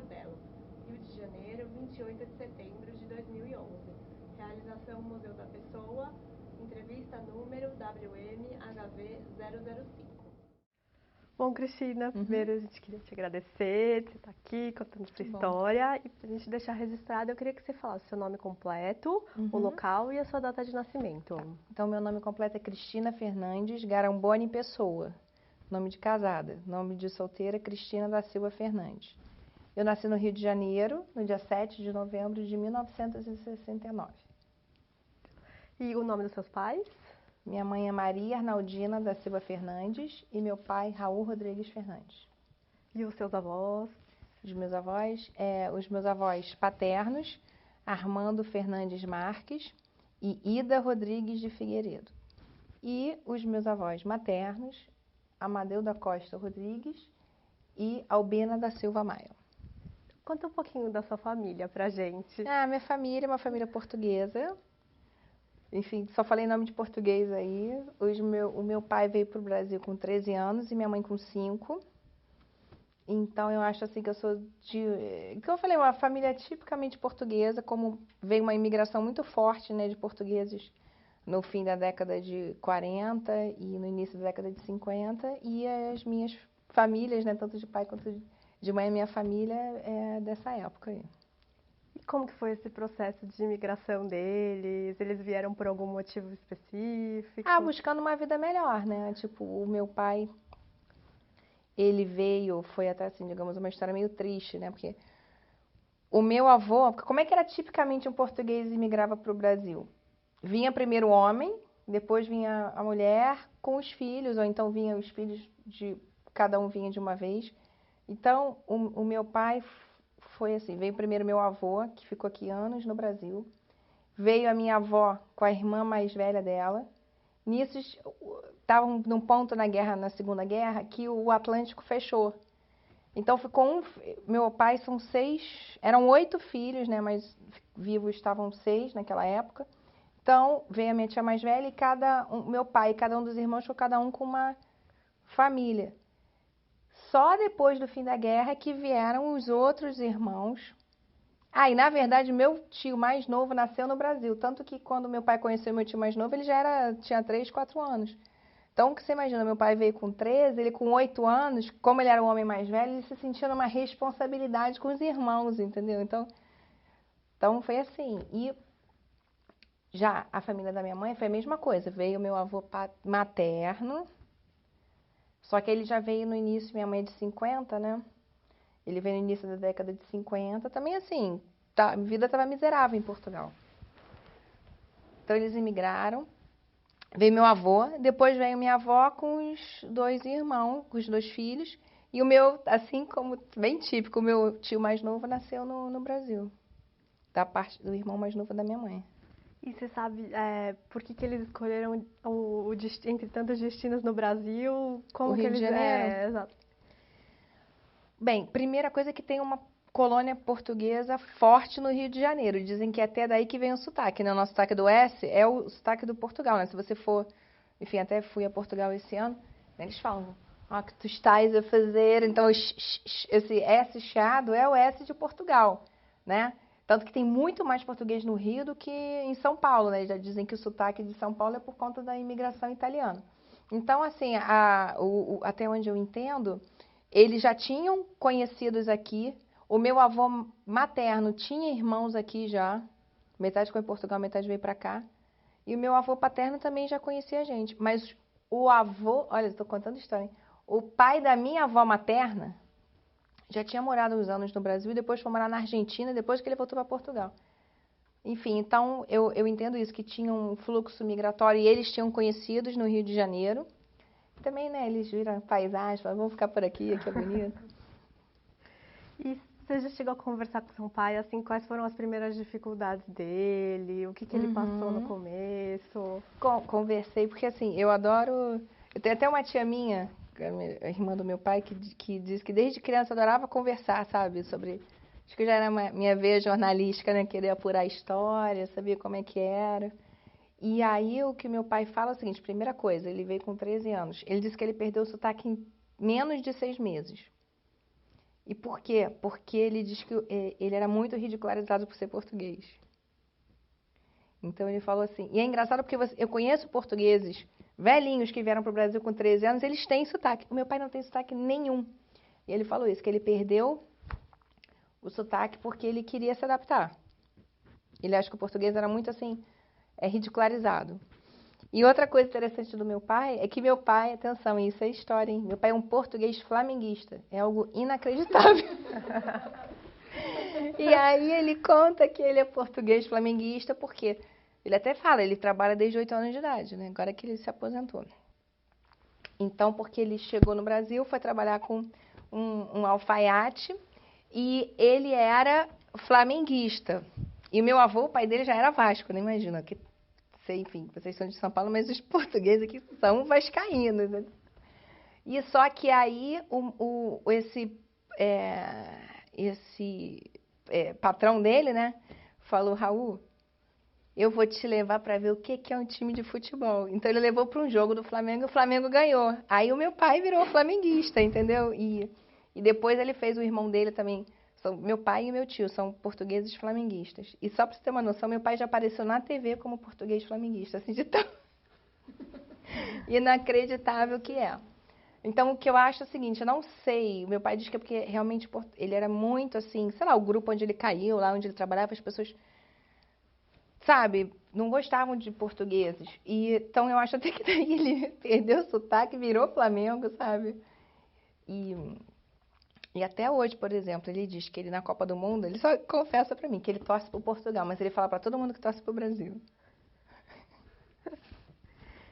delas. Rio de Janeiro, 28 de setembro de 2011. Realização Museu da Pessoa, entrevista número WMHV 005. Bom, Cristina, primeiro a gente queria te agradecer de você estar aqui contando sua história. E para a gente deixar registrado, eu queria que você falasse seu nome completo, o local e a sua data de nascimento. Então, meu nome completo é Cristina Fernandes Garamboni Pessoa. Nome de casada. Nome de solteira, Cristina da Silva Fernandes. Eu nasci no Rio de Janeiro, no dia 7 de novembro de 1969. E o nome dos seus pais? Minha mãe é Maria Arnaldina da Silva Fernandes e meu pai, Raul Rodrigues Fernandes. E os seus avós? Os meus avós paternos, Armando Fernandes Marques e Ida Rodrigues de Figueiredo. E os meus avós maternos, Amadeu da Costa Rodrigues e Albina da Silva Maia. Conta um pouquinho da sua família pra gente. Minha família é uma família portuguesa. Enfim, só falei nome de português aí. O meu pai veio para o Brasil com 13 anos e minha mãe com 5. Então, eu acho assim que eu sou que eu falei, uma família tipicamente portuguesa, como veio uma imigração muito forte, né, de portugueses no fim da década de 40 e no início da década de 50. E as minhas famílias, né, tanto de pai quanto de mãe, a minha família é dessa época aí. E como que foi esse processo de imigração deles? Eles vieram por algum motivo específico? Buscando uma vida melhor, né? Tipo, o meu pai, ele veio, foi até assim, digamos, uma história meio triste, né? Porque o meu avô, como é que era tipicamente um português imigrava para o Brasil? Vinha primeiro o homem, depois vinha a mulher com os filhos, ou então vinha os filhos de cada um vinha de uma vez. Então, o meu pai foi assim, veio primeiro meu avô, que ficou aqui anos no Brasil. Veio a minha avó com a irmã mais velha dela. Nisso, estavam num ponto na guerra, na Segunda Guerra, que o Atlântico fechou. Então ficou meu pai são 6, eram 8 filhos, né, mas vivos estavam 6 naquela época. Então veio a minha tia mais velha e meu pai e cada um dos irmãos ficou cada um com uma família. Só depois do fim da guerra é que vieram os outros irmãos. E na verdade meu tio mais novo nasceu no Brasil, tanto que quando meu pai conheceu meu tio mais novo, ele tinha 3, 4 anos. Então, o que você imagina, meu pai veio com 13, ele com 8 anos, como ele era o homem mais velho, ele se sentia numa responsabilidade com os irmãos, entendeu? Então foi assim. E já a família da minha mãe foi a mesma coisa, veio meu avô materno, só que ele já veio no início, minha mãe é de 50, né? Ele veio no início da década de 50, também assim, a vida estava miserável em Portugal. Então eles imigraram. Veio meu avô, depois veio minha avó com os 2 irmãos, com os 2 filhos. E o meu, assim como, bem típico, o meu tio mais novo nasceu no Brasil. Da parte do irmão mais novo da minha mãe. E você sabe por que eles escolheram entre tantos destinos no Brasil? Como O Rio de Janeiro? Exato. Bem, primeira coisa é que tem uma colônia portuguesa forte no Rio de Janeiro. Dizem que é até daí que vem o sotaque, né? O nosso sotaque do S é o sotaque do Portugal, né? Se você for... Enfim, até fui a Portugal esse ano, né? Eles falam, que tu estás a fazer... Então, esse S chiado é o S de Portugal, né? Tanto que tem muito mais português no Rio do que em São Paulo, né? Já dizem que o sotaque de São Paulo é por conta da imigração italiana. Então, assim, até onde eu entendo... Eles já tinham conhecidos aqui. O meu avô materno tinha irmãos aqui já. Metade ficou em Portugal, metade veio para cá. E o meu avô paterno também já conhecia a gente. Mas o avô... Olha, estou contando história, hein? O pai da minha avó materna já tinha morado uns anos no Brasil e depois foi morar na Argentina, depois que ele voltou para Portugal. Enfim, então eu entendo isso, que tinha um fluxo migratório e eles tinham conhecidos no Rio de Janeiro. Também, né, eles viram paisagem, falaram, vamos ficar por aqui é bonito. E você já chegou a conversar com seu pai, assim, quais foram as primeiras dificuldades dele? O que ele passou no começo? Conversei, porque assim, eu adoro... Eu tenho até uma tia minha, a irmã do meu pai, que diz que desde criança adorava conversar, sabe? Sobre... Acho que já era minha veia jornalística, né? Querer apurar a história, sabia como é que era. E aí o que meu pai fala é o seguinte, primeira coisa, ele veio com 13 anos. Ele disse que ele perdeu o sotaque em menos de 6 meses. E por quê? Porque ele diz que ele era muito ridicularizado por ser português. Então ele falou assim, e é engraçado porque eu conheço portugueses velhinhos que vieram para o Brasil com 13 anos, eles têm sotaque. O meu pai não tem sotaque nenhum. E ele falou isso, que ele perdeu o sotaque porque ele queria se adaptar. Ele acha que o português era muito assim, ridicularizado. E outra coisa interessante do meu pai é que meu pai, atenção, isso é história, hein? Meu pai é um português flamenguista. É algo inacreditável. E aí ele conta que ele é português flamenguista porque ele até fala, ele trabalha desde 8 anos de idade, né? Agora que ele se aposentou. Então, porque ele chegou no Brasil, foi trabalhar com um alfaiate e ele era flamenguista. E o meu avô, o pai dele já era Vasco, né? Imagina, que sei, enfim, vocês são de São Paulo, mas os portugueses aqui são vascaínos, né? E só que aí esse patrão dele, né, falou, Raul, eu vou te levar para ver o que é um time de futebol. Então ele levou para um jogo do Flamengo e o Flamengo ganhou. Aí o meu pai virou flamenguista, entendeu? E depois ele fez o irmão dele também. Meu pai e meu tio são portugueses flamenguistas. E só para você ter uma noção, meu pai já apareceu na TV como português flamenguista, assim de tão inacreditável que é. Então, o que eu acho é o seguinte, eu não sei, meu pai diz que é porque realmente ele era muito assim, sei lá, o grupo onde ele caiu, lá onde ele trabalhava, as pessoas, sabe, não gostavam de portugueses. E, então, eu acho até que daí ele perdeu o sotaque, virou Flamengo, sabe? E até hoje, por exemplo, ele diz que ele na Copa do Mundo, ele só confessa pra mim que ele torce pro Portugal, mas ele fala pra todo mundo que torce pro Brasil.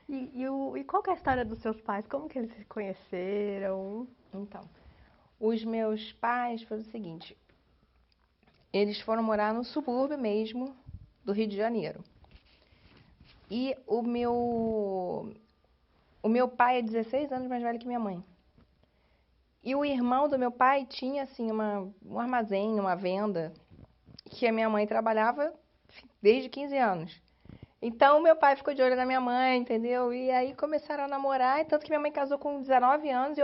E qual que é a história dos seus pais? Como que eles se conheceram? Então, os meus pais foram o seguinte, eles foram morar no subúrbio mesmo do Rio de Janeiro. E o meu pai é 16 anos mais velho que minha mãe. E o irmão do meu pai tinha, assim, um armazém, uma venda, que a minha mãe trabalhava desde 15 anos. Então, meu pai ficou de olho na minha mãe, entendeu? E aí começaram a namorar, e tanto que minha mãe casou com 19 anos,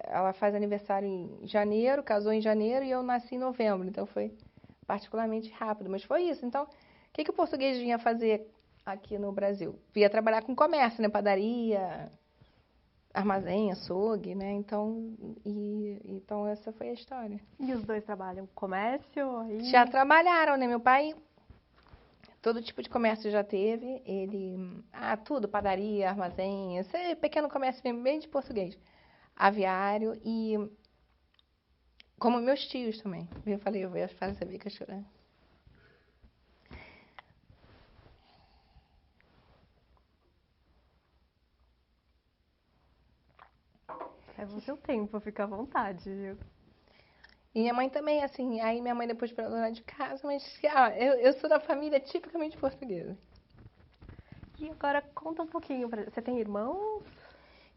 ela faz aniversário em janeiro, casou em janeiro, e eu nasci em novembro, então foi particularmente rápido. Mas foi isso. Então, o que o português vinha fazer aqui no Brasil? Vinha trabalhar com comércio, né? Padaria, armazém, açougue, né? Então essa foi a história. E os dois trabalham com comércio? Aí... Já trabalharam, né? Meu pai, todo tipo de comércio já teve. Ele, tudo, padaria, armazém, esse pequeno comércio bem de português. Aviário e como meus tios também. Eu falei, eu vou fazer essa bica chorar. É o seu tempo, fica à vontade, viu? E minha mãe também, assim, aí minha mãe depois para dona de casa, mas eu sou da família tipicamente portuguesa. E agora conta um pouquinho, você tem irmãos?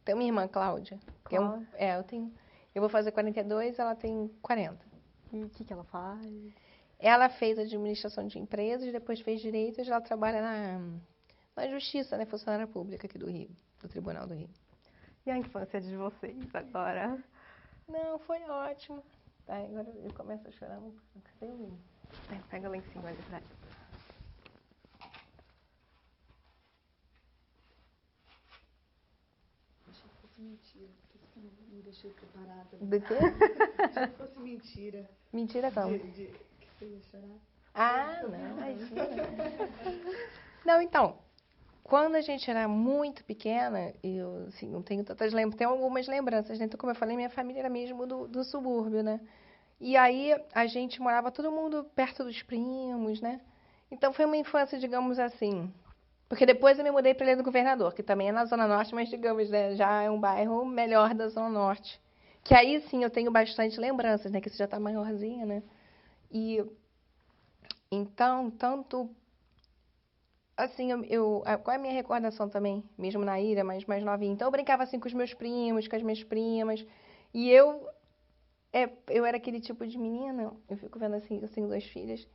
Tem minha irmã, Cláudia. Eu vou fazer 42, ela tem 40. E o que ela faz? Ela fez administração de empresas, depois fez direito e ela trabalha na justiça, né, funcionária pública aqui do Rio, do Tribunal do Rio. E a infância de vocês agora? Não, foi ótimo. Tá, agora eu começo a chorar, cadê o livro? Pega lá em cima ali pra ela. Achei que fosse mentira, por isso que não me deixei preparada. Do quê? Achei que fosse mentira. Mentira como? Que você ia chorar. Não, imagina. Não, então, quando a gente era muito pequena, eu, assim, não tenho tantas lembranças, tenho algumas lembranças, né? Então, como eu falei, minha família era mesmo do subúrbio, né? E aí, a gente morava todo mundo perto dos primos, né? Então, foi uma infância, digamos assim... Porque depois eu me mudei para Ilha do Governador, que também é na Zona Norte, mas, digamos, né, já é um bairro melhor da Zona Norte. Que aí, sim, eu tenho bastante lembranças, né? Que você já tá maiorzinha, né? E... Então, tanto... Assim, qual é a minha recordação também? Mesmo na ilha, mas mais novinha. Então, eu brincava, assim, com os meus primos, com as minhas primas. E eu era aquele tipo de menina, eu fico vendo, assim, eu tenho 2 filhas,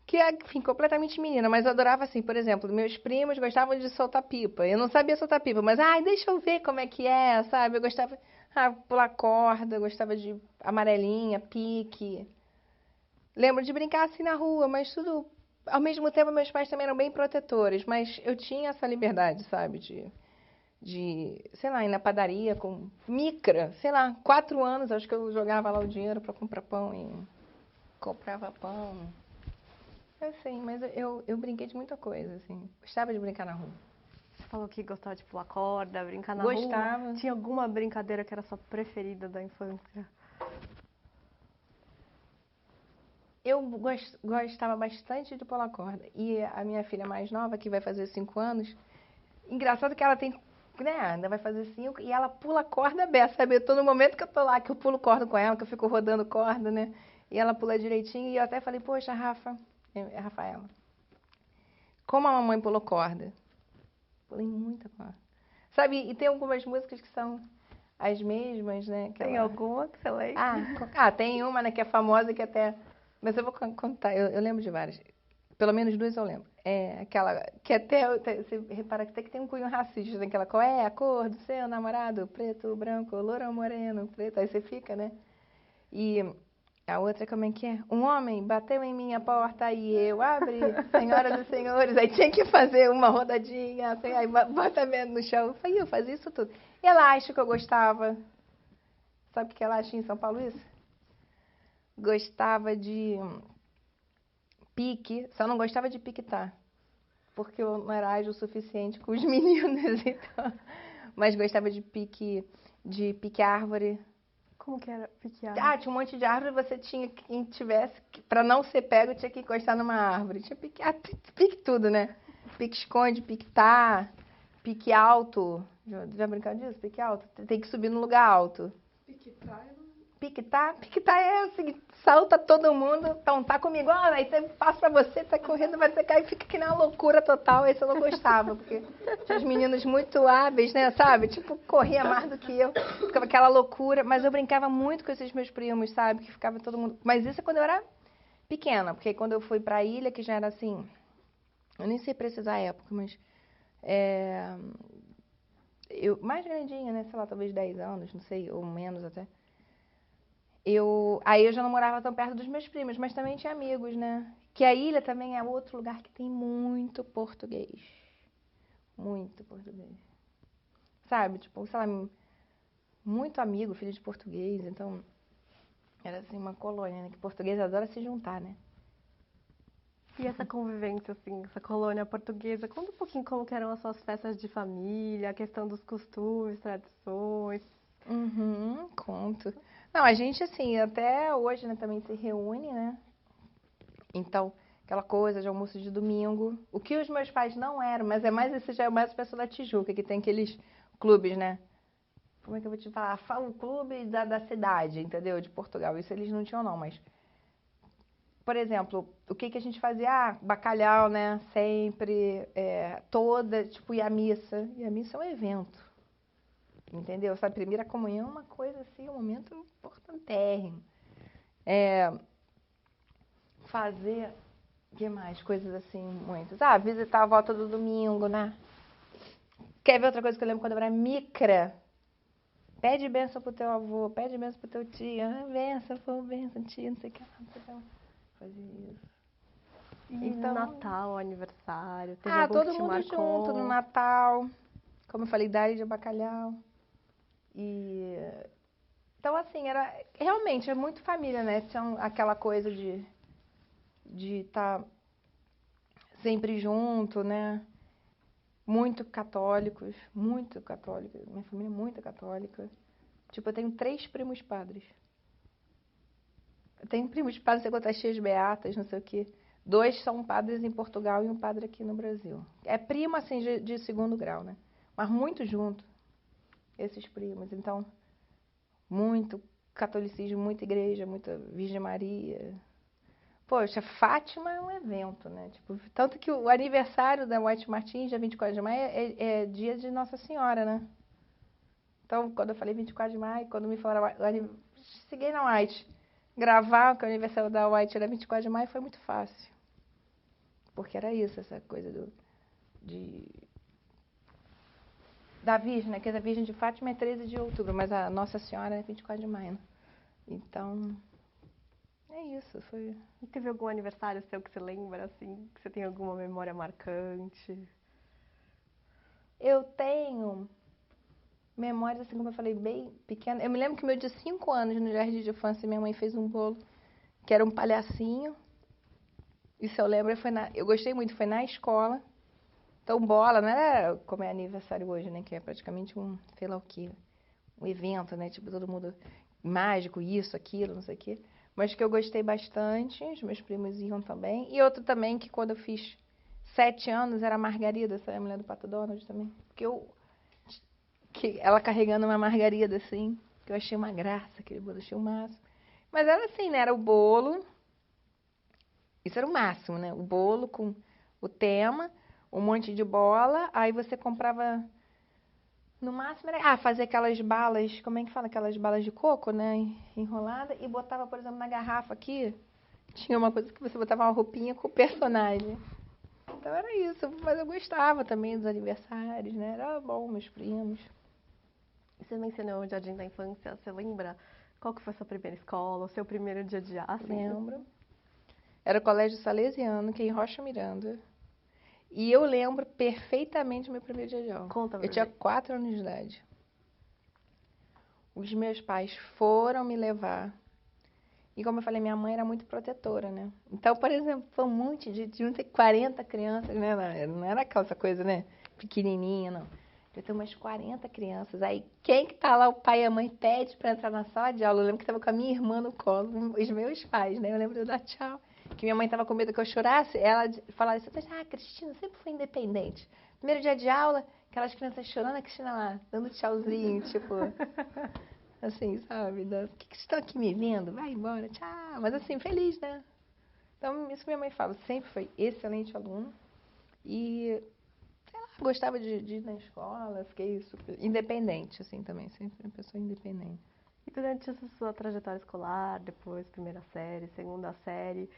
que é, enfim, completamente menina, mas eu adorava, assim, por exemplo, meus primos gostavam de soltar pipa. Eu não sabia soltar pipa, mas, deixa eu ver como é que é, sabe? Eu gostava, Ah, pular corda, gostava de amarelinha, pique. Lembro de brincar assim na rua, mas tudo. Ao mesmo tempo, meus pais também eram bem protetores, mas eu tinha essa liberdade, sabe? Sei lá, ir na padaria com micra, sei lá, 4 anos, acho que eu jogava lá o dinheiro pra comprar pão e comprava pão. Eu sei, mas eu brinquei de muita coisa, assim. Gostava de brincar na rua. Você falou que gostava de pular corda, brincar na rua. Gostava. Tinha alguma brincadeira que era sua preferida da infância? Eu gostava bastante de pular corda. E a minha filha mais nova, que vai fazer 5 anos, engraçado que ela tem, né, ainda vai fazer 5, e ela pula corda beça, sabe? Eu tô no momento que eu tô lá, que eu pulo corda com ela, que eu fico rodando corda, né? E ela pula direitinho, e eu até falei, poxa, Rafa, é Rafaela, como a mamãe pulou corda? Pulei muita corda. Sabe, e tem algumas músicas que são as mesmas, né? Tem alguma que você lembra? Tem uma, né, que é famosa, que até... Mas eu vou contar, eu lembro de várias. Pelo menos duas eu lembro. É aquela que você repara que até que tem um cunho racista, né? Aquela, qual é a cor do seu namorado? Preto, branco, louro ou moreno, preto. Aí você fica, né? E a outra, como é que é? Um homem bateu em minha porta e eu abri, senhoras e senhores. Aí tinha que fazer uma rodadinha, assim, aí bota a mão no chão. Eu fazia isso tudo. Elástico eu gostava. Sabe o que é elástico em São Paulo, isso? Gostava de pique, só não gostava de piquetar, porque eu não era ágil o suficiente com os meninos, então. Mas gostava de pique árvore. Como que era piquear? Ah, tinha um monte de árvore, você tinha, quem tivesse, pra não ser pego, tinha que encostar numa árvore. Tinha pique tudo, né? Pique esconde, pique tá, pique alto. Já brincaram disso? Pique alto? Tem que subir num lugar alto. Piquetar é o seguinte, salta todo mundo, então tá comigo, aí você passa pra você, tá correndo, você cai e fica que nem uma loucura total, esse eu não gostava, porque tinha os meninos muito hábeis, né, sabe, tipo, corria mais do que eu, ficava aquela loucura, mas eu brincava muito com esses meus primos, sabe, que ficava todo mundo, mas isso é quando eu era pequena, porque quando eu fui pra ilha, que já era assim, eu nem sei precisar a época, mas eu, mais grandinha, né, sei lá, talvez 10 anos, não sei, ou menos até. Aí eu já não morava tão perto dos meus primos, mas também tinha amigos, né? Que a ilha também é outro lugar que tem muito português. Muito português. Sabe? Tipo, sei lá, muito amigo, filho de português. Então, era assim uma colônia, né? Que português adora se juntar, né? E essa convivência, assim, essa colônia portuguesa, conta um pouquinho como que eram as suas festas de família, a questão dos costumes, tradições. Uhum, conto. Não, a gente, assim, até hoje, né, também se reúne, né? Então, aquela coisa de almoço de domingo. O que os meus pais não eram, mas esse já é mais a pessoa da Tijuca, que tem aqueles clubes, né? Como é que eu vou te falar? O clube da cidade, entendeu? De Portugal. Isso eles não tinham, não, mas... Por exemplo, o que a gente fazia? Ah, bacalhau, né? Sempre, tipo, ir à missa. E a missa é um evento, entendeu? Sabe, primeira comunhão é uma coisa assim, um momento importantérrimo. Fazer, o que mais? Coisas assim, muitas. Ah, visitar a volta do domingo, né? Quer ver outra coisa que eu lembro quando eu era micra? Pede bênção pro teu avô, pede bênção pro teu tio. Ah, bênção, pô, bênção, tio, não sei o que lá, não sei o que lá. Fazia isso. E Então, Natal, aniversário, teve algum que todo te mundo junto no marcou? Natal. Como eu falei, idade de bacalhau. E... Então, assim, era... Realmente, é muito família, né? Tinha aquela coisa de estar sempre junto, né? Muito católicos, muito católicos. Minha família é muito católica. Tipo, eu tenho 3 primos padres. Eu tenho primos padres, você conta cheias beatas, não sei o quê. 2 são padres em Portugal e um padre aqui no Brasil. É primo, assim, de segundo grau, né? Mas muito junto, esses primos. Então, muito catolicismo, muita igreja, muita Virgem Maria. Poxa, Fátima é um evento, né? Tipo, tanto que o aniversário da White Martins, dia 24 de maio, é dia de Nossa Senhora, né? Então, quando eu falei 24 de maio, quando me falaram, cheguei na White. Gravar que o aniversário da White era 24 de maio foi muito fácil. Porque era isso, essa coisa de da Virgem, né? Que a Virgem de Fátima é 13 de outubro, mas a Nossa Senhora é 24 de maio, né? Então, é isso, foi... E teve algum aniversário seu que você lembra, assim, que você tem alguma memória marcante? Eu tenho memórias, assim, como eu falei, bem pequena. Eu me lembro que meu de 5 anos, no jardim de infância, minha mãe fez um bolo que era um palhacinho. Isso eu lembro, eu gostei muito, foi na escola. Então, bola, não era como é aniversário hoje, né? Que é praticamente sei lá o quê, um evento, né? Tipo, todo mundo mágico, isso, aquilo, não sei o quê. Mas que eu gostei bastante, os meus primos iam também. E outro também, que quando eu fiz 7 anos, era a Margarida, essa é a mulher do Pato Donald também. Que ela carregando uma margarida, assim, que eu achei uma graça, aquele bolo, achei o máximo. Mas era assim, né? Era o bolo, isso era o máximo, né? O bolo com o tema, um monte de bola, aí você comprava, no máximo era, fazer aquelas balas, como é que fala? Aquelas balas de coco, né? Enrolada, e botava, por exemplo, na garrafa aqui, tinha uma coisa que você botava uma roupinha com o personagem. Então era isso, mas eu gostava também dos aniversários, né? Era bom, meus primos. Você mencionou o Jardim da Infância, você lembra qual que foi a sua primeira escola, o seu primeiro dia de aula? Lembro. Era o Colégio Salesiano, que é em Rocha Miranda. E eu lembro perfeitamente do meu primeiro dia de aula. Conta pra Eu tinha gente. 4 anos de idade. Os meus pais foram me levar. E como eu falei, minha mãe era muito protetora, né? Então, por exemplo, foi um monte de 40 crianças, né? Não era aquela coisa, né? Pequenininha, não. Eu tenho umas 40 crianças. Aí, quem que tá lá, o pai e a mãe, pede pra entrar na sala de aula. Eu lembro que tava com a minha irmã no colo, os meus pais, né? Eu lembro de eu dar tchau. Que minha mãe tava com medo que eu chorasse. Ela falava assim, Cristina sempre foi independente. Primeiro dia de aula, aquelas crianças chorando, a Cristina lá, dando tchauzinho, tipo... Assim, sabe? Por que vocês estão aqui me vendo? Vai embora, tchau. Mas assim, feliz, né? Então, isso que minha mãe fala. Sempre foi excelente aluno. E, sei lá, gostava de ir na escola. Fiquei super independente, assim, também. Sempre uma pessoa independente. E durante essa sua trajetória escolar, depois primeira série, segunda série,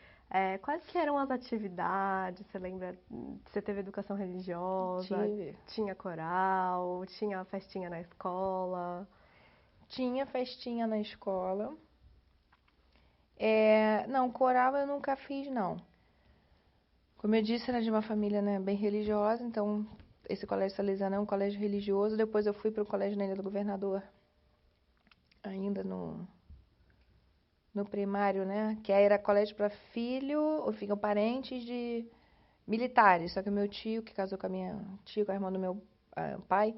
quais que eram as atividades? Você lembra? Você teve educação religiosa? Tive. Tinha coral? Tinha festinha na escola? Tinha festinha na escola. Não, coral eu nunca fiz, não. Como eu disse, era de uma família, né, bem religiosa, então esse colégio salesiano é um colégio religioso. Depois eu fui para o colégio na Ilha do Governador, ainda no primário, né, que aí era colégio para ficam parentes de militares. Só que o meu tio, que casou com a minha tia, com a irmã do meu pai,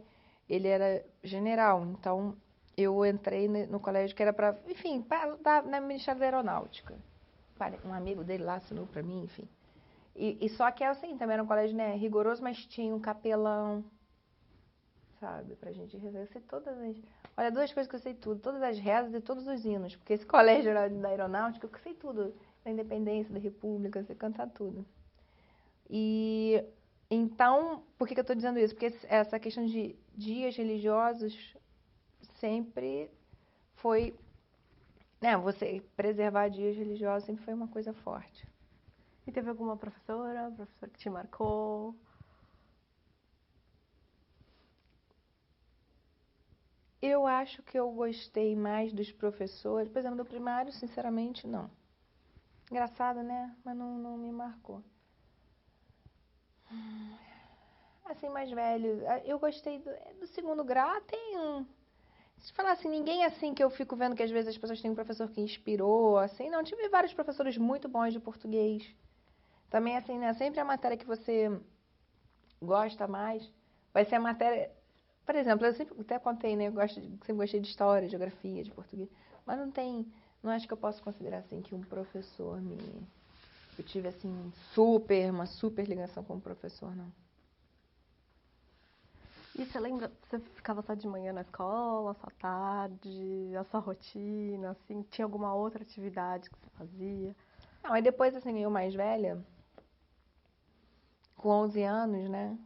ele era general, então eu entrei no colégio que era para, enfim, na Ministério da Aeronáutica. Um amigo dele lá assinou para mim, enfim. E só que é assim, também era um colégio, né, rigoroso, mas tinha um capelão, sabe, pra gente rezar. Eu sei olha, 2 coisas que eu sei tudo, todas as rezas e todos os hinos, porque esse colégio era da Aeronáutica, eu sei tudo, da independência, da República, eu sei cantar tudo. E então, por que eu tô dizendo isso? Porque essa questão de dias religiosos sempre foi, né, você preservar dias religiosos sempre foi uma coisa forte. E teve alguma professora que te marcou? Eu acho que eu gostei mais dos professores. Por exemplo, do primário, sinceramente, não. Engraçado, né? Mas não me marcou. Assim, mais velho. Eu gostei do segundo grau. Tem um... Se falar assim, ninguém assim que eu fico vendo que às vezes as pessoas têm um professor que inspirou, assim. Não, tive vários professores muito bons de português. Também, assim, né? Sempre a matéria que você gosta mais vai ser a matéria... Por exemplo, eu sempre até contei, né? Sempre gostei de história, geografia, de português. Mas não acho que eu posso considerar assim que um professor eu tive assim uma super ligação com um professor, não. E você lembra, você ficava só de manhã na escola, só à tarde, a sua rotina, assim, tinha alguma outra atividade que você fazia? Não, aí depois assim, eu mais velha, com 11 anos, né?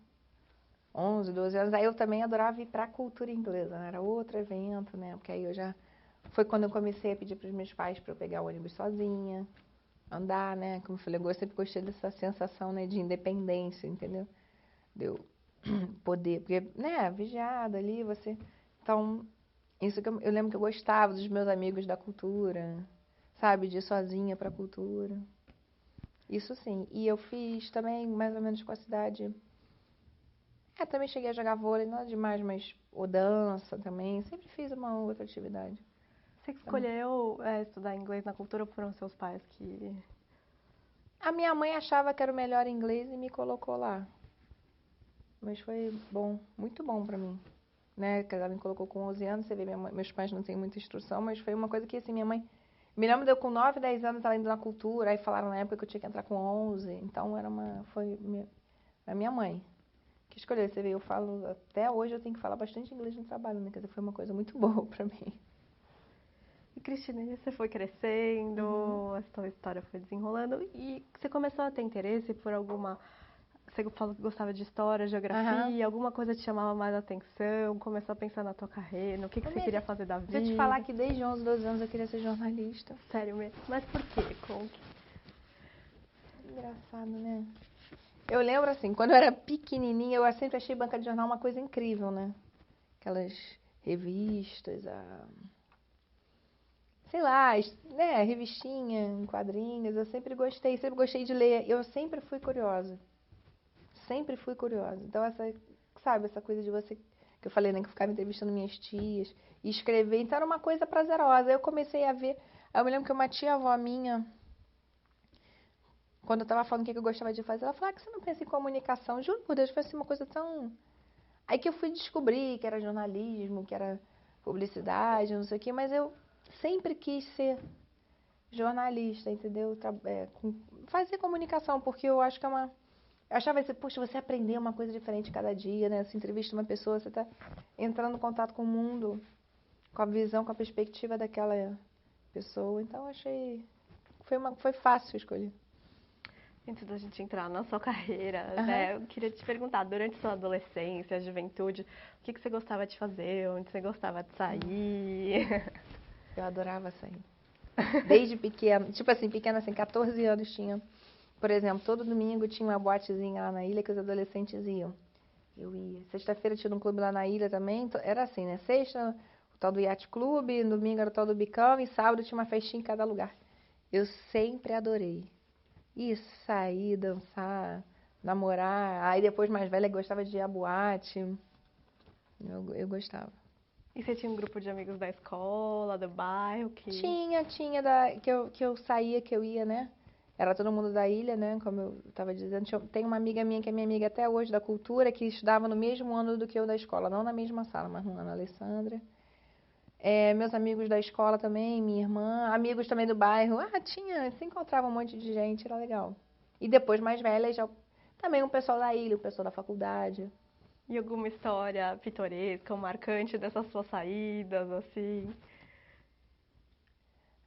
11, 12 anos, aí eu também adorava ir pra cultura inglesa, né? Era outro evento, né? Porque aí foi quando eu comecei a pedir para os meus pais para eu pegar o ônibus sozinha, andar, né? Como eu falei, eu sempre gostei dessa sensação, né, de independência, entendeu? poder, porque, né, vigiada ali, você... Então, isso que eu lembro que eu gostava dos meus amigos da cultura, sabe, de ir sozinha pra cultura. Isso sim. E eu fiz também, mais ou menos com a cidade. Também cheguei a jogar vôlei, nada demais, mas ou dança também. Sempre fiz uma outra atividade. Você que escolheu estudar inglês na cultura ou foram seus pais que... A minha mãe achava que era o melhor inglês e me colocou lá. Mas foi bom, muito bom pra mim. Né? Que ela me colocou com 11 anos, você vê, meus pais não têm muita instrução, mas foi uma coisa que, assim, minha mãe... Me lembro de eu com 9, 10 anos, ela indo na cultura, aí falaram na época que eu tinha que entrar com 11. Então, foi a minha mãe que escolheu. Você vê, eu falo, até hoje eu tenho que falar bastante inglês no trabalho, né? Quer dizer, foi uma coisa muito boa pra mim. E, Cristina, você foi crescendo, a sua história foi desenrolando e você começou a ter interesse por alguma... Você falou que gostava de história, geografia, alguma coisa te chamava mais atenção, começou a pensar na tua carreira, no que você queria fazer da vida? Se eu te falar que desde 11, 12 anos eu queria ser jornalista. Sério mesmo? Mas por quê? Engraçado, né? Eu lembro assim, quando eu era pequenininha, eu sempre achei banca de jornal uma coisa incrível, né? Aquelas revistas, sei lá, né, revistinha, em quadrinhos, eu sempre gostei de ler. Eu sempre fui curiosa. Sempre fui curiosa. Então, sabe, essa coisa de você, que eu falei, né, que eu ficava entrevistando minhas tias e escrever, então era uma coisa prazerosa. Aí eu comecei a ver, aí eu me lembro que uma tia-avó minha, quando eu tava falando o que eu gostava de fazer, ela falou, que você não pensa em comunicação? Juro por Deus, foi assim uma coisa tão... Aí que eu fui descobrir que era jornalismo, que era publicidade, não sei o quê, mas eu sempre quis ser jornalista, entendeu? Fazer comunicação, porque eu acho que é uma... Eu achava assim, poxa, você aprender uma coisa diferente cada dia, né? Você entrevista uma pessoa, você tá entrando em contato com o mundo, com a visão, com a perspectiva daquela pessoa. Então, eu achei... Foi fácil escolher. Antes da gente entrar na sua carreira, né, eu queria te perguntar, durante sua adolescência, juventude, o que você gostava de fazer, onde você gostava de sair? Eu adorava sair. Desde pequena, tipo assim, pequena assim, 14 anos tinha. Por exemplo, todo domingo tinha uma boatezinha lá na ilha que os adolescentes iam. Eu ia. Sexta-feira tinha um clube lá na ilha também. Era assim, né? Sexta, o tal do Yacht Clube, domingo era o tal do Bicão e sábado tinha uma festinha em cada lugar. Eu sempre adorei. Ir sair, dançar, namorar. Aí depois, mais velha, gostava de ir à boate. Eu gostava. E você tinha um grupo de amigos da escola, do bairro que... Tinha que eu saía, que eu ia, né? Era todo mundo da ilha, né? Como eu estava dizendo. Tem uma amiga minha que é minha amiga até hoje, da cultura, que estudava no mesmo ano do que eu da escola. Não na mesma sala, mas no ano, a Alessandra. Meus amigos da escola também, minha irmã. Amigos também do bairro. Se encontrava um monte de gente, era legal. E depois, mais velha, já... Também um pessoal da ilha, o pessoal da faculdade. E alguma história pitoresca ou marcante dessas suas saídas, assim?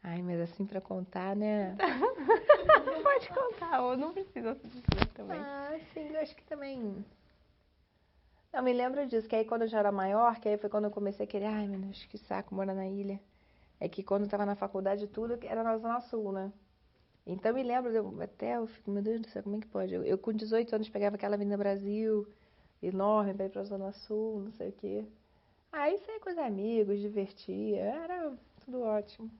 Ai, mas assim pra contar, né? Pode contar, ou não precisa se dizer também. Sim, eu acho que também... Não, me lembro disso, que aí quando eu já era maior, que aí foi quando eu comecei a querer, ai meu Deus, que saco morar na ilha. É que quando eu tava na faculdade tudo era na Zona Sul, né? Então eu me lembro, eu fico, meu Deus do céu, como é que pode? Eu com 18 anos pegava aquela Avenida Brasil, enorme, pra ir pra Zona Sul, não sei o quê. Aí saía com os amigos, divertia, era tudo ótimo.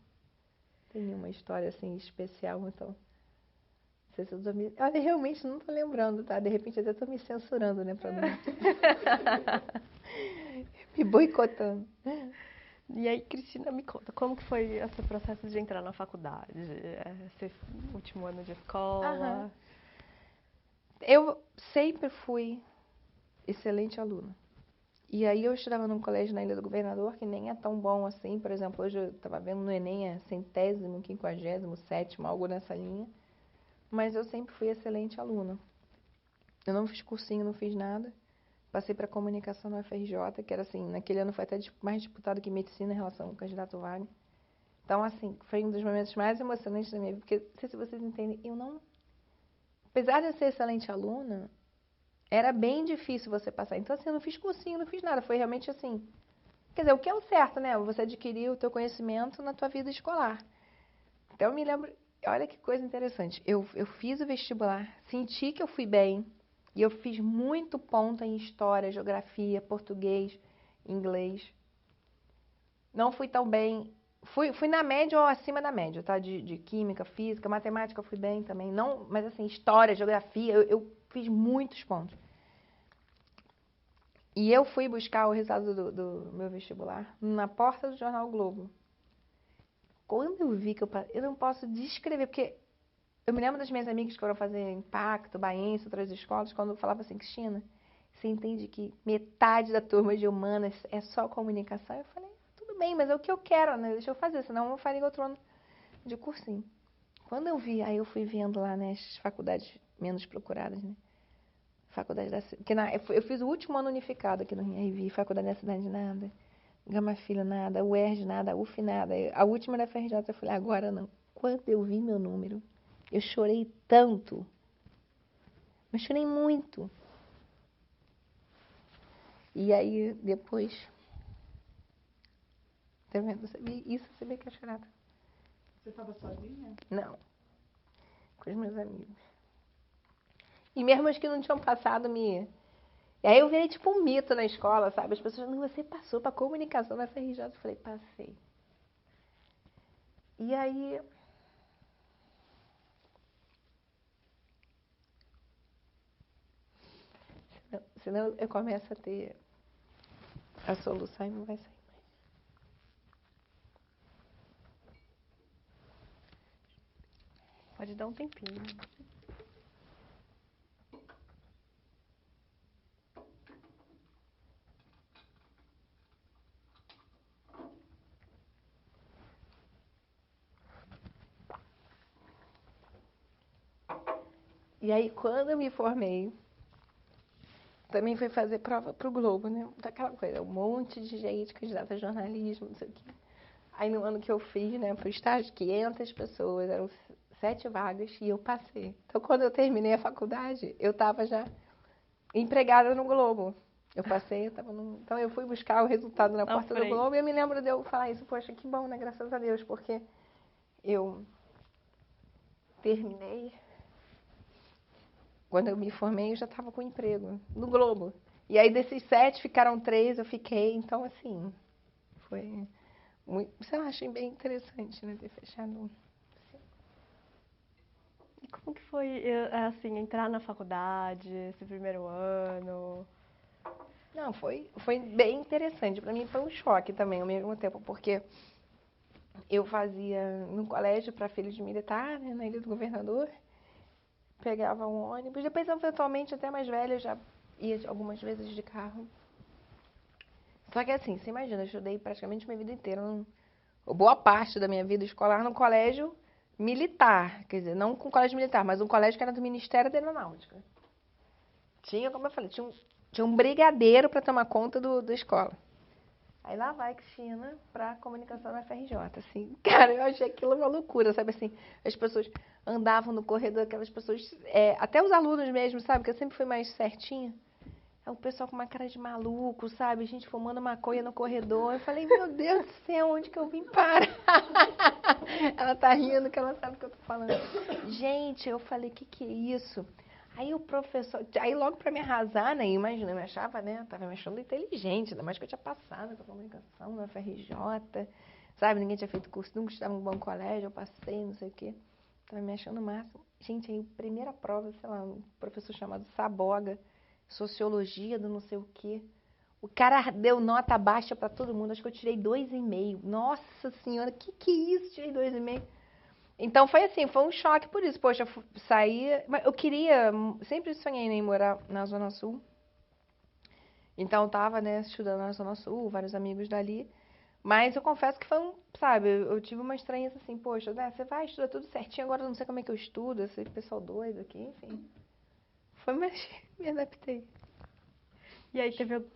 Tem nenhuma história assim especial, então. Não sei se eu tô me... Olha, realmente não tô lembrando, tá? De repente até tô me censurando, né? Pra não... me boicotando. E aí, Cristina, me conta, como que foi esse processo de entrar na faculdade? Esse último ano de escola? Eu sempre fui excelente aluna. E aí eu estudava num colégio na Ilha do Governador, que nem é tão bom assim. Por exemplo, hoje eu estava vendo no Enem, é 100º, 57º, algo nessa linha. Mas eu sempre fui excelente aluna. Eu não fiz cursinho, não fiz nada. Passei para comunicação no FRJ, que era assim, naquele ano foi até mais disputado que medicina em relação ao candidato vaga. Então, assim, foi um dos momentos mais emocionantes da minha vida, porque, não sei se vocês entendem, eu não... Apesar de eu ser excelente aluna, era bem difícil você passar. Então, assim, eu não fiz cursinho, não fiz nada. Foi realmente assim... Quer dizer, o que é o certo, né? Você adquirir o teu conhecimento na tua vida escolar. Então, eu me lembro... Olha que coisa interessante. Eu fiz o vestibular, senti que eu fui bem. E eu fiz muito ponto em história, geografia, português, inglês. Não fui tão bem. Fui na média ou acima da média, tá? De química, física, matemática eu fui bem também. Não, mas assim, história, geografia, eu fiz muitos pontos. E eu fui buscar o resultado do meu vestibular na porta do Jornal Globo. Quando eu vi que eu não posso descrever, porque eu me lembro das minhas amigas que foram fazer Impacto, Baense, outras escolas, quando eu falava assim, Cristina, você entende que metade da turma de humanas é só comunicação? Eu falei, tudo bem, mas é o que eu quero, né? Deixa eu fazer, senão eu faria outro ano de cursinho. Quando eu vi, aí eu fui vendo lá, né, as faculdades menos procuradas, né? Faculdade da cidade. Eu fiz o último ano unificado aqui no Rio, aí vi Faculdade da Cidade nada, Gama Filho nada, UERJ nada, UF nada. A última da FRJ eu falei, agora não. Quando eu vi meu número, eu chorei tanto. Eu chorei muito. E aí, depois... Tá vendo? Isso você vê que é chorada. Você estava sozinha? Não. Com os meus amigos. E mesmo os que não tinham passado me... E aí eu virei tipo um mito na escola, sabe? As pessoas, não, você passou pra comunicação na FRJ. Eu falei, passei. E aí... Senão eu começo a ter a solução e não vai sair mais. Pode dar um tempinho. E aí, quando eu me formei, também fui fazer prova pro Globo, né? Daquela coisa, um monte de gente candidata a jornalismo, não sei o quê. Aí, no ano que eu fiz, né, pro estágio, 500 pessoas, eram 7 vagas e eu passei. Então, quando eu terminei a faculdade, eu tava já empregada no Globo. Eu passei, eu tava no... Então, eu fui buscar o resultado na porta do Globo e eu me lembro de eu falar isso, poxa, que bom, né? Graças a Deus, porque eu terminei. Quando eu me formei, eu já estava com emprego no Globo. E aí, desses 7, ficaram 3, eu fiquei. Então, assim, foi muito... Sei lá, achei bem interessante, né, ter fechado. E como que foi, assim, entrar na faculdade, esse primeiro ano? Não, foi bem interessante. Para mim foi um choque também, ao mesmo tempo, porque eu fazia no colégio para filhos de militar, né, na Ilha do Governador. Pegava um ônibus. Depois, eventualmente, até mais velha, eu já ia algumas vezes de carro. Só que assim, você imagina, eu estudei praticamente minha vida inteira, boa parte da minha vida escolar no colégio militar. Quer dizer, não com colégio militar, mas um colégio que era do Ministério da Aeronáutica. Tinha, como eu falei, tinha um brigadeiro para tomar conta da escola. Aí lá vai Cristina pra comunicação na FRJ, assim. Cara, eu achei aquilo uma loucura, sabe assim? As pessoas andavam no corredor, aquelas pessoas... até os alunos mesmo, sabe? Que eu sempre fui mais certinha. É o pessoal com uma cara de maluco, sabe? Gente fumando maconha no corredor. Eu falei, meu Deus do céu, onde que eu vim parar? Ela tá rindo que ela sabe o que eu tô falando. Gente, eu falei, que é isso? Aí o professor... Aí logo pra me arrasar, né? Imagina, eu me achava, né? Tava me achando inteligente, ainda mais que eu tinha passado pra comunicação na FRJ. Sabe? Ninguém tinha feito curso, nunca estava em um bom colégio, eu passei, não sei o quê. Tava me achando o máximo. Gente, aí primeira prova, sei lá, um professor chamado Saboga, sociologia do não sei o quê. O cara deu nota baixa pra todo mundo. Acho que eu tirei 2,5. Nossa senhora, que é isso? Tirei 2,5. Então foi assim, foi um choque por isso. Poxa, eu saí... Mas eu queria... Sempre sonhei em morar na Zona Sul. Então eu tava, né, estudando na Zona Sul, vários amigos dali. Mas eu confesso que foi sabe, eu tive uma estranheza assim, poxa, né, você vai estudar tudo certinho, agora eu não sei como é que eu estudo, esse pessoal doido aqui, enfim. Foi, mas me adaptei. E aí teve... Eu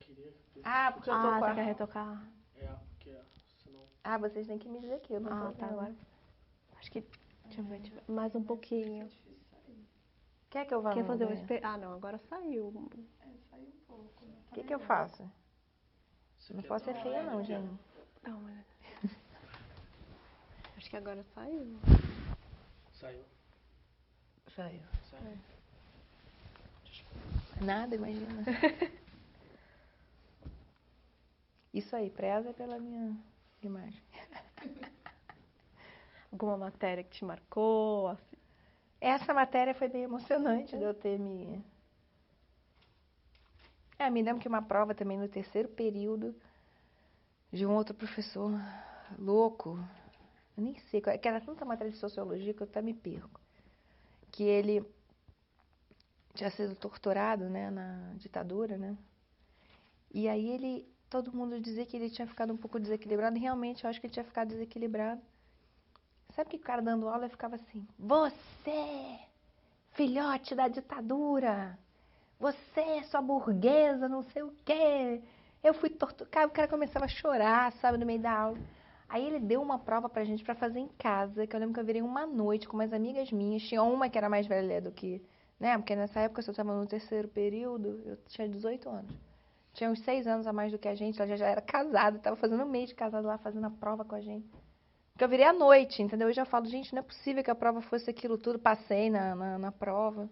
queria ver Porque eu tô com você quer retocar? porque senão... vocês têm que me dizer aqui, eu não tô Tá, vendo. agora. Acho que... Deixa eu ver, mais um pouquinho. Quer que eu vá Quer no fazer banheiro? Não, agora saiu. Saiu um pouco, né? O que eu faço? Você Não quer posso dar ser uma feia olhada não, aqui, ó? gente. Não, mas... Acho que agora saiu. Saiu. Saiu. Sério? Nada, imagina. Isso aí, preza pela minha imagem. Alguma matéria que te marcou? Assim? Essa matéria foi bem emocionante de eu ter me... me lembro que uma prova também no terceiro período de um outro professor louco, eu nem sei, que era tanta matéria de sociologia que eu até me perco, que ele tinha sido torturado, né, na ditadura, né, e aí todo mundo dizia que ele tinha ficado um pouco desequilibrado, e realmente eu acho que ele tinha ficado desequilibrado. Sabe que o cara dando aula ficava assim, você, filhote da ditadura, você, sua burguesa, não sei o quê, eu fui torturado, o cara começava a chorar, sabe, no meio da aula. Aí ele deu uma prova pra gente pra fazer em casa, que eu lembro que eu virei uma noite com umas amigas minhas, tinha uma que era mais velha do que, né, porque nessa época eu estava no terceiro período, eu tinha 18 anos. Tinha uns 6 anos a mais do que a gente, ela já era casada, estava fazendo um mês de casada lá, fazendo a prova com a gente. Porque eu virei à noite, entendeu? Eu já falo, gente, não é possível que a prova fosse aquilo tudo, passei na prova.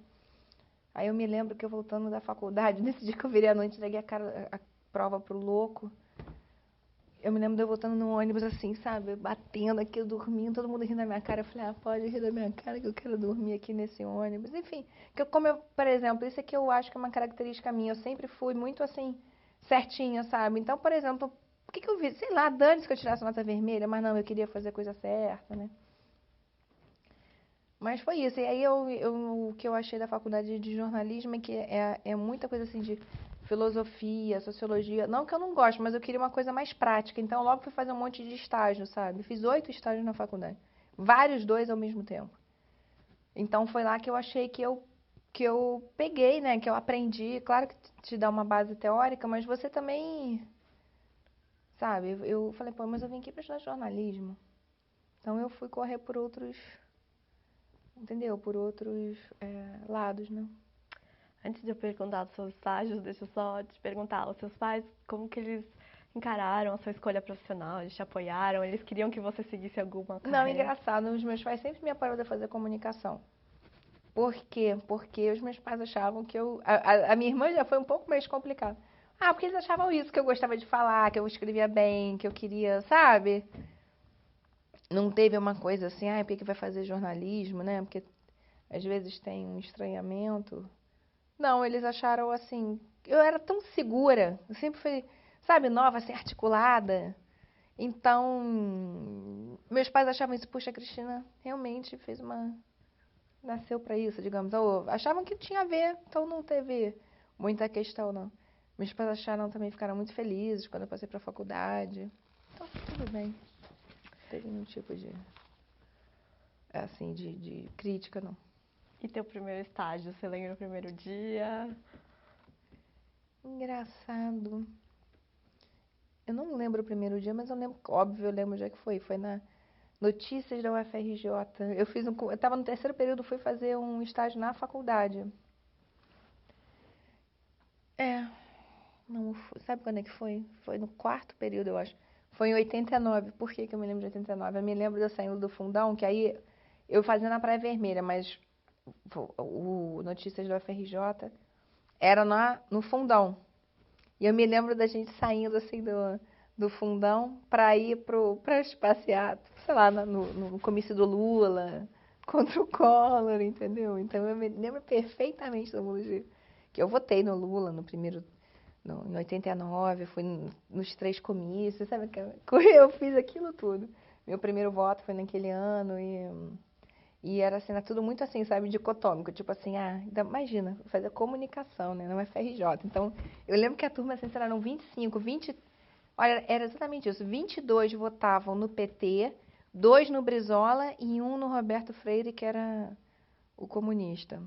Aí eu me lembro que eu voltando da faculdade, nesse dia que eu virei à noite, entreguei a prova pro louco. Eu me lembro de eu voltando no ônibus assim, sabe? Batendo aqui, eu dormindo, todo mundo rindo da minha cara. Eu falei, pode rir da minha cara que eu quero dormir aqui nesse ônibus. Enfim, por exemplo, isso aqui eu acho que é uma característica minha. Eu sempre fui muito assim, certinha, sabe? Então, por exemplo, por que eu vi? Sei lá, dane-se que eu tirasse nota vermelha, mas não, eu queria fazer a coisa certa, né? Mas foi isso. E aí o que eu achei da faculdade de jornalismo é que é muita coisa assim de filosofia, sociologia. Não que eu não gosto, mas eu queria uma coisa mais prática. Então logo fui fazer um monte de estágio, sabe? Fiz 8 estágios na faculdade. Vários 2 ao mesmo tempo. Então foi lá que eu achei que eu peguei, né? Que eu aprendi. Claro que te dá uma base teórica, mas você também, sabe? Eu falei, pô, mas eu vim aqui para estudar jornalismo. Então eu fui correr por outros, entendeu? Por outros lados, né? Antes de eu perguntar dos seus estágios, deixa eu só te perguntar, os seus pais, como que eles encararam a sua escolha profissional? Eles te apoiaram? Eles queriam que você seguisse alguma Não, carreira? engraçado, os meus pais sempre me apoiaram a fazer comunicação. Por quê? Porque os meus pais achavam que eu... A minha irmã já foi um pouco mais complicado. Ah, porque eles achavam isso, que eu gostava de falar, que eu escrevia bem, que eu queria, sabe? Não teve uma coisa assim, por que vai fazer jornalismo, né? Porque às vezes tem um estranhamento. Não, eles acharam assim, eu era tão segura, eu sempre fui, sabe, nova, assim, articulada. Então, meus pais achavam isso, puxa, a Cristina realmente nasceu pra isso, digamos. Ou achavam que tinha a ver, então não teve muita questão, não. Meus pais acharam também, ficaram muito felizes quando eu passei pra faculdade. Então, tudo bem. Não teve nenhum tipo de, assim, de crítica, não. E teu primeiro estágio, você lembra o primeiro dia? Engraçado. Eu não lembro o primeiro dia, mas eu lembro, óbvio, eu lembro onde é que foi. Foi na Notícias da UFRJ. Eu estava no terceiro período, fui fazer um estágio na faculdade. Não, sabe quando é que foi? Foi no quarto período, eu acho. Foi em 89. Por que que eu me lembro de 89? Eu me lembro de eu saindo do fundão, que aí eu fazia na Praia Vermelha, mas o Notícias da UFRJ era no fundão. E eu me lembro da gente saindo assim do fundão pra ir pra passear, sei lá, no comício do Lula, contra o Collor, entendeu? Então eu me lembro perfeitamente do mundo que eu votei no Lula no primeiro, em 89, fui nos 3 comícios, sabe? Eu fiz aquilo tudo. Meu primeiro voto foi naquele ano e era assim, era tudo muito assim, sabe, dicotômico, tipo assim, imagina, fazer comunicação, né, não é FRJ. Então, eu lembro que a turma, assim, eram 25, 20, olha, era exatamente isso, 22 votavam no PT, 2 no Brizola e 1 no Roberto Freire, que era o comunista.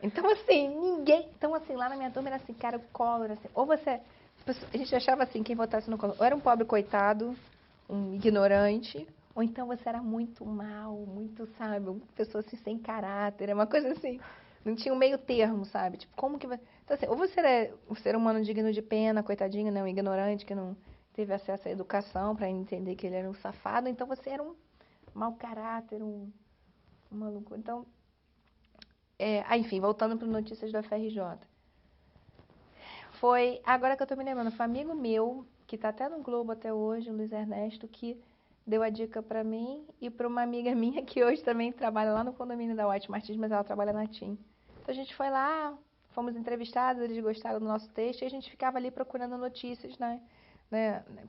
Então, assim, então, assim, lá na minha turma era assim, cara, o Collor, assim, ou você, a gente achava assim, quem votasse no Collor, ou era um pobre coitado, um ignorante, ou então você era muito mal, muito, sabe, uma pessoa assim, sem caráter, é uma coisa assim, não tinha um meio termo, sabe, tipo, como que vai... Então, assim, ou você era um ser humano digno de pena, coitadinho, né, um ignorante que não teve acesso à educação para entender que ele era um safado, então você era um mau caráter, um maluco. Então, Enfim, voltando para notícias da FRJ. Foi, agora que eu tô me lembrando, foi um amigo meu, que tá até no Globo até hoje, o Luiz Ernesto, que deu a dica pra mim e pra uma amiga minha que hoje também trabalha lá no condomínio da White Martins, mas ela trabalha na TIM. Então a gente foi lá, fomos entrevistados, eles gostaram do nosso texto e a gente ficava ali procurando notícias, né,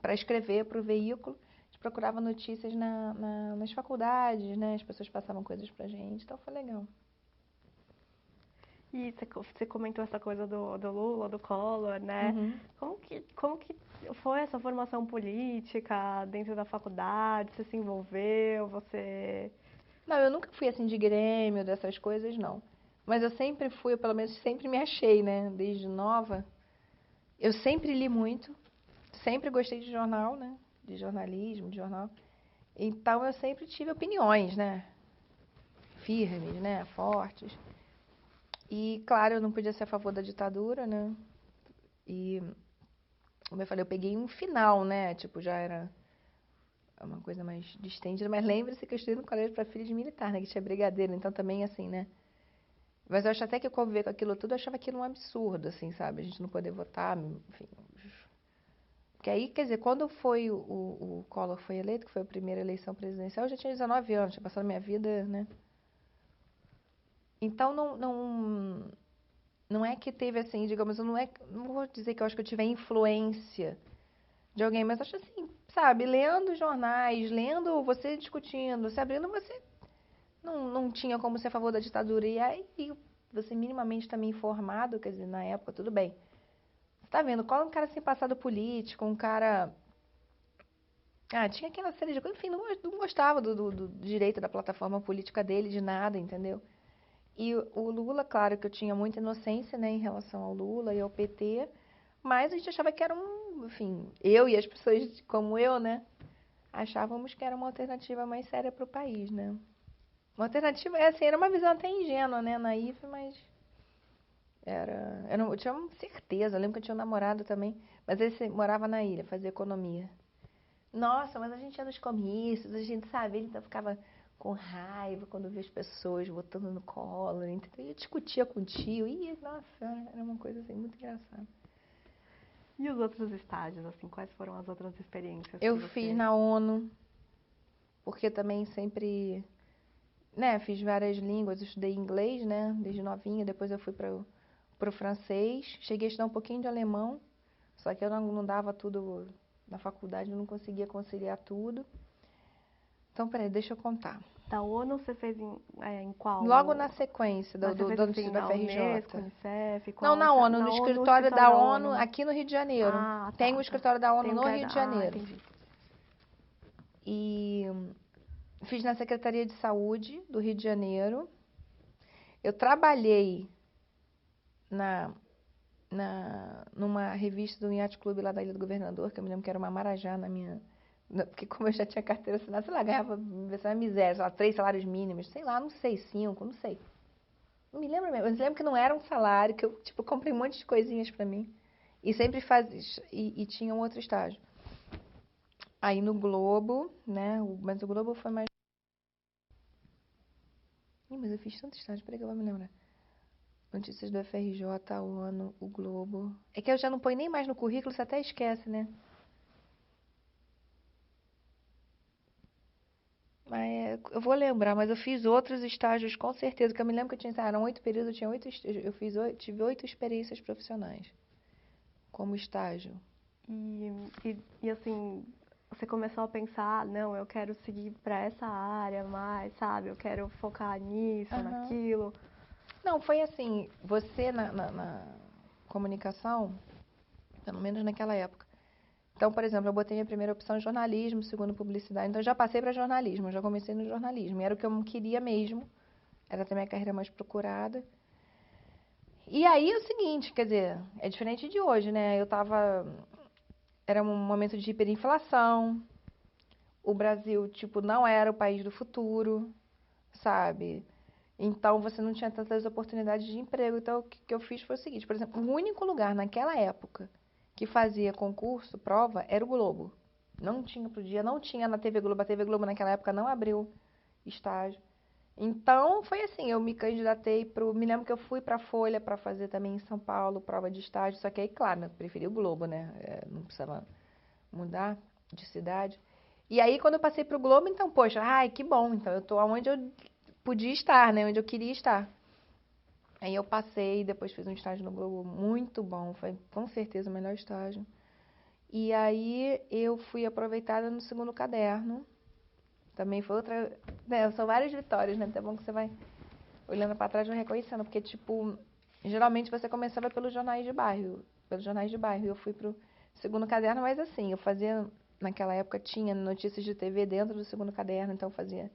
para escrever para o veículo. A gente procurava notícias nas faculdades, né, as pessoas passavam coisas pra gente, então foi legal. E você comentou essa coisa do Lula, do Collor, né? Uhum. Como que foi essa formação política dentro da faculdade? Você se envolveu? Você... Não, eu nunca fui assim de grêmio, dessas coisas, não. Mas eu sempre fui, ou pelo menos sempre me achei, né? Desde nova. Eu sempre li muito, sempre gostei de jornal, né? De jornalismo, de jornal. Então eu sempre tive opiniões, né? Firmes, né? Fortes. E, claro, eu não podia ser a favor da ditadura, né? E, como eu falei, eu peguei um final, né? Tipo, já era uma coisa mais distendida. Mas lembre-se que eu estudei no colégio para filhos de militar, né? Que tinha brigadeiro, então também assim, né? Mas eu acho até que eu conviver com aquilo tudo, eu achava aquilo um absurdo, assim, sabe? A gente não poder votar, enfim. Porque aí, quer dizer, quando foi o Collor foi eleito, que foi a primeira eleição presidencial, eu já tinha 19 anos, tinha passado a minha vida, né? Então, não é que teve, assim, digamos, não vou dizer que eu acho que eu tive a influência de alguém, mas acho assim, sabe? Lendo jornais, lendo, você discutindo, se abrindo, você não tinha como ser a favor da ditadura. E aí, você minimamente também informado, quer dizer, na época, tudo bem. Você tá vendo, qual é um cara sem passado político, um cara... tinha aquela série de coisas, enfim, não gostava do direito da plataforma política dele, de nada, entendeu? E o Lula, claro que eu tinha muita inocência, né, em relação ao Lula e ao PT, mas a gente achava que era enfim, eu e as pessoas como eu, né, achávamos que era uma alternativa mais séria para o país, né? Uma alternativa, assim, era uma visão até ingênua, né, naif, mas eu tinha certeza, eu lembro que eu tinha um namorado também, mas ele morava na ilha, fazia economia. Nossa, mas a gente ia nos comícios, a gente, sabe, ele então ficava com raiva quando via as pessoas votando no Collor, entendeu? Eu discutia com o tio, e, nossa, era uma coisa assim, muito engraçada. E os outros estágios, assim, quais foram as outras experiências Eu que você... fiz na ONU, porque também sempre, né, fiz várias línguas, eu estudei inglês, né, desde novinha, depois eu fui pro francês, cheguei a estudar um pouquinho de alemão, só que eu não dava tudo na faculdade, eu não conseguia conciliar tudo. Então, peraí, deixa eu contar. Da ONU você fez em qual? Logo na sequência Mas você fez da notícia assim, da na FRJ. Unesco, Unicef, Não, qual? na ONU, no escritório da ONU, né? aqui no Rio de Janeiro. Ah, tá, Tem o escritório da ONU Tem um no que é Rio de Janeiro. entendi. E fiz na Secretaria de Saúde do Rio de Janeiro. Eu trabalhei numa revista do Yacht Clube lá da Ilha do Governador, que eu me lembro que era uma Marajá na minha... Porque como eu já tinha carteira assinada, sei lá, ganhava miséria, sei lá, 3 salários mínimos, sei lá, não sei, 5, não sei. Não me lembro mesmo. Eu lembro que não era um salário, que eu, tipo, comprei um monte de coisinhas pra mim. E sempre fazia... E tinha um outro estágio. Aí no Globo, né? Mas o Globo foi mais... mas eu fiz tanto estágio, peraí que eu vou me lembrar. Notícias do FRJ, a ONU, o Globo. É que eu já não ponho nem mais no currículo, você até esquece, né? Mas eu vou lembrar, mas eu fiz outros estágios com certeza, que eu me lembro que eu tinha, eram 8 períodos, eu tinha 8, tive 8 experiências profissionais como estágio. E assim, você começou a pensar, não, eu quero seguir para essa área mais, sabe? Eu quero focar nisso, naquilo. Não, foi assim, você na comunicação, pelo menos naquela época. Então, por exemplo, eu botei minha primeira opção em jornalismo, segundo publicidade. Então, eu já passei para jornalismo, eu já comecei no jornalismo. E era o que eu queria mesmo, era também a carreira mais procurada. E aí é o seguinte, quer dizer, é diferente de hoje, né? Era um momento de hiperinflação, o Brasil, tipo, não era o país do futuro, sabe? Então, você não tinha tantas oportunidades de emprego. Então, o que eu fiz foi o seguinte, por exemplo, o único lugar naquela época que fazia concurso, prova, era o Globo. Não tinha pro dia, não tinha na TV Globo. A TV Globo naquela época não abriu estágio. Então, foi assim, eu me candidatei me lembro que eu fui pra Folha pra fazer também em São Paulo, prova de estágio, só que aí, claro, né, eu preferi o Globo, né? Não precisava mudar de cidade. E aí, quando eu passei pro Globo, então, poxa, ai, que bom, então eu tô onde eu podia estar, né? Onde eu queria estar. Aí eu passei, depois fiz um estágio no Globo muito bom, foi com certeza o melhor estágio. E aí eu fui aproveitada no segundo caderno. Também foi outra, né, são várias vitórias, né? Até bom que você vai olhando pra trás, vai reconhecendo, porque tipo, geralmente você começava pelos jornais de bairro, e eu fui pro segundo caderno, mas assim, eu fazia naquela época tinha notícias de TV dentro do segundo caderno, então eu fazia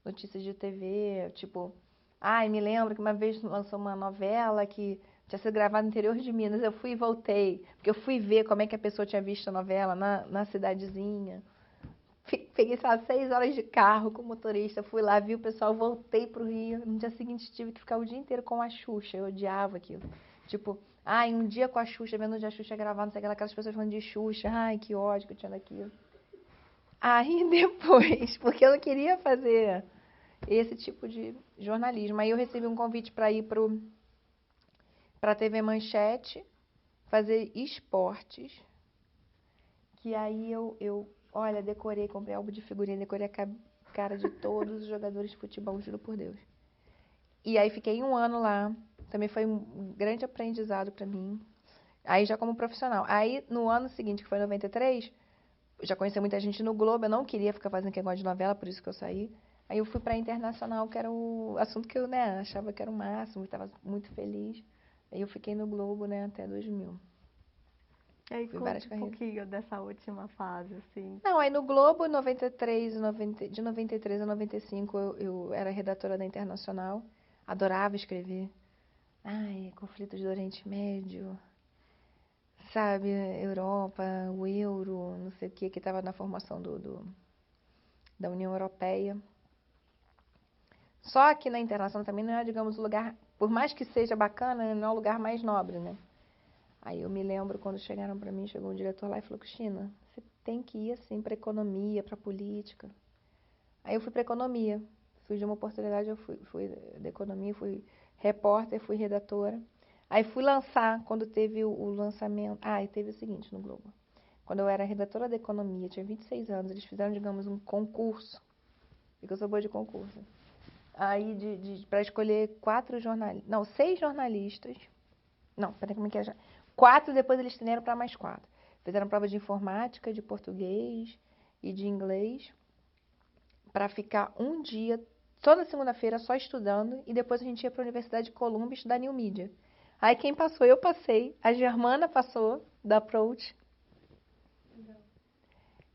notícias de TV, tipo, ai, me lembro que uma vez lançou uma novela que tinha sido gravada no interior de Minas, eu fui e voltei, porque eu fui ver como é que a pessoa tinha visto a novela na cidadezinha. Peguei, sei lá, 6 horas de carro com o motorista, fui lá, vi o pessoal, voltei pro Rio. No dia seguinte tive que ficar o dia inteiro com a Xuxa, eu odiava aquilo. Tipo, ai, um dia com a Xuxa, vendo onde a Xuxa gravava, não sei o que, aquelas pessoas falando de Xuxa, ai, que ódio que eu tinha daquilo. Aí depois, porque eu não queria fazer esse tipo de jornalismo, aí eu recebi um convite para ir pra TV Manchete, fazer esportes, que aí olha, decorei, comprei álbum de figurinha, decorei a cara de todos os jogadores de futebol, juro por Deus. E aí fiquei um ano lá, também foi um grande aprendizado pra mim. Aí já como profissional. Aí no ano seguinte, que foi 93, eu já conheci muita gente no Globo, eu não queria ficar fazendo aquele negócio de novela, por isso que eu saí. Aí eu fui pra Internacional, que era o assunto que eu, né, achava que era o máximo, estava muito feliz. Aí eu fiquei no Globo, né, até 2000. E aí Fui conta várias um carreiras. pouquinho dessa última fase, assim. Não, aí no Globo, 93, de 93 a 95, eu era redatora da Internacional. Adorava escrever. Ai, conflitos do Oriente Médio, sabe? Europa, o euro, não sei o que estava na formação da União Europeia. Só que na Internacional também não é, digamos, o lugar, por mais que seja bacana, não é o lugar mais nobre, né? Aí eu me lembro quando chegaram pra mim, chegou um diretor lá e falou, Cristina, você tem que ir assim pra economia, pra política. Aí eu fui pra economia. Surgiu uma oportunidade, eu fui da economia, fui repórter, fui redatora. Aí fui lançar, quando teve o lançamento. Ah, e teve o seguinte no Globo. Quando eu era redatora da economia, tinha 26 anos, eles fizeram, digamos, um concurso. Porque eu sou boa de concurso. Aí, para escolher 6 jornalistas. Não, peraí, como é que é? 4, depois eles estenderam para mais 4. Fizeram prova de informática, de português e de inglês, para ficar um dia, toda segunda-feira, só estudando, e depois a gente ia para a Universidade de Columbia estudar New Media. Aí quem passou? Eu passei, a Germana passou, da Approach,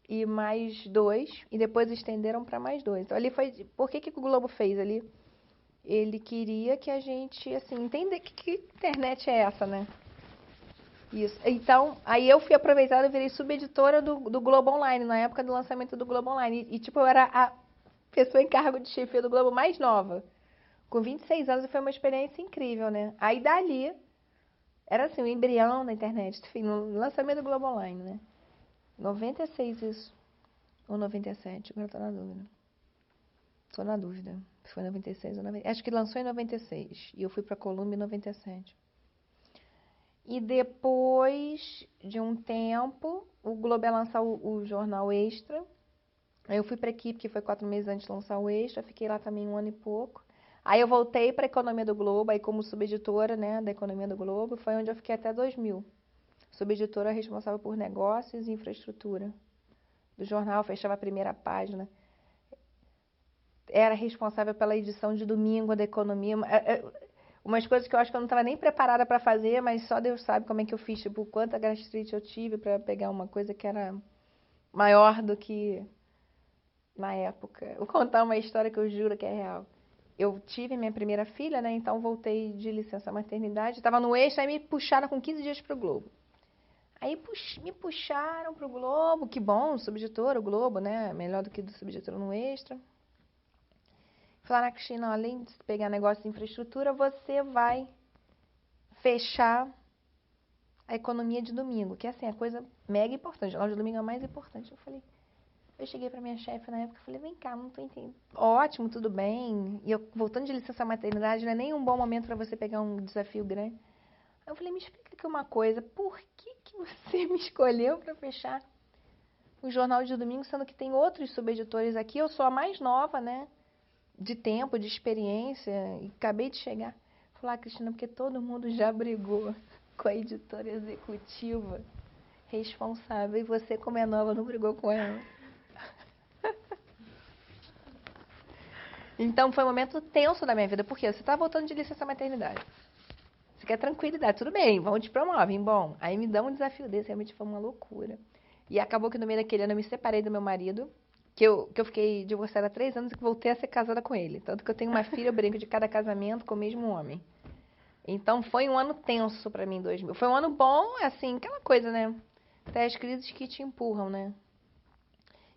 e mais 2, e depois estenderam para mais 2. Então, ali foi. Por que o Globo fez ali? Ele queria que a gente, assim, entender que internet é essa, né? Isso. Então, aí eu fui aproveitada e virei subeditora do Globo Online, na época do lançamento do Globo Online. E, tipo, eu era a pessoa em cargo de chefia do Globo mais nova. Com 26 anos, foi uma experiência incrível, né? Aí, dali, era assim, o embrião da internet. Enfim, no lançamento do Globo Online, né? 96 isso. Ou 97, agora tô na dúvida. Tô na dúvida. Se foi 96 ou 97. Acho que lançou em 96. E eu fui pra Columbia em 97. E depois de um tempo, o Globo ia lançar o jornal Extra. Aí eu fui para a equipe, que foi 4 meses antes de lançar o Extra. Fiquei lá também um ano e pouco. Aí eu voltei para a Economia do Globo, aí como subeditora, né, da Economia do Globo. Foi onde eu fiquei até 2000. Subeditora responsável por negócios e infraestrutura do jornal. Fechava a primeira página. Era responsável pela edição de domingo da Economia. Umas coisas que eu acho que eu não estava nem preparada para fazer, mas só Deus sabe como é que eu fiz, tipo, quanta gastrite eu tive para pegar uma coisa que era maior do que na época. Vou contar uma história que eu juro que é real. Eu tive minha primeira filha, né? Então voltei de licença maternidade, estava no Extra, aí me puxaram com 15 dias pro Globo. Aí me puxaram pro Globo, que bom, subeditor, o Globo, né? Melhor do que do subeditor no Extra. Falaram, Cristina, além de pegar negócio de infraestrutura, você vai fechar a economia de domingo, que é assim, a coisa mega importante. O jornal de domingo é a mais importante. Eu falei, Eu cheguei pra minha chefe na época e falei, vem cá, não tô entendendo. Ótimo, tudo bem. E eu voltando de licença maternidade, não é nem um bom momento pra você pegar um desafio grande. Aí eu falei, me explica aqui uma coisa, por que você me escolheu pra fechar o Jornal de Domingo, sendo que tem outros subeditores aqui? Eu sou a mais nova, né? De tempo, de experiência, e acabei de chegar. Falei, Cristina, porque todo mundo já brigou com a editora executiva responsável, e você, como é nova, não brigou com ela. Então, foi um momento tenso da minha vida, porque você tá voltando de licença maternidade. Você quer tranquilidade, tudo bem, vamos te promovem, bom. Aí me dá um desafio desse, realmente foi uma loucura. E acabou que no meio daquele ano eu me separei do meu marido, que eu fiquei divorciada há 3 anos e que voltei a ser casada com ele. Tanto que eu tenho uma filha, eu brinco, de cada casamento com o mesmo homem. Então foi um ano tenso pra mim, 2000. Foi um ano bom, assim, aquela coisa, né? Até as crises que te empurram, né?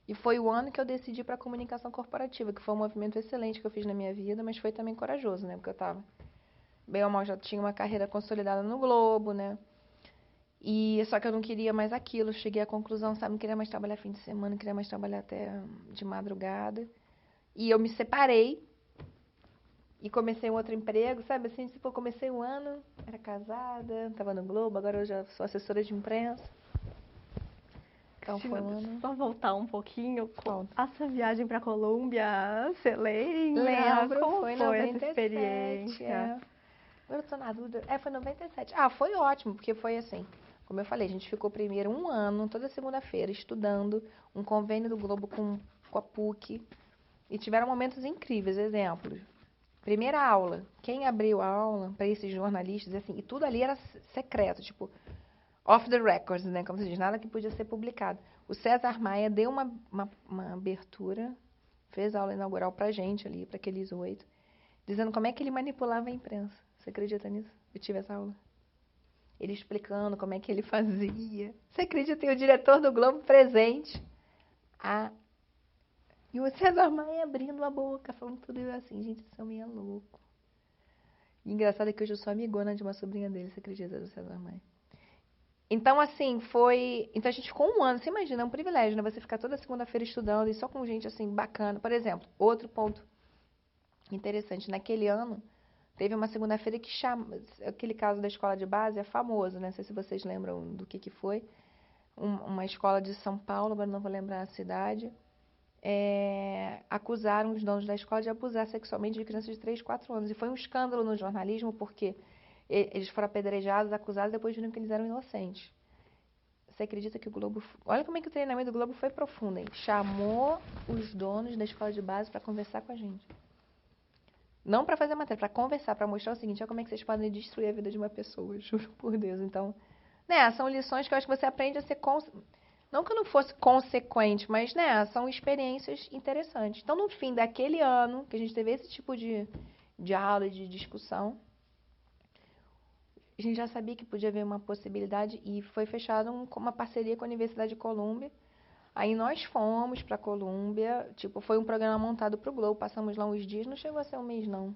E foi o ano que eu decidi para comunicação corporativa, que foi um movimento excelente que eu fiz na minha vida, mas foi também corajoso, né? Porque eu tava, bem ou mal, já tinha uma carreira consolidada no Globo, né? E só que eu não queria mais aquilo. Cheguei à conclusão, sabe? Não queria mais trabalhar fim de semana, não queria mais trabalhar até de madrugada. E eu me separei e comecei um outro emprego, sabe? Assim, tipo, eu comecei o ano, era casada, tava no Globo, agora eu já sou assessora de imprensa. Então foi um ano. Só voltar um pouquinho. Volta. Essa viagem pra Colômbia, você lembra? Lembro, Como foi em foi essa 97. experiência? É. Eu tô na dúvida. Foi 97. Ah, foi ótimo, porque foi assim. Como eu falei, a gente ficou primeiro um ano, toda segunda-feira, estudando um convênio do Globo com a PUC. E tiveram momentos incríveis, exemplos. Primeira aula. Quem abriu a aula para esses jornalistas, assim, e tudo ali era secreto, tipo, off the records, né? Como se diz, nada que podia ser publicado. O César Maia deu uma abertura, fez a aula inaugural pra gente ali, para aqueles 8, dizendo como é que ele manipulava a imprensa. Você acredita nisso? Eu tive essa aula. Ele explicando como é que ele fazia. Você acredita? Tem o diretor do Globo presente. E o César Maia abrindo a boca, falando tudo assim. Gente, esse homem é louco. E engraçado é que hoje eu sou amigona de uma sobrinha dele, você acredita, do César Maia. Então, assim, foi... Então, a gente ficou um ano. Você imagina, é um privilégio, né? Você ficar toda segunda-feira estudando e só com gente, assim, bacana. Por exemplo, outro ponto interessante. Naquele ano, teve uma segunda-feira que chama... Aquele caso da escola de base é famoso, né? Não sei se vocês lembram do que foi. Uma escola de São Paulo, agora não vou lembrar a cidade. Acusaram os donos da escola de abusar sexualmente de crianças de 3, 4 anos. E foi um escândalo no jornalismo, porque eles foram apedrejados, acusados, depois viram que eles eram inocentes. Você acredita que o Globo... Olha como é que o treinamento do Globo foi profundo, hein? Chamou os donos da escola de base para conversar com a gente. Não para fazer matéria, para conversar, para mostrar o seguinte: olha como é que vocês podem destruir a vida de uma pessoa, juro por Deus. Então, né, são lições que eu acho que você aprende a ser... Não que eu não fosse consequente, mas, né, são experiências interessantes. Então, no fim daquele ano, que a gente teve esse tipo de aula e de discussão, a gente já sabia que podia haver uma possibilidade e foi fechada uma parceria com a Universidade de Colômbia. Aí nós fomos para Colômbia, tipo, foi um programa montado para o Globo, passamos lá uns dias, não chegou a ser um mês, não.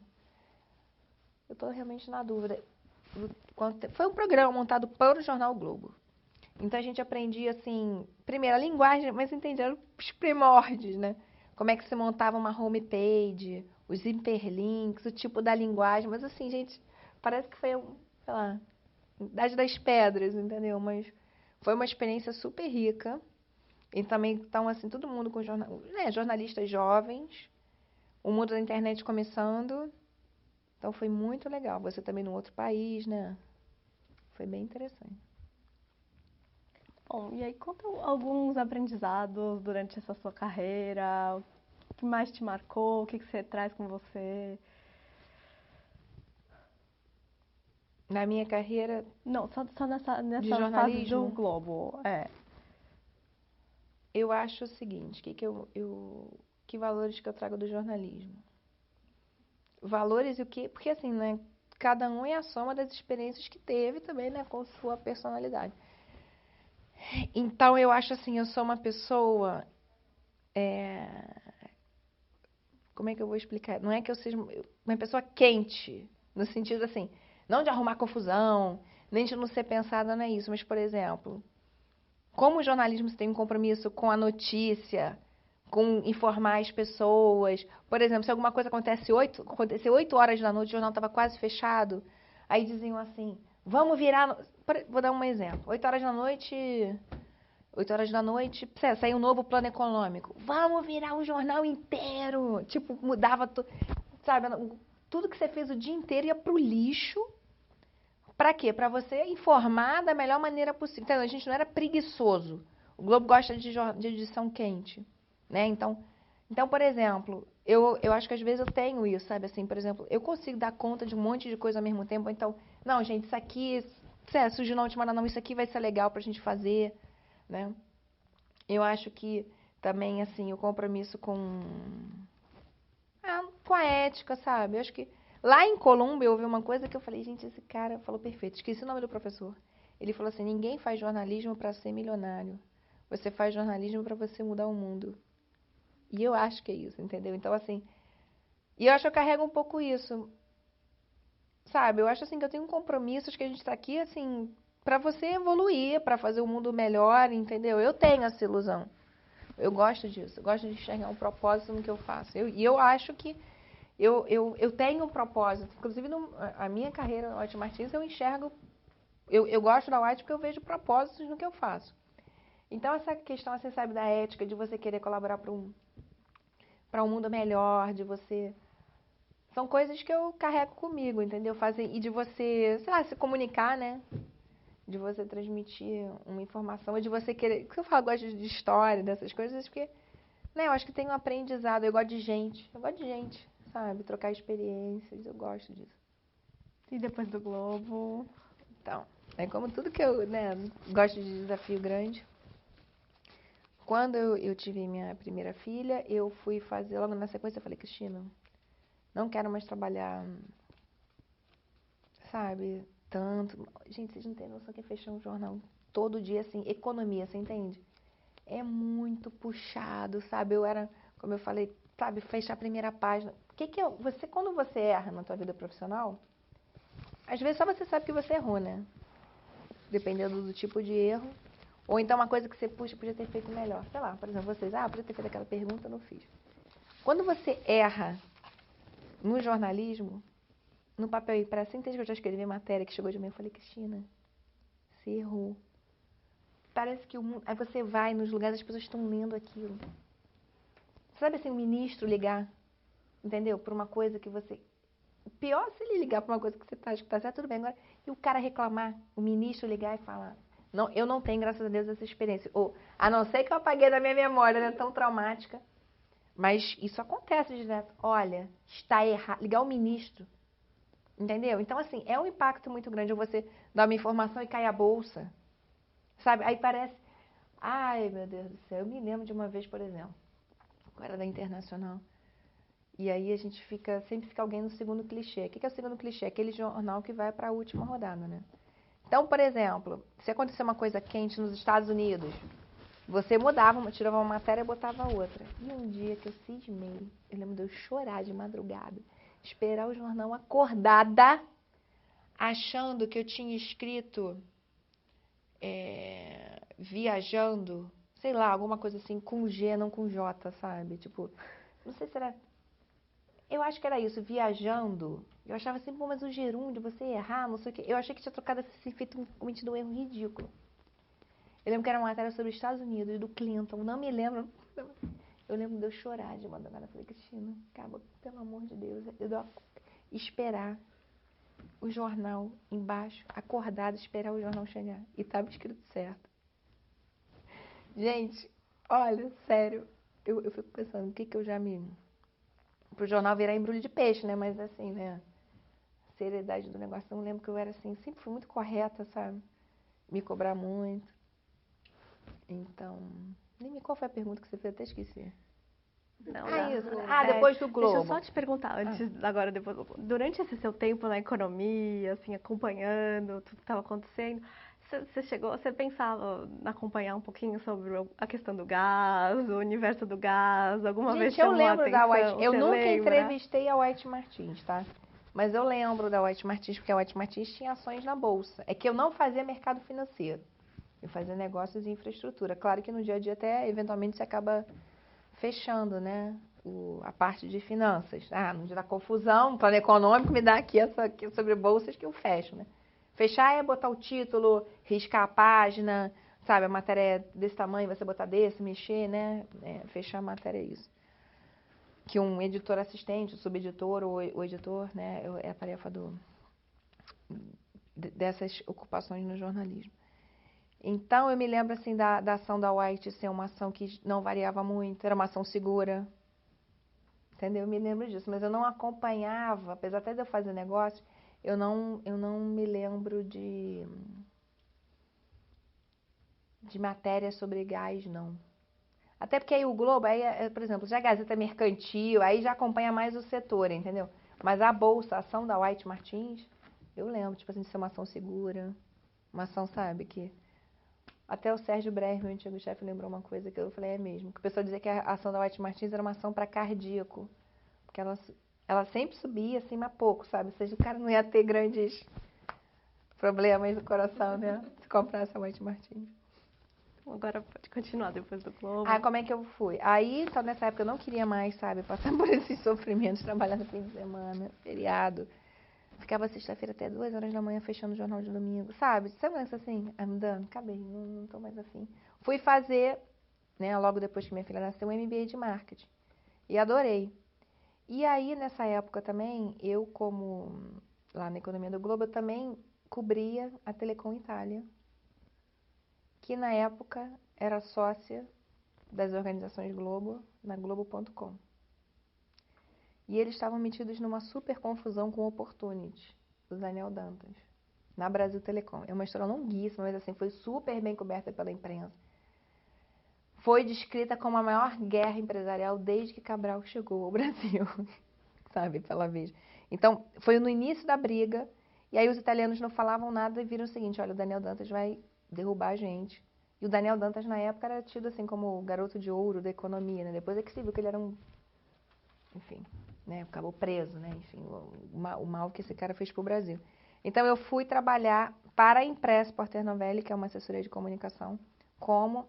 Eu estou realmente na dúvida. Foi um programa montado para o Jornal Globo. Então a gente aprendia, assim, primeiro a linguagem, mas entendia os primórdios, né? Como é que se montava uma homepage, os hiperlinks, o tipo da linguagem. Mas assim, gente, parece que foi, sei lá, Idade das Pedras, entendeu? Mas foi uma experiência super rica. E também estão, assim, todo mundo com jornalistas jovens, o mundo da internet começando. Então foi muito legal. Você também num outro país, né? Foi bem interessante. Bom, e aí conta alguns aprendizados durante essa sua carreira, o que mais te marcou, o que você traz com você? Na minha carreira... Não, só nessa de fase jornalismo? do Globo, Eu acho o seguinte, que valores que eu trago do jornalismo? Valores e o que... Porque assim, né? Cada um é a soma das experiências que teve também, né? Com sua personalidade. Então, eu acho assim, eu sou uma pessoa... Como é que eu vou explicar? Não é que eu seja uma pessoa quente, no sentido assim, não de arrumar confusão, nem de não ser pensada, não é isso. Mas, por exemplo, como o jornalismo tem um compromisso com a notícia, com informar as pessoas. Por exemplo, se alguma coisa aconteceu 8 horas da noite, o jornal estava quase fechado, aí diziam assim, vamos virar... Vou dar um exemplo. 8 horas da noite, saiu um novo plano econômico. Vamos virar o jornal inteiro. Tipo, mudava, sabe, tudo que você fez o dia inteiro ia pro lixo. Pra quê? Pra você informar da melhor maneira possível. Então, a gente não era preguiçoso. O Globo gosta de edição quente, né? Então, por exemplo, eu acho que às vezes eu tenho isso, sabe? Assim, por exemplo, eu consigo dar conta de um monte de coisa ao mesmo tempo. Então, não, gente, isso aqui, surgiu na última hora, não, isso aqui vai ser legal pra gente fazer, né? Eu acho que também, assim, o compromisso com a ética, sabe? Eu acho que lá em Colômbia eu ouvi uma coisa que eu falei, gente, esse cara falou perfeito. Esqueci o nome do professor. Ele falou assim, ninguém faz jornalismo para ser milionário. Você faz jornalismo para você mudar o mundo. E eu acho que é isso, entendeu? Então, assim, e eu acho que eu carrego um pouco isso, sabe? Eu acho, assim, que eu tenho compromissos que a gente tá aqui, assim, para você evoluir, para fazer o mundo melhor, entendeu? Eu tenho essa ilusão. Eu gosto disso. Eu gosto de enxergar um propósito no que eu faço. E eu acho que eu tenho um propósito. Inclusive, a minha carreira na White Martins, eu enxergo... Eu gosto da White porque eu vejo propósitos no que eu faço. Então, essa questão, assim, sabe, da ética, de você querer colaborar para um mundo melhor, de você... São coisas que eu carrego comigo, entendeu? E de você, sei lá, se comunicar, né? De você transmitir uma informação, ou de você querer... Porque eu falo, eu gosto de história, dessas coisas, porque... Né, eu acho que tem um aprendizado, eu gosto de gente, sabe? Trocar experiências, eu gosto disso. E depois do Globo? Então, é como tudo que eu, né, gosto de desafio grande. Quando eu tive minha primeira filha, eu fui fazer, logo na sequência, eu falei, Cristina, não quero mais trabalhar, sabe, tanto. Gente, vocês não têm noção que é fechar um jornal todo dia, assim, economia, você entende? É muito puxado, sabe? Eu era, como eu falei, sabe, fechar a primeira página. Quando você erra na tua vida profissional, às vezes só você sabe que você errou, né? Dependendo do tipo de erro. Ou então uma coisa que você, puxa, podia ter feito melhor. Sei lá, por exemplo, vocês, podia ter feito aquela pergunta, não fiz. Quando você erra no jornalismo, no papel impresso, entende que eu já escrevi matéria que chegou de mim, eu falei, Cristina, você errou. Parece que o mundo... Aí você vai nos lugares, as pessoas estão lendo aquilo. Sabe assim, o ministro ligar, entendeu? Por uma coisa que você... Pior se ele ligar por uma coisa que você acha que tá certo, tudo bem. Agora, e o cara reclamar, o ministro ligar e falar... Não, eu não tenho, graças a Deus, essa experiência. Ou, a não ser que eu apaguei da minha memória, não é tão traumática. Mas isso acontece direto. Olha, está errado. Ligar o ministro. Entendeu? Então, assim, é um impacto muito grande você dar uma informação e cair a bolsa. Sabe? Aí parece... Ai, meu Deus do céu. Eu me lembro de uma vez, por exemplo. Eu era da Internacional. E aí a gente sempre fica alguém no segundo clichê. O que é o segundo clichê? Aquele jornal que vai para a última rodada, né? Então, por exemplo, se acontecer uma coisa quente nos Estados Unidos, você tirava uma matéria e botava outra. E um dia que eu cismei, eu lembro de eu chorar de madrugada, esperar o jornal acordada, achando que eu tinha escrito viajando, sei lá, alguma coisa assim, com G, não com J, sabe? Tipo, não sei se era... Eu acho que era isso, viajando. Eu achava assim, pô, mas o gerúndio, você errar, não sei o quê. Eu achei que tinha trocado assim, feito cometido um erro ridículo. Eu lembro que era uma matéria sobre os Estados Unidos, do Clinton, não me lembro. Eu lembro de eu chorar de madrugada. Eu falei, Cristina, acaba, pelo amor de Deus, eu dou esperar o jornal embaixo, acordado, esperar o jornal chegar. E tava escrito certo. Gente, olha, sério, eu fico pensando, o que eu já me... Pro jornal virar embrulho de peixe, né? Mas assim, né? A seriedade do negócio. Eu lembro que eu era assim, sempre fui muito correta, sabe? Me cobrar muito. Então, qual foi a pergunta que você fez? Até esqueci. Não, isso. Depois do Globo. Deixa eu só te perguntar, depois do Globo. Durante esse seu tempo na economia, assim, acompanhando tudo que estava acontecendo, você pensava em acompanhar um pouquinho sobre a questão do gás, o universo do gás, alguma vez chamou a atenção? Eu lembro da White. Eu nunca lembra? entrevistei a White Martins, tá? Mas eu lembro da White Martins, porque a White Martins tinha ações na Bolsa. É que eu não fazia mercado financeiro. Eu fazia negócios e infraestrutura. Claro que no dia a dia até, eventualmente, você acaba fechando, né? A parte de finanças. No dia da confusão, plano econômico, me dá aqui essa aqui sobre bolsas que eu fecho, né? Fechar é botar o título, riscar a página, sabe? A matéria é desse tamanho, você botar desse, mexer, né? Fechar a matéria é isso. Que um editor assistente, o subeditor ou o editor, né? É a tarefa dessas ocupações no jornalismo. Então, eu me lembro, assim, da ação da White ser uma ação que não variava muito, era uma ação segura. Entendeu? Eu me lembro disso, mas eu não acompanhava, apesar até de eu fazer negócio, eu não me lembro de matéria sobre gás, não. Até porque aí o Globo, por exemplo, já a Gazeta Mercantil, aí já acompanha mais o setor, entendeu? Mas a bolsa, a ação da White Martins, eu lembro, tipo assim, de ser uma ação segura, uma ação, sabe, que... Até o Sérgio Breyer, meu antigo chefe, lembrou uma coisa que eu falei, é mesmo, que o pessoal dizia que a ação da White Martins era uma ação para cardíaco. Porque ela sempre subia, assim, mas pouco, sabe? Ou seja, o cara não ia ter grandes problemas no coração, né? Se comprasse a White Martins. Agora pode continuar depois do Globo. Como é que eu fui? Aí, então, nessa época, eu não queria mais, sabe? Passar por esses sofrimentos, trabalhar no fim de semana, feriado. Ficava sexta-feira até 2 horas da manhã fechando o jornal de domingo, sabe? Sabe assim, me dando, acabei, não tô mais afim. Fui fazer, né, logo depois que minha filha nasceu, um MBA de marketing. E adorei. E aí, nessa época também, eu como lá na Economia do Globo, eu também cobria a Telecom Itália, que na época era sócia das organizações Globo, na Globo.com. E eles estavam metidos numa super confusão com o Opportunity, do Daniel Dantas, na Brasil Telecom. É uma história longuíssima, mas assim, foi super bem coberta pela imprensa. Foi descrita como a maior guerra empresarial desde que Cabral chegou ao Brasil. Sabe, pela vez. Então, foi no início da briga, e aí os italianos não falavam nada e viram o seguinte, olha, o Daniel Dantas vai derrubar a gente. E o Daniel Dantas, na época, era tido assim como o garoto de ouro da economia, né? Depois é que se viu que ele era enfim, né? Acabou preso, né? Enfim, o mal que esse cara fez pro Brasil. Então, eu fui trabalhar para a Impresso Porter Novelli, que é uma assessoria de comunicação, como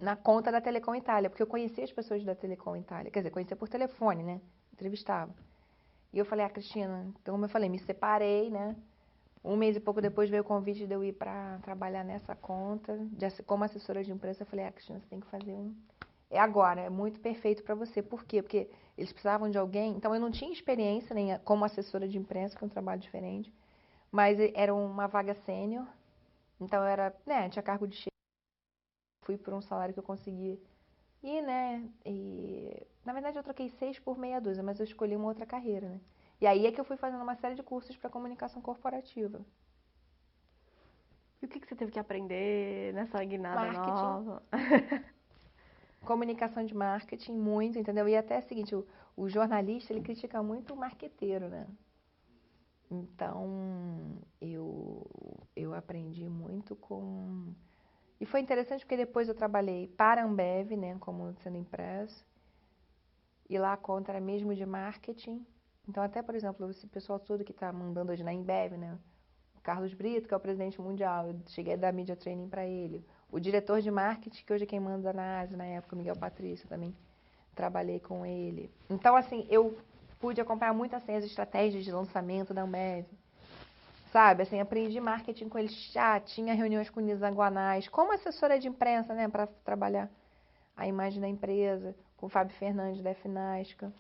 na conta da Telecom Itália, porque eu conhecia as pessoas da Telecom Itália, quer dizer, conhecia por telefone, né? Entrevistava. E eu falei, Cristina, então como eu falei, me separei, né? 1 mês e pouco depois veio o convite de eu ir para trabalhar nessa conta, como assessora de imprensa. Eu falei, Cristina, você tem que fazer é agora, é muito perfeito para você. Por quê? Porque eles precisavam de alguém, então eu não tinha experiência nem como assessora de imprensa, que é um trabalho diferente, mas era uma vaga sênior, então eu era, né, tinha cargo de chefe, fui por um salário que eu consegui. E, né, na verdade eu troquei 6 por meia dúzia, mas eu escolhi uma outra carreira, né? E aí é que eu fui fazendo uma série de cursos para comunicação corporativa. E o que você teve que aprender nessa guinada Marketing. nova? Comunicação de marketing, muito, entendeu? E até é o seguinte, o jornalista, ele critica muito o marqueteiro, né? Então, eu aprendi muito com... E foi interessante porque depois eu trabalhei para a Ambev, né, como sendo impresso. E lá a conta era mesmo de marketing. Então, até, por exemplo, esse pessoal todo que está mandando hoje na Ambev, né? O Carlos Brito, que é o presidente mundial, eu cheguei a dar media training para ele. O diretor de marketing, que hoje é quem manda na Ásia, na época, Miguel Patrício, também trabalhei com ele. Então, assim, eu pude acompanhar muito assim, as estratégias de lançamento da Ambev. Sabe, assim, aprendi marketing com eles, tinha reuniões com o Nizam Guanais, como assessora de imprensa, né, para trabalhar a imagem da empresa, com o Fábio Fernandes da Finasca.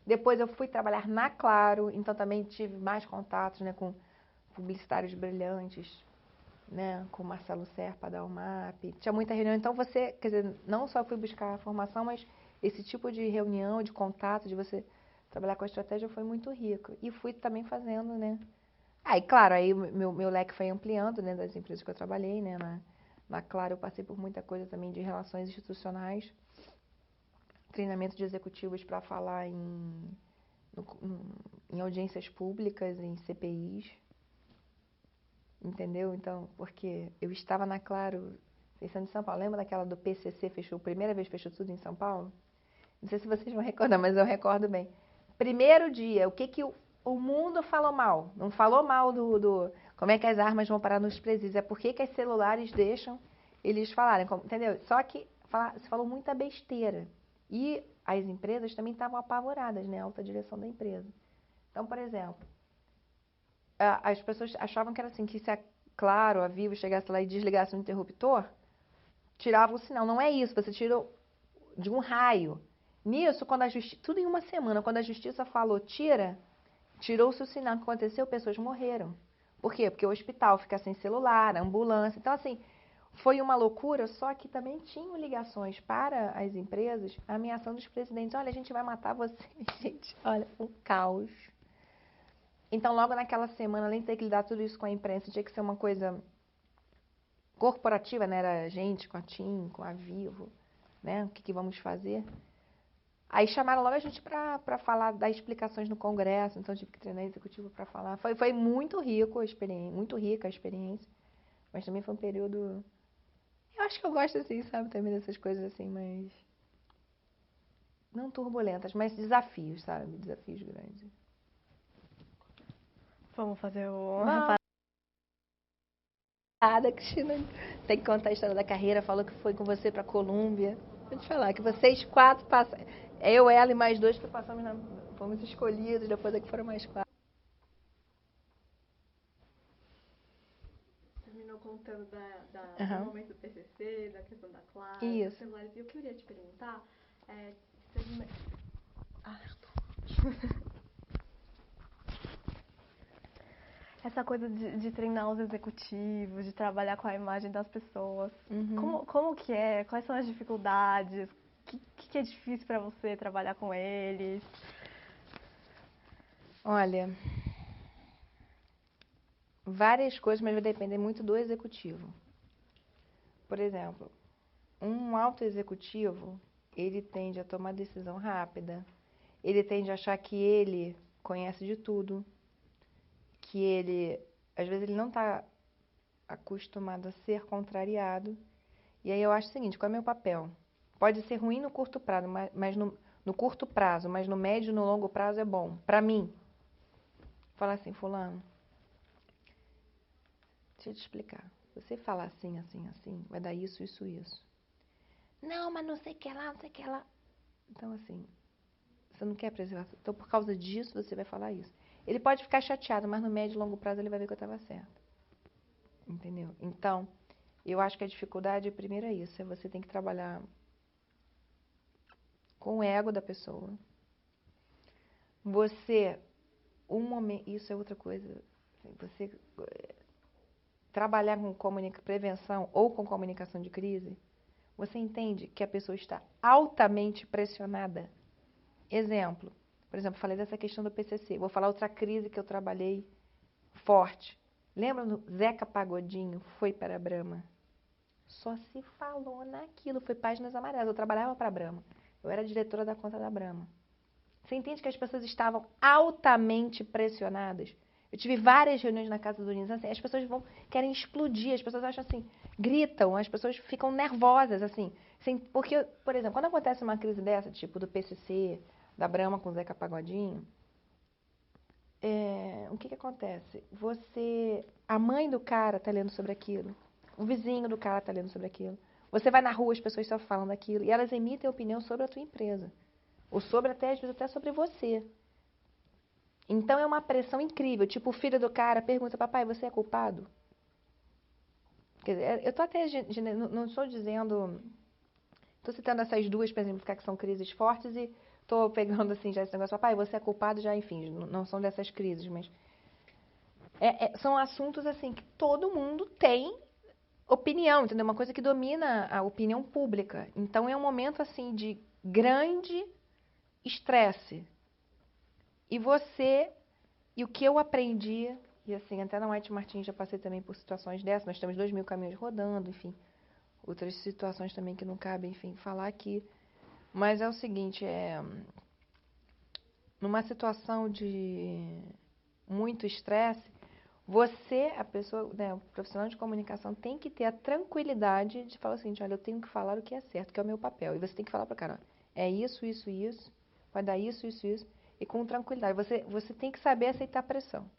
Depois eu fui trabalhar na Claro, então também tive mais contatos, né, com publicitários brilhantes, né, com Marcelo Serpa da UMAP. Tinha muita reunião, então você, quer dizer, não só fui buscar a formação, mas esse tipo de reunião, de contato, de você trabalhar com a estratégia foi muito rico. E fui também fazendo, né. Aí, claro, aí meu leque foi ampliando, né, das empresas que eu trabalhei, né, na Claro eu passei por muita coisa também de relações institucionais, treinamento de executivos para falar em audiências públicas, em CPIs, entendeu? Então, porque eu estava na Claro, pensando em São Paulo, lembra daquela do PCC, fechou, primeira vez fechou tudo em São Paulo? Não sei se vocês vão recordar, mas eu recordo bem. Primeiro dia, o que o mundo falou mal? Não falou mal como é que as armas vão parar nos presídios, é porque que os celulares deixam eles falarem, entendeu? Só que se falou muita besteira. E as empresas também estavam apavoradas, né? A alta direção da empresa. Então, por exemplo, as pessoas achavam que era assim, que se a Claro, a Vivo chegasse lá e desligasse o interruptor, tirava o sinal. Não é isso, você tirou de um raio. Nisso, quando a justiça, tudo em uma semana, quando a justiça falou tira, tirou-se o sinal. O que aconteceu? Pessoas morreram. Por quê? Porque o hospital fica sem celular, a ambulância. Então, assim, foi uma loucura, só que também tinham ligações para as empresas ameaçando os presidentes. Olha, a gente vai matar você. Gente, olha, um caos. Então, logo naquela semana, além de ter que lidar tudo isso com a imprensa, tinha que ser uma coisa corporativa, né? Era a gente com a TIM, com a Vivo, né? O que vamos fazer? Aí chamaram logo a gente para falar, dar explicações no Congresso, então tive que treinar executivo para falar. Foi muito rico a experiência, muito rica a experiência, mas também foi um período... Eu acho que eu gosto assim, sabe, também dessas coisas assim, mas... Não turbulentas, mas desafios, sabe? Desafios grandes. Vamos fazer o... Vamos. Cristina, tem que contar a história da carreira, falou que foi com você para Colômbia. Vou te falar que vocês 4 passaram, eu, ela e mais 2 que passamos fomos escolhidos, depois é que foram mais 4. Terminou contando Uhum. do momento do TCC, da questão da classe, Isso. dos celulares. E eu queria te perguntar, você... Essa coisa de treinar os executivos, de trabalhar com a imagem das pessoas. Uhum. Como que é? Quais são as dificuldades? O que é difícil para você trabalhar com eles? Olha, várias coisas, mas vai depender muito do executivo. Por exemplo, um alto executivo, ele tende a tomar decisão rápida, ele tende a achar que ele conhece de tudo, que ele, às vezes, ele não está acostumado a ser contrariado. E aí eu acho o seguinte, qual é o meu papel? Pode ser ruim no curto prazo, mas no curto prazo, mas no médio e no longo prazo é bom. Para mim, falar assim, fulano, deixa eu te explicar. Você falar assim, assim, assim, vai dar isso, isso, isso. Não, mas não sei o que lá, não sei o que lá. Então, assim, você não quer preservar. Então, por causa disso, você vai falar isso. Ele pode ficar chateado, mas no médio e longo prazo ele vai ver que eu estava certa. Entendeu? Então, eu acho que a dificuldade, primeiro é isso. É você tem que trabalhar com o ego da pessoa. Você, isso é outra coisa. Você trabalhar com prevenção ou com comunicação de crise, você entende que a pessoa está altamente pressionada. Exemplo, por exemplo, falei dessa questão do PCC. Vou falar outra crise que eu trabalhei forte. Lembra do Zeca Pagodinho foi para a Brahma? Só se falou naquilo, foi páginas amarelas. Eu trabalhava para a Brahma. Eu era diretora da conta da Brahma. Você entende que as pessoas estavam altamente pressionadas? Eu tive várias reuniões na casa do Nunes, assim, as pessoas querem explodir, as pessoas acham assim, gritam, as pessoas ficam nervosas, assim, porque, por exemplo, quando acontece uma crise dessa, tipo do PCC, da Brahma com o Zeca Pagodinho, o que acontece? A mãe do cara tá lendo sobre aquilo, o vizinho do cara tá lendo sobre aquilo, você vai na rua, as pessoas só falam daquilo, e elas emitem opinião sobre a tua empresa, ou sobre até, às vezes, até sobre você. Então é uma pressão incrível. Tipo, o filho do cara pergunta, papai, você é culpado? Quer dizer, eu tô até, não estou dizendo, estou citando essas duas para exemplificar que são crises fortes e estou pegando assim já esse negócio, papai, você é culpado, já, enfim, não são dessas crises, mas são assuntos assim que todo mundo tem opinião, entendeu? Uma coisa que domina a opinião pública. Então é um momento assim de grande estresse. E o que eu aprendi, e assim, até na White Martins já passei também por situações dessas, nós temos 2.000 caminhões rodando, enfim, outras situações também que não cabem, enfim, falar aqui. Mas é o seguinte, numa situação de muito estresse, você, a pessoa, né, o profissional de comunicação, tem que ter a tranquilidade de falar assim, olha, eu tenho que falar o que é certo, que é o meu papel. E você tem que falar para o cara, é isso, isso, isso, vai dar isso, isso, isso, e com tranquilidade. Você tem que saber aceitar a pressão.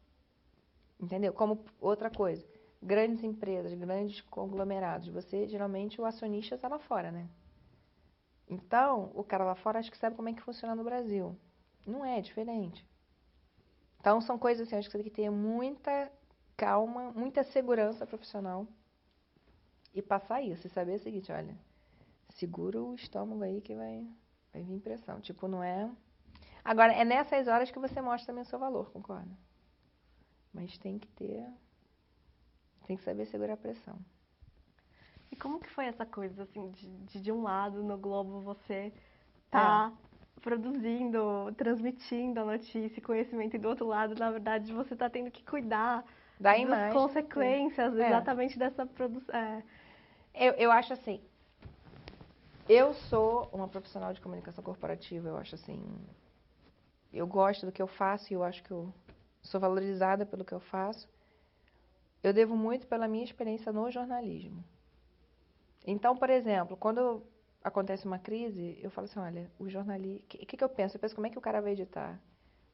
Entendeu? Como outra coisa, grandes empresas, grandes conglomerados, geralmente o acionista está lá fora, né? Então, o cara lá fora acho que sabe como é que funciona no Brasil. Não é diferente. Então, são coisas assim, acho que você tem que ter muita calma, muita segurança profissional e passar isso. E saber o seguinte, olha, segura o estômago aí que vai vir pressão. Tipo, não é... Agora, é nessas horas que você mostra também o seu valor, concorda? Mas tem que saber segurar a pressão. E como que foi essa coisa, assim, de um lado no Globo você tá produzindo, transmitindo a notícia e conhecimento, e do outro lado, na verdade, você tá tendo que cuidar Da das imagem. consequências exatamente dessa produção. Eu acho assim, eu sou uma profissional de comunicação corporativa, eu acho assim, eu gosto do que eu faço e eu acho que eu sou valorizada pelo que eu faço. Eu devo muito pela minha experiência no jornalismo. Então, por exemplo, quando acontece uma crise, eu falo assim, olha, o jornalista, o que eu penso? Eu penso como é que o cara vai editar?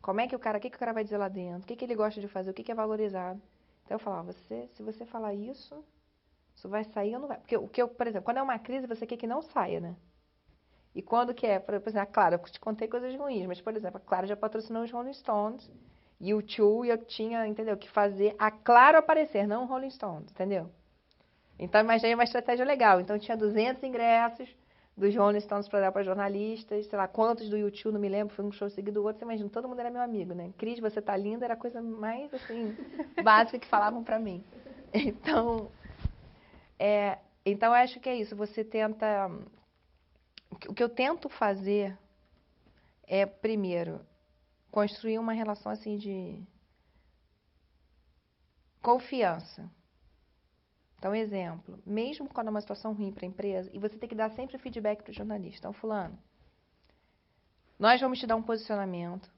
Como é que o cara, o que o cara vai dizer lá dentro? O que ele gosta de fazer? O que é valorizado? Então eu falava, se você falar isso vai sair ou não vai? Porque o que eu, por exemplo, quando é uma crise, você quer que não saia, né? E quando que é, por exemplo, a Clara, eu te contei coisas ruins, mas, por exemplo, a Clara já patrocinou os Rolling Stones, e o U2, e eu tinha, entendeu, que fazer a Clara aparecer, não o Rolling Stones, entendeu? Então, imaginei uma estratégia legal. Então, tinha 200 ingressos dos Rolling Stones para dar para jornalistas, sei lá, quantos do U2, não me lembro, foi um show seguido do outro, você imagina, todo mundo era meu amigo, né? Cris, você tá linda, era a coisa mais, assim, básica que falavam para mim. Então, então, eu acho que é isso, você tenta... O que eu tento fazer é, primeiro, construir uma relação, assim, de confiança. Então, exemplo, mesmo quando é uma situação ruim para a empresa, e você tem que dar sempre feedback para o jornalista. Então, fulano, nós vamos te dar um posicionamento,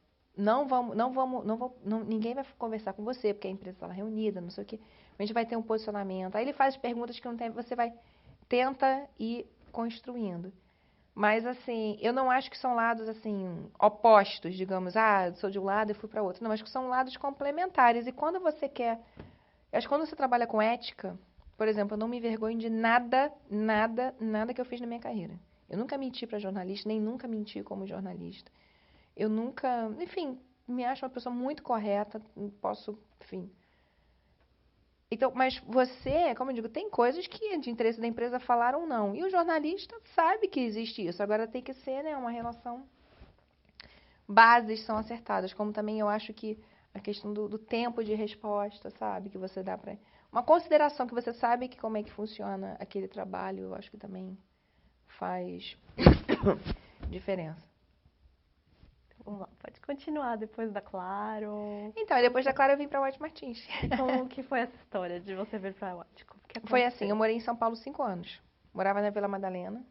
ninguém vai conversar com você, porque a empresa está lá reunida, não sei o quê. A gente vai ter um posicionamento. Aí ele faz perguntas que não tem, você tenta ir construindo. Mas, assim, eu não acho que são lados, assim, opostos, digamos, sou de um lado e fui para outro. Não, acho que são lados complementares. E quando você quer... Acho que quando você trabalha com ética, por exemplo, eu não me envergonho de nada que eu fiz na minha carreira. Eu nunca menti para jornalista, nem nunca menti como jornalista. Eu nunca, enfim, me acho uma pessoa muito correta, posso, enfim. Então, mas você, como eu digo, tem coisas que é de interesse da empresa falar ou não. E o jornalista sabe que existe isso. Agora tem que ser, né, uma relação. Bases são acertadas, como também eu acho que a questão do tempo de resposta, sabe, que você dá para uma consideração que você sabe que como é que funciona aquele trabalho, eu acho que também faz diferença. Vamos lá, pode continuar depois da Claro. Então, depois da Clara eu vim para White Martins. Como que foi essa história de você vir para White? Como que Foi aconteceu? assim, eu morei em São Paulo 5 anos. Morava na Vila Madalena.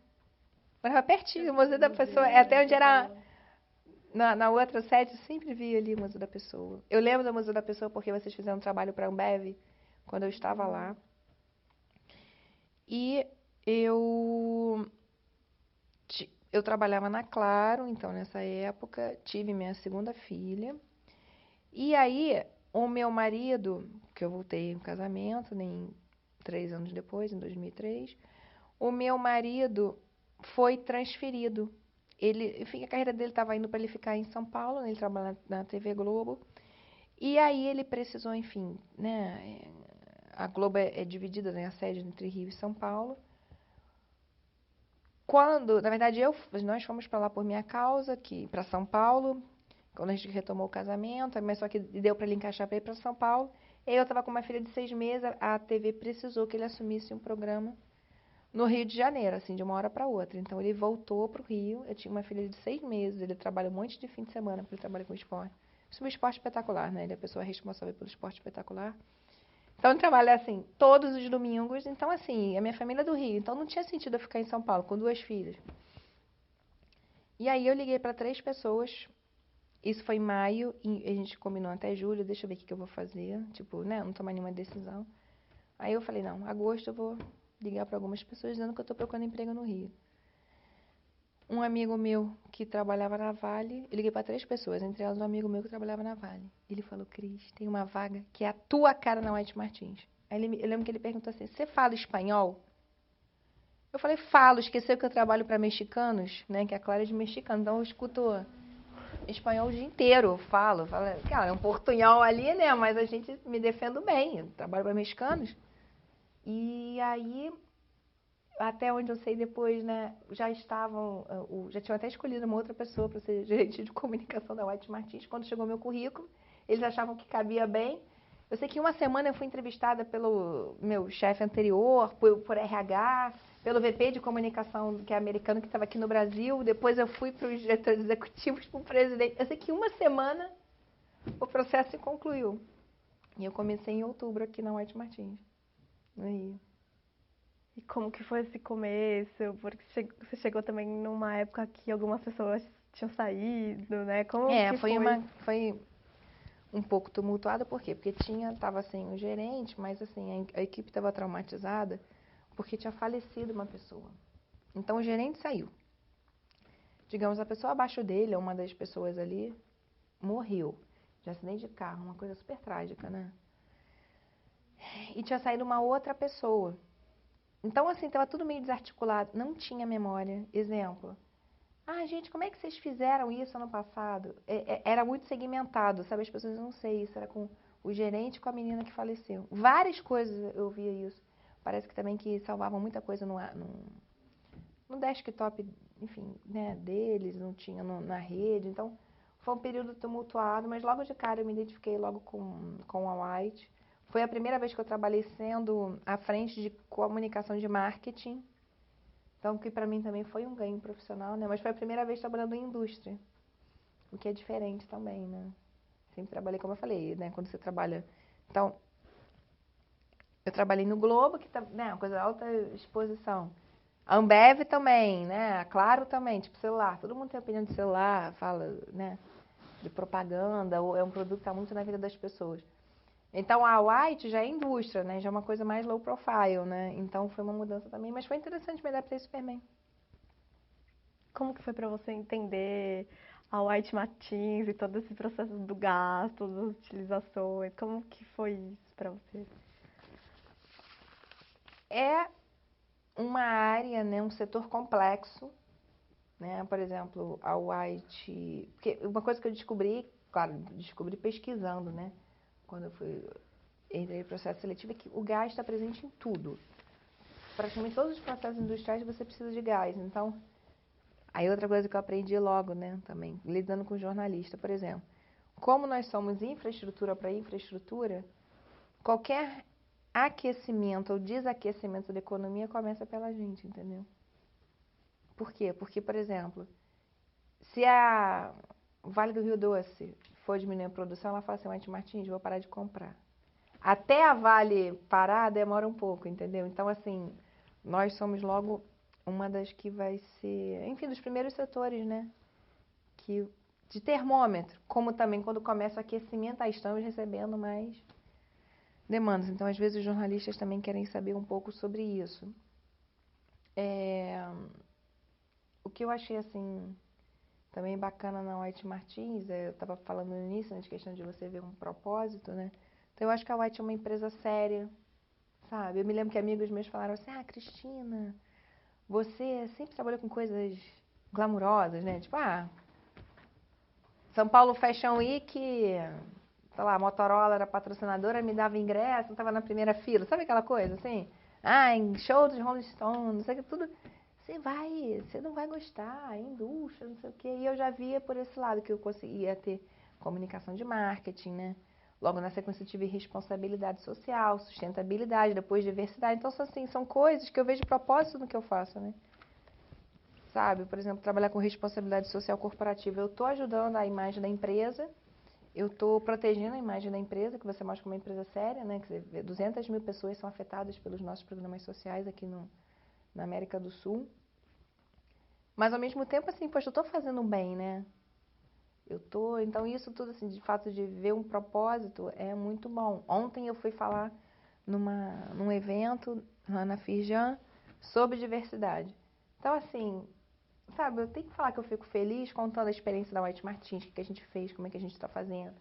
Morava pertinho, o Museu da Pessoa, até onde era na outra sede, eu sempre via ali o Museu da Pessoa. Eu lembro do Museu da Pessoa porque vocês fizeram um trabalho para a Ambev, quando eu estava lá. E eu trabalhava na Claro, então nessa época tive minha segunda filha. E aí o meu marido, que eu voltei no casamento, nem 3 anos depois, em 2003, o meu marido foi transferido. Ele, enfim, a carreira dele estava indo para ele ficar em São Paulo, né? Ele trabalha na TV Globo. E aí ele precisou, enfim, né? A Globo é dividida, né? A sede entre Rio e São Paulo. Quando, na verdade, nós fomos para lá por minha causa, para São Paulo, quando a gente retomou o casamento, mas só que deu para ele encaixar para ir para São Paulo. E aí eu estava com uma filha de 6 meses, a TV precisou que ele assumisse um programa no Rio de Janeiro, assim, de uma hora para outra. Então ele voltou para o Rio, eu tinha uma filha de 6 meses, ele trabalha um monte de fim de semana, porque ele trabalha com esporte. Isso é um esporte espetacular, né? Ele é a pessoa responsável pelo esporte espetacular. Então ele trabalha assim, todos os domingos. Então, assim, a minha família é do Rio, então não tinha sentido eu ficar em São Paulo com 2 filhas. E aí eu liguei para 3 pessoas. Isso foi em maio, e a gente combinou até julho, deixa eu ver o que eu vou fazer. Tipo, né, não tomar nenhuma decisão. Aí eu falei, não, agosto eu vou ligar para algumas pessoas dizendo que eu estou procurando emprego no Rio. Um amigo meu que trabalhava na Vale, eu liguei para 3 pessoas, entre elas um amigo meu que trabalhava na Vale. Ele falou, Cris, tem uma vaga que é a tua cara na White Martins. Aí eu lembro que ele perguntou assim, você fala espanhol? Eu falei, falo, esqueceu que eu trabalho para mexicanos, né? Que a Clara é de mexicano, então eu escuto espanhol o dia inteiro, eu falo, cara, é um portunhol ali, né? Mas a gente me defendo bem, eu trabalho para mexicanos. E aí, até onde eu sei depois, né? Já estavam, já tinham até escolhido uma outra pessoa para ser gerente de comunicação da White Martins. Quando chegou meu currículo, eles achavam que cabia bem. Eu sei que uma semana eu fui entrevistada pelo meu chefe anterior, por RH, pelo VP de comunicação, que é americano, que estava aqui no Brasil. Depois eu fui para os diretores executivos, para o presidente. Eu sei que uma semana o processo se concluiu. E eu comecei em outubro aqui na White Martins, no Rio. E como que foi esse começo? Porque você chegou também numa época que algumas pessoas tinham saído, né? Como que foi? Foi um pouco tumultuada, por quê? Porque tava assim, o gerente, mas assim, a equipe estava traumatizada porque tinha falecido uma pessoa. Então o gerente saiu. Digamos, a pessoa abaixo dele, uma das pessoas ali, morreu de acidente de carro, uma coisa super trágica, né? E tinha saído uma outra pessoa. Então, assim, tava tudo meio desarticulado, não tinha memória. Exemplo. Ah, gente, como é que vocês fizeram isso ano passado? Era muito segmentado, sabe? As pessoas não sei, isso era com o gerente e com a menina que faleceu. Várias coisas eu via isso. Parece que também que salvavam muita coisa no desktop, enfim, né, deles, não tinha na rede. Então, foi um período tumultuado, mas logo de cara eu me identifiquei logo com a White. Foi a primeira vez que eu trabalhei sendo à frente de comunicação de marketing. Então, que para mim também foi um ganho profissional, né? Mas foi a primeira vez trabalhando em indústria, o que é diferente também, né? Sempre trabalhei, como eu falei, né? Quando você trabalha... Então, eu trabalhei no Globo, que tá, né? Uma coisa de alta exposição. A Ambev também, né? A Claro também, tipo celular. Todo mundo tem opinião de celular, fala, né? De propaganda, ou é um produto que está muito na vida das pessoas. Então, a White já é indústria, né? Já é uma coisa mais low profile, né? Então, foi uma mudança também. Mas foi interessante, me adaptei super bem. Como que foi para você entender a White Martins e todo esse processo do gasto, das utilizações? Como que foi isso para você? É uma área, né, um setor complexo, né? Por exemplo, a White... Porque uma coisa que eu descobri, claro, descobri pesquisando, né? Quando eu entrei no processo seletivo, é que o gás está presente em tudo. Praticamente todos os processos industriais você precisa de gás. Então, aí outra coisa que eu aprendi logo, né, também, lidando com jornalista, por exemplo. Como nós somos infraestrutura para infraestrutura, qualquer aquecimento ou desaquecimento da economia começa pela gente, entendeu? Por quê? Porque, por exemplo, se a Vale do Rio Doce for diminuir a produção, ela fala assim, White Martins, vou parar de comprar. Até a Vale parar, demora um pouco, entendeu? Então, assim, nós somos logo uma das que vai ser, enfim, dos primeiros setores, né? Que, de termômetro, como também quando começa o aquecimento, aí estamos recebendo mais demandas. Então, às vezes, os jornalistas também querem saber um pouco sobre isso. O que eu achei, assim, também bacana na White Martins, eu estava falando no início, né, de questão de você ver um propósito, né? Então, eu acho que a White é uma empresa séria, sabe? Eu me lembro que amigos meus falaram assim, Cristina, você sempre trabalhou com coisas glamourosas, né? Tipo, São Paulo Fashion Week, sei lá, a Motorola era patrocinadora, me dava ingresso, eu tava na primeira fila, sabe aquela coisa assim? Em show dos Rolling Stones, não sei o que, tudo. Você não vai gostar, é indústria, não sei o que. E eu já via por esse lado que eu conseguia ter comunicação de marketing, né? Logo na sequência eu tive responsabilidade social, sustentabilidade, depois diversidade. Então, assim, são coisas que eu vejo propósito no que eu faço, né? Sabe? Por exemplo, trabalhar com responsabilidade social corporativa. Eu estou ajudando a imagem da empresa, eu estou protegendo a imagem da empresa, que você mostra como uma empresa séria, né? Que 200 mil pessoas são afetadas pelos nossos programas sociais aqui na América do Sul. Mas, ao mesmo tempo, assim, poxa, eu estou fazendo bem, né? Então, isso tudo, assim, de fato de ver um propósito é muito bom. Ontem eu fui falar num evento lá na Firjan sobre diversidade. Então, assim, sabe, eu tenho que falar que eu fico feliz contando a experiência da White Martins, o que a gente fez, como é que a gente está fazendo,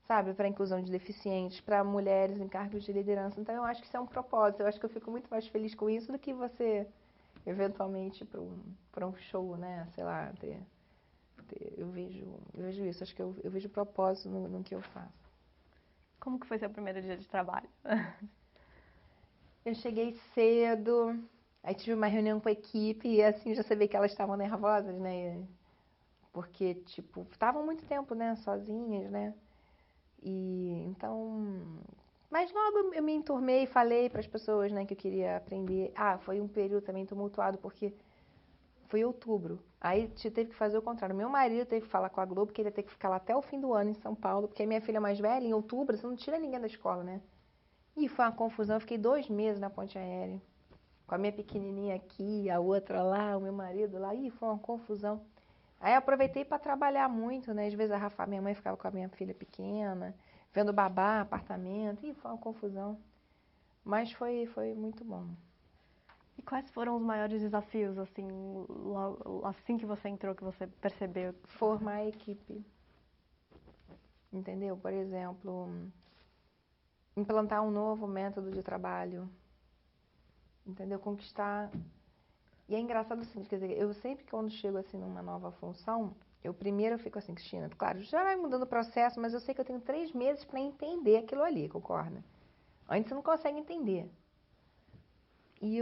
sabe, para a inclusão de deficientes, para mulheres em cargos de liderança. Então, eu acho que isso é um propósito. Eu acho que eu fico muito mais feliz com isso do que você eventualmente para um show, né? Sei lá, eu vejo isso, acho que eu vejo propósito no que eu faço. Como que foi seu primeiro dia de trabalho? Eu cheguei cedo, aí tive uma reunião com a equipe e assim já sabia que elas estavam nervosas, né? Porque, tipo, estavam muito tempo, né, sozinhas, né? E então, mas logo eu me enturmei e falei para as pessoas, né, que eu queria aprender. Ah, foi um período também tumultuado porque foi outubro. Aí teve que fazer o contrário. Meu marido teve que falar com a Globo que ele ia ter que ficar lá até o fim do ano em São Paulo, porque a minha filha mais velha, em outubro, você não tira ninguém da escola, né? E foi uma confusão. Eu fiquei 2 meses na ponte aérea, com a minha pequenininha aqui, a outra lá, o meu marido lá. Ih, foi uma confusão. Aí eu aproveitei para trabalhar muito, né? Às vezes a Rafa, minha mãe ficava com a minha filha pequena, vendo babá, apartamento. Ih, foi uma confusão. Mas foi muito bom. E quais foram os maiores desafios, assim, logo, assim que você entrou, que você percebeu? Formar a equipe. Entendeu? Por exemplo, implantar um novo método de trabalho. Entendeu? Conquistar. E é engraçado assim, quer dizer, eu sempre quando chego assim numa nova função, eu primeiro fico assim, Cristina, claro, já vai mudando o processo, mas eu sei que eu tenho 3 meses para entender aquilo ali, concorda? Antes você não consegue entender. E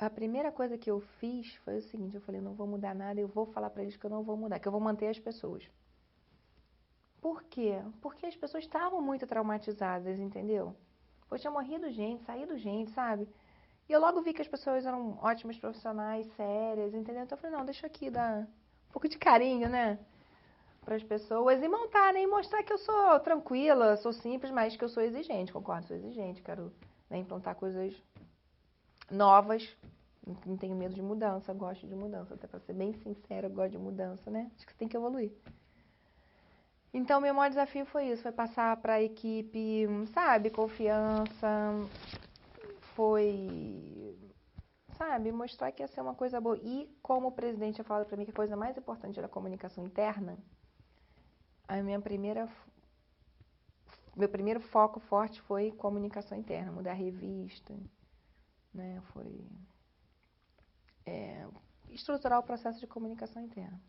a primeira coisa que eu fiz foi o seguinte, eu falei, não vou mudar nada, eu vou falar para eles que eu não vou mudar, que eu vou manter as pessoas. Por quê? Porque as pessoas estavam muito traumatizadas, entendeu? Pô, tinha morrido gente, saído gente, sabe? E eu logo vi que as pessoas eram ótimas profissionais, sérias, entendeu? Então eu falei, não, deixa aqui dar um pouco de carinho, né? Para as pessoas e montar, né? E mostrar que eu sou tranquila, sou simples, mas que eu sou exigente, concordo, sou exigente, quero, né, implantar coisas novas, não tenho medo de mudança, gosto de mudança, até para ser bem sincera, eu gosto de mudança, né? Acho que você tem que evoluir. Então, meu maior desafio foi isso, foi passar para a equipe, sabe, confiança, foi, sabe, mostrar que ia ser uma coisa boa. E como o presidente tinha falado para mim que a coisa mais importante era a comunicação interna, meu primeiro foco forte foi comunicação interna, mudar a revista, né, foi estruturar o processo de comunicação interna.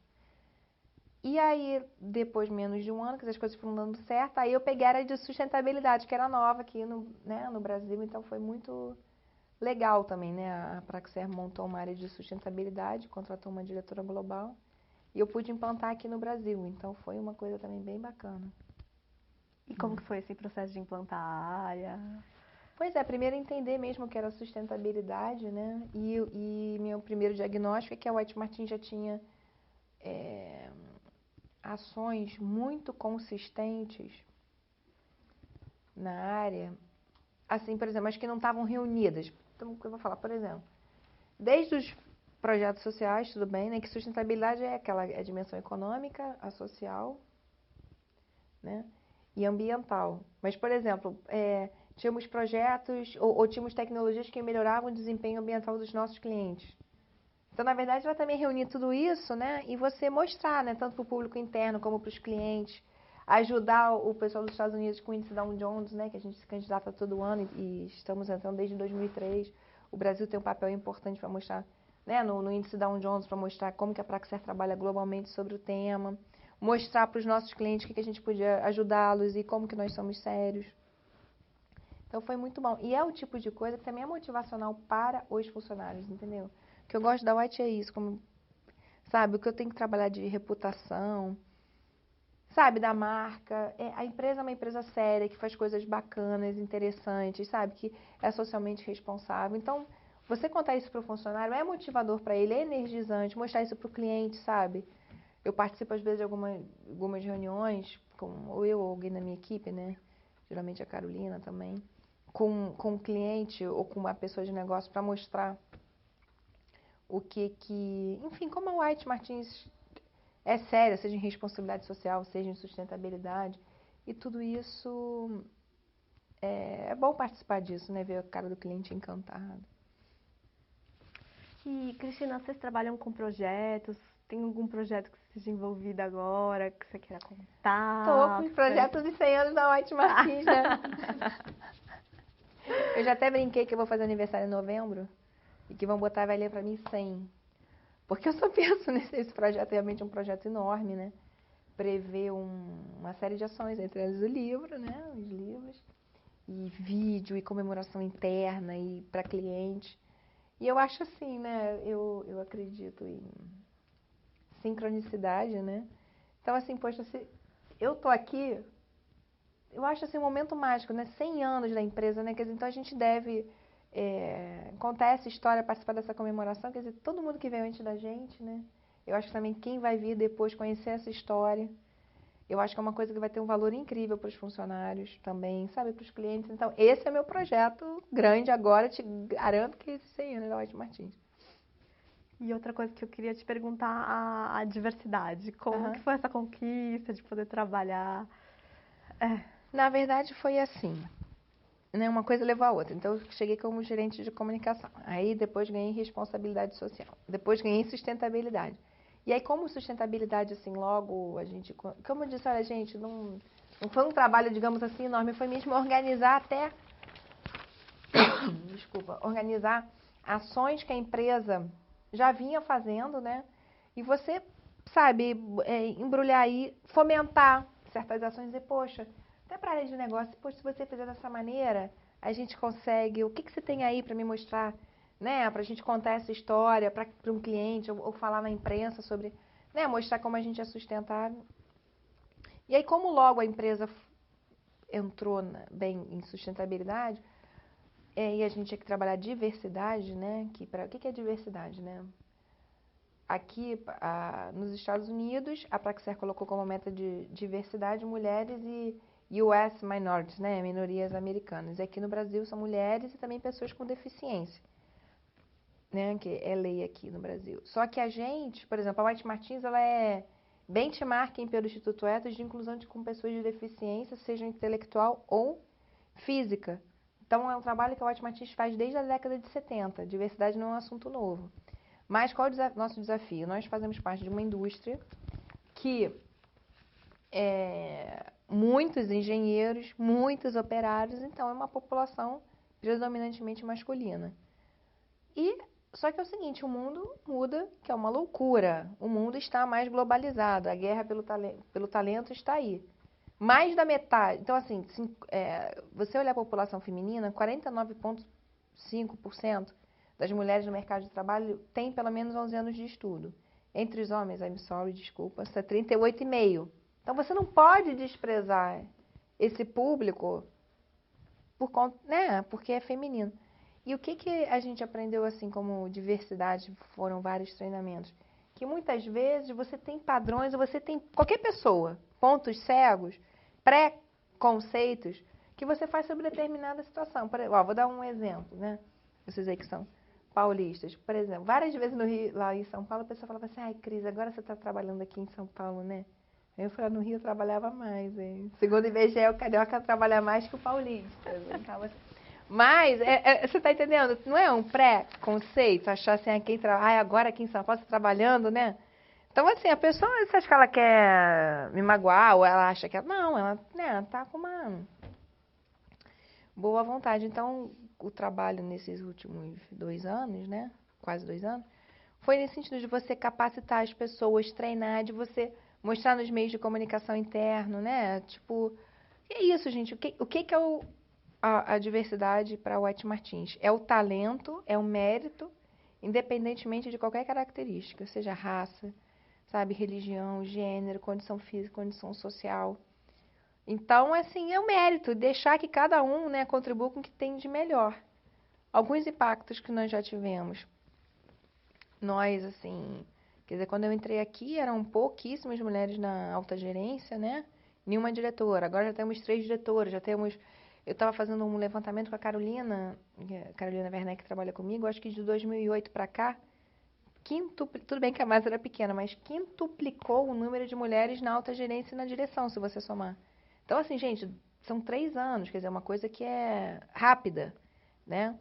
E aí, depois de menos de um ano, que as coisas foram dando certo, aí eu peguei a área de sustentabilidade, que era nova aqui no Brasil, então foi muito legal também, né? A Praxair montou uma área de sustentabilidade, contratou uma diretora global, e eu pude implantar aqui no Brasil, então foi uma coisa também bem bacana. E como que foi esse processo de implantar a área? Pois é, primeiro entender mesmo o que era sustentabilidade, né? E meu primeiro diagnóstico é que a White Martins já tinha ações muito consistentes na área, assim, por exemplo, mas que não estavam reunidas. Então, o que eu vou falar, por exemplo, desde os projetos sociais, tudo bem, né? Que sustentabilidade é a dimensão econômica, a social, né? E ambiental. Mas, por exemplo, tínhamos projetos ou tínhamos tecnologias que melhoravam o desempenho ambiental dos nossos clientes. Então, na verdade, vai também reunir tudo isso, né? E você mostrar, né? Tanto para o público interno como para os clientes. Ajudar o pessoal dos Estados Unidos com o índice Dow Jones, né? Que a gente se candidata todo ano e estamos entrando desde 2003. O Brasil tem um papel importante para mostrar, né? No índice Dow Jones, para mostrar como que a Praxair trabalha globalmente sobre o tema. Mostrar para os nossos clientes o que a gente podia ajudá-los e como que nós somos sérios. Então, foi muito bom. E é o tipo de coisa que também é motivacional para os funcionários, entendeu? O que eu gosto da White é isso, como, sabe, o que eu tenho que trabalhar de reputação, sabe, da marca. A empresa é uma empresa séria, que faz coisas bacanas, interessantes, sabe, que é socialmente responsável. Então, você contar isso para o funcionário é motivador para ele, é energizante, mostrar isso para o cliente, sabe. Eu participo, às vezes, de algumas reuniões, ou eu ou alguém da minha equipe, né, geralmente a Carolina também, com um cliente ou com uma pessoa de negócio para mostrar enfim, como a White Martins é séria, seja em responsabilidade social, seja em sustentabilidade, e tudo isso é bom participar disso, né? Ver a cara do cliente encantado. E, Cristina, vocês trabalham com projetos? Tem algum projeto que você esteja envolvida agora, que você queira contar? Tô com os projetos de 100 anos da White Martins, né? Eu já até brinquei que eu vou fazer aniversário em novembro. e que vão botar a velhinha para mim 100. Porque eu só penso nesse projeto, realmente é um projeto enorme, né? Prevê uma série de ações, entre elas o livro, né? Os livros, e vídeo, e comemoração interna, e para cliente. E eu acho assim, né? Eu acredito em sincronicidade, né? Então, assim, poxa, se eu tô aqui, eu acho assim um momento mágico, né? 100 anos da empresa, né? Quer dizer, então a gente deve contar essa história, participar dessa comemoração, quer dizer, todo mundo que veio antes da gente, né? Eu acho que também quem vai vir depois conhecer essa história, eu acho que é uma coisa que vai ter um valor incrível para os funcionários também, sabe, para os clientes. Então, esse é meu projeto grande agora, te garanto que esse 100 anos da White Martins. E outra coisa que eu queria te perguntar, a diversidade. Como Aham. que foi essa conquista de poder trabalhar? Na verdade, foi assim, né? Uma coisa levou a outra. Então, eu cheguei como gerente de comunicação. Aí, depois ganhei responsabilidade social. Depois ganhei sustentabilidade. E aí, como sustentabilidade, assim, logo a gente... Como eu disse, olha, gente, não foi um trabalho, digamos assim, enorme. Foi mesmo organizar até... Desculpa. Organizar ações que a empresa já vinha fazendo, né? E você, sabe, embrulhar aí, fomentar certas ações e dizer, poxa, até para a área de negócio, poxa, se você fizer dessa maneira, a gente consegue, o que você tem aí para me mostrar, né? Para a gente contar essa história para um cliente ou falar na imprensa sobre, né? Mostrar como a gente é sustentável. E aí, como logo a empresa entrou bem em sustentabilidade, e a gente tinha que trabalhar diversidade, né? O que é diversidade, né? Aqui, nos Estados Unidos, a Praxair colocou como meta de diversidade mulheres e US minorities, né? Minorias americanas. E aqui no Brasil são mulheres e também pessoas com deficiência, né? Que é lei aqui no Brasil. Só que a gente, por exemplo, a White Martins, ela é benchmarking pelo Instituto Etos de inclusão com pessoas de deficiência, seja intelectual ou física. Então, é um trabalho que a White Martins faz desde a década de 70. Diversidade não é um assunto novo. Mas qual é o nosso desafio? Nós fazemos parte de uma indústria que muitos engenheiros, muitos operários, então é uma população predominantemente masculina. Só que é o seguinte, o mundo muda, que é uma loucura. O mundo está mais globalizado, a guerra pelo talento está aí. Mais da metade. Então, assim, você olhar a população feminina, 49,5% das mulheres no mercado de trabalho têm pelo menos 11 anos de estudo. Entre os homens, I'm sorry, desculpa, isso é 38,5%. Então, você não pode desprezar esse público porque é feminino. E o que a gente aprendeu, assim, como diversidade, foram vários treinamentos? Que muitas vezes você tem padrões, ou você tem qualquer pessoa, pontos cegos, pré-conceitos, que você faz sobre determinada situação. Vou dar um exemplo, né? Vocês aí que são paulistas. Por exemplo, várias vezes no Rio, lá em São Paulo, a pessoa falava assim, ai, Cris, agora você está trabalhando aqui em São Paulo, né? Aí eu falei, no Rio eu trabalhava mais, hein? Segundo o IBGE, o carioca trabalha mais que o paulista. Eu brincava assim. Mas, você está entendendo? Não é um pré-conceito achar assim, agora aqui em São Paulo você está trabalhando, né? Então, assim, a pessoa, você acha que ela quer me magoar ou ela acha que não, ela tá com uma boa vontade. Então, o trabalho nesses últimos 2 anos, né? Quase 2 anos, foi nesse sentido de você capacitar as pessoas, treinar, de você mostrar nos meios de comunicação interno, né? Tipo, é isso, gente. O que é a diversidade para o White Martins? É o talento, é o mérito, independentemente de qualquer característica, seja raça, sabe, religião, gênero, condição física, condição social. Então, assim, é o mérito, deixar que cada um, né, contribua com o que tem de melhor. Alguns impactos que nós já tivemos. Nós, assim, quer dizer, quando eu entrei aqui, eram pouquíssimas mulheres na alta gerência, né? Nenhuma diretora. Agora já temos 3 diretoras, já temos... Eu estava fazendo um levantamento com a Carolina Werneck, que trabalha comigo, acho que de 2008 para cá, tudo bem que a base era pequena, mas quintuplicou o número de mulheres na alta gerência e na direção, se você somar. Então, assim, gente, são 3 anos, quer dizer, uma coisa que é rápida, né?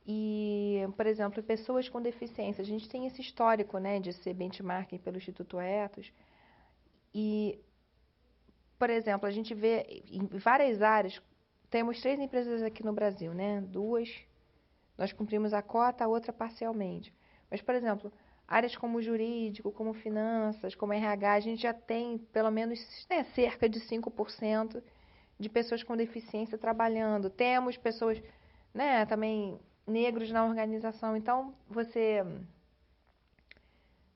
E, por exemplo, pessoas com deficiência, a gente tem esse histórico, né, de ser benchmarking pelo Instituto Etos. E, por exemplo, a gente vê em várias áreas, temos 3 empresas aqui no Brasil, né? 2 nós cumprimos a cota, a outra parcialmente. Mas, por exemplo, áreas como jurídico, como finanças, como RH, a gente já tem pelo menos, né, cerca de 5% de pessoas com deficiência trabalhando. Temos pessoas, né, também negros na organização. Então, você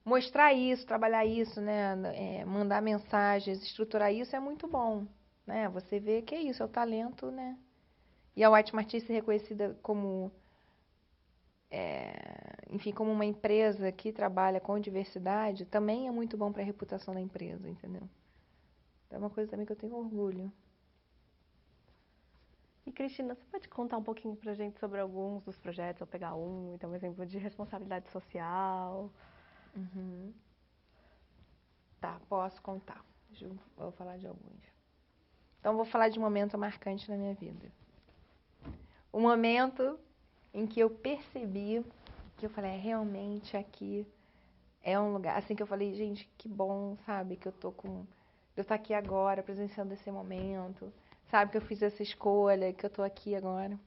mostrar isso, trabalhar isso, né, mandar mensagens, estruturar isso é muito bom, né? Você vê que é isso, é o talento, né? E a White Martins ser reconhecida como, enfim, como uma empresa que trabalha com diversidade, também é muito bom para a reputação da empresa, entendeu? É uma coisa também que eu tenho orgulho. E, Cristina, você pode contar um pouquinho pra gente sobre alguns dos projetos? Eu pegar um, então, um exemplo de responsabilidade social. Uhum. Tá, posso contar. Vou falar de alguns. Então, vou falar de um momento marcante na minha vida. O momento em que eu percebi que eu falei, realmente aqui é um lugar, assim que eu falei, gente, que bom, sabe, que eu tô aqui agora, presenciando esse momento, sabe, que eu fiz essa escolha, que eu tô aqui agora.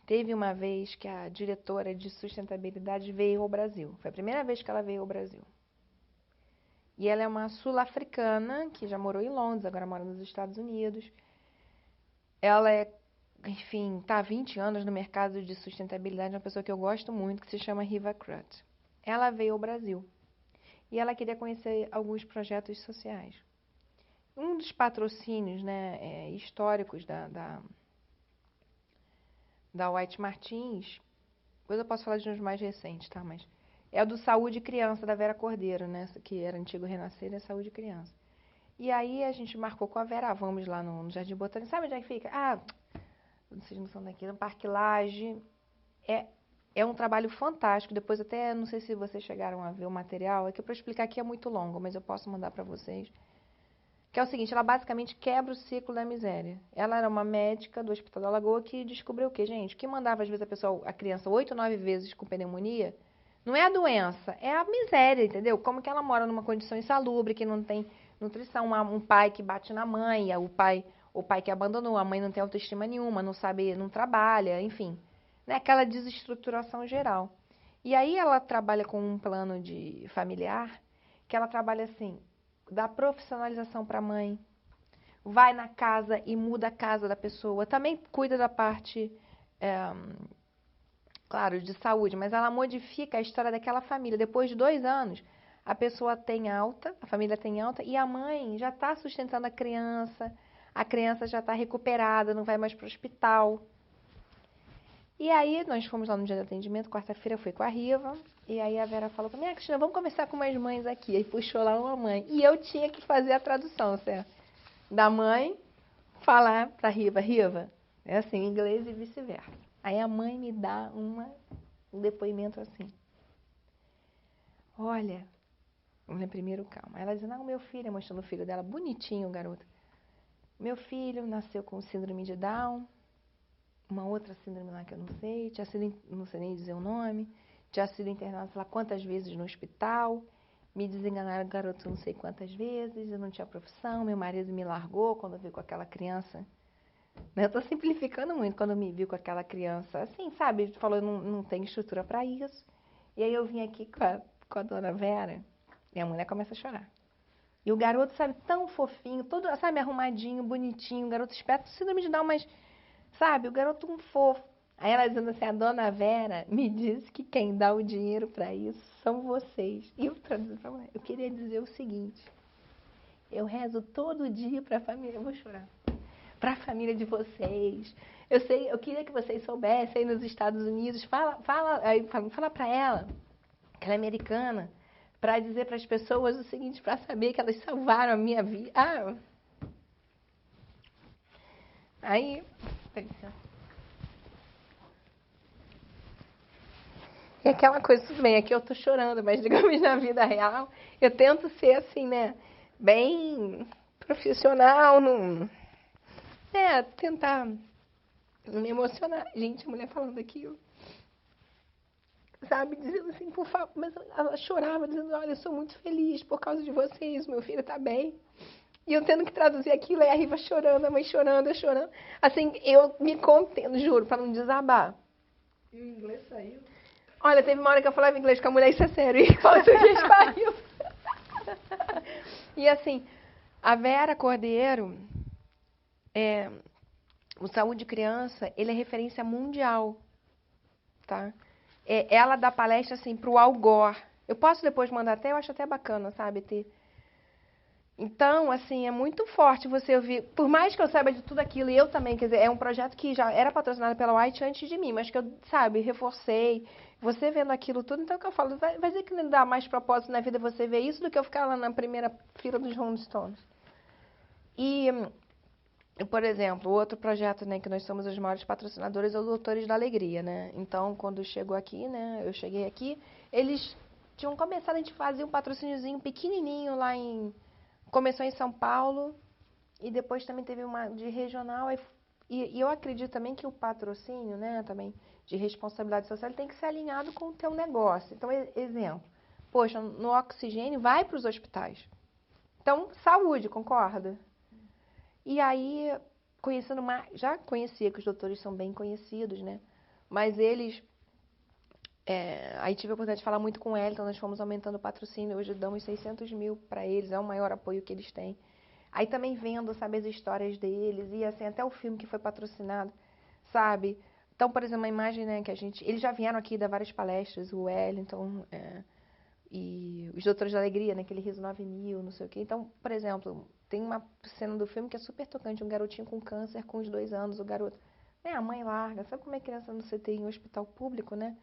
Teve uma vez que a diretora de sustentabilidade veio ao Brasil. Foi a primeira vez que ela veio ao Brasil. E ela é uma sul-africana que já morou em Londres, agora mora nos Estados Unidos. Ela enfim, está há 20 anos no mercado de sustentabilidade, uma pessoa que eu gosto muito, que se chama Riva Crut. Ela veio ao Brasil e ela queria conhecer alguns projetos sociais. Um dos patrocínios, né, históricos da White Martins, depois eu posso falar de uns mais recentes, tá? Mas é o do Saúde Criança, da Vera Cordeiro, né? Que era antigo Renascer, é Saúde Criança. E aí a gente marcou com a Vera, vamos lá no Jardim Botânico. Sabe onde é que fica? Vocês não são daqui, no Parque Lage. É um trabalho fantástico. Depois até, não sei se vocês chegaram a ver o material, é que para explicar aqui é muito longo, mas eu posso mandar para vocês. Que é o seguinte, ela basicamente quebra o ciclo da miséria. Ela era uma médica do Hospital da Lagoa que descobriu o quê, gente? Que mandava, às vezes, a criança 8, 9 vezes com pneumonia. Não é a doença, é a miséria, entendeu? Como que ela mora numa condição insalubre, que não tem nutrição, um pai que bate na mãe, o pai que abandonou, a mãe não tem autoestima nenhuma, não sabe, não trabalha, enfim. Né? Aquela desestruturação geral. E aí ela trabalha com um plano de familiar, que ela trabalha assim, dá profissionalização para a mãe, vai na casa e muda a casa da pessoa, também cuida da parte, claro, de saúde, mas ela modifica a história daquela família. Depois de 2 anos, a pessoa tem alta, a família tem alta, e a mãe já está sustentando a criança já está recuperada, não vai mais para o hospital. E aí, nós fomos lá no dia de atendimento, quarta-feira eu fui com a Riva, e aí a Vera falou pra mim, Cristina, vamos conversar com umas mães aqui. Aí puxou lá uma mãe. E eu tinha que fazer a tradução, certo? Da mãe, falar pra Riva, é assim, em inglês e vice-versa. Aí a mãe me dá um depoimento assim. Olha, primeiro calma. Ela dizendo, o meu filho, mostrando o filho dela, bonitinho, garoto. Meu filho nasceu com síndrome de Down, uma outra síndrome lá que eu não sei, não sei nem dizer o nome, tinha sido internado sei lá quantas vezes no hospital, me desenganaram garoto não sei quantas vezes, eu não tinha profissão, meu marido me largou quando veio com aquela criança. Eu tô simplificando muito quando me viu com aquela criança, assim, sabe, falou, não tem estrutura para isso. E aí eu vim aqui com a dona Vera, e a mulher começa a chorar. E o garoto, sabe, tão fofinho, todo, sabe, arrumadinho, bonitinho, garoto esperto, síndrome de Down, mas sabe, o garoto um fofo. Aí ela dizendo assim, a dona Vera me disse que quem dá o dinheiro para isso são vocês. E eu traduzi pra mulher, eu queria dizer o seguinte, eu rezo todo dia pra família, eu vou chorar, pra família de vocês. Eu queria que vocês soubessem aí nos Estados Unidos, fala pra ela, que ela é americana, pra dizer pras pessoas o seguinte, pra saber que elas salvaram a minha vida. Aí... E aquela coisa, tudo bem, aqui eu tô chorando, mas digamos na vida real, eu tento ser assim, né, bem profissional, tentar não me emocionar. Gente, a mulher falando aquilo, sabe, dizendo assim, por favor, mas ela chorava, dizendo, olha, eu sou muito feliz por causa de vocês, meu filho tá bem. E eu tendo que traduzir aquilo, e a Riva chorando, a mãe chorando, eu chorando. Assim, eu me contendo, juro, pra não desabar. E o inglês saiu? Olha, teve uma hora que eu falava inglês com a mulher, isso é sério, e o português caiu. E assim, a Vera Cordeiro, o Saúde Criança, ele é referência mundial, tá? Ela dá palestra, assim, pro Al Gore. Eu posso depois mandar até, eu acho até bacana, sabe, ter. Então, assim, é muito forte você ouvir, por mais que eu saiba de tudo aquilo, e eu também, quer dizer, é um projeto que já era patrocinado pela White antes de mim, mas que eu, sabe, reforcei, você vendo aquilo tudo, então é o que eu falo, vai dizer que não dá mais propósito na vida você ver isso do que eu ficar lá na primeira fila dos Rolling Stones. E, por exemplo, o outro projeto, né, que nós somos os maiores patrocinadores é o Doutores da Alegria, né? Então, quando chegou aqui, né, eu cheguei aqui, eles tinham começado, a gente fazia um patrocíniozinho pequenininho lá começou em São Paulo e depois também teve uma de regional. E eu acredito também que o patrocínio, né, também de responsabilidade social, ele tem que ser alinhado com o teu negócio. Então, exemplo, poxa, no oxigênio vai para os hospitais. Então, saúde, concorda? E aí, conhecendo mais, já conhecia que os doutores são bem conhecidos, né? Mas eles... aí tive a oportunidade de falar muito com ele, então nós fomos aumentando o patrocínio, hoje damos 600 mil para eles, é o maior apoio que eles têm. Aí também vendo, sabe, as histórias deles, e assim, até o filme que foi patrocinado, sabe? Então, por exemplo, uma imagem, né, que eles já vieram aqui dar várias palestras, o Wellington, e os Doutores da Alegria, né, aquele riso 9.000, não sei o quê. Então, por exemplo, tem uma cena do filme que é super tocante, um garotinho com câncer com uns 2 anos, o garoto, a mãe larga, sabe como é criança no CTI em um hospital público, né?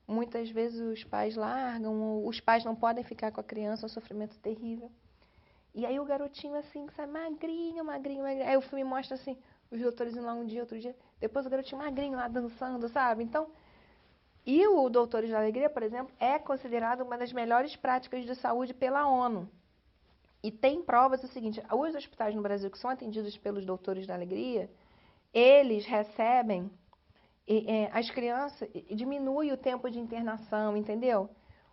Muitas vezes os pais largam, ou os pais não podem ficar com a criança, é um sofrimento terrível. E aí o garotinho assim, sabe, magrinho, magrinho, magrinho. Aí o filme mostra assim, os doutores indo lá um dia, outro dia. Depois o garotinho magrinho lá dançando, sabe? Então, e o Doutores da Alegria, por exemplo, é considerado uma das melhores práticas de saúde pela ONU. E tem provas do seguinte, os hospitais no Brasil que são atendidos pelos Doutores da Alegria, eles recebem as crianças, diminui o tempo de internação, entendeu?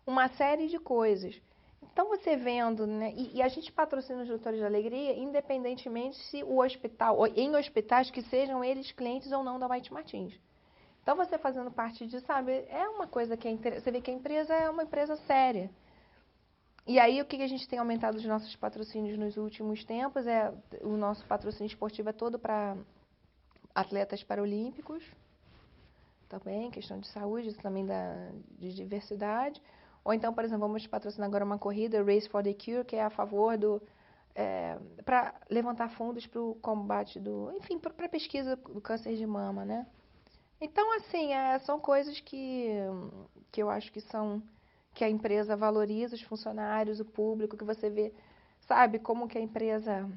Uma série de coisas. Então, você vendo, né? E a gente patrocina os Doutores de Alegria, independentemente se o hospital, ou em hospitais que sejam eles clientes ou não da White Martins. Então, você fazendo parte disso, sabe, é uma coisa que você vê que a empresa é uma empresa séria. E aí, o que a gente tem aumentado os nossos patrocínios nos últimos tempos o nosso patrocínio esportivo é todo para atletas paralímpicos, também, questão de saúde, também de diversidade. Ou então, por exemplo, vamos patrocinar agora uma corrida, Race for the Cure, que é a favor para levantar fundos para o combate enfim, para a pesquisa do câncer de mama, né? Então, assim, são coisas que eu acho que a empresa valoriza os funcionários, o público, que você vê, sabe, como que a empresa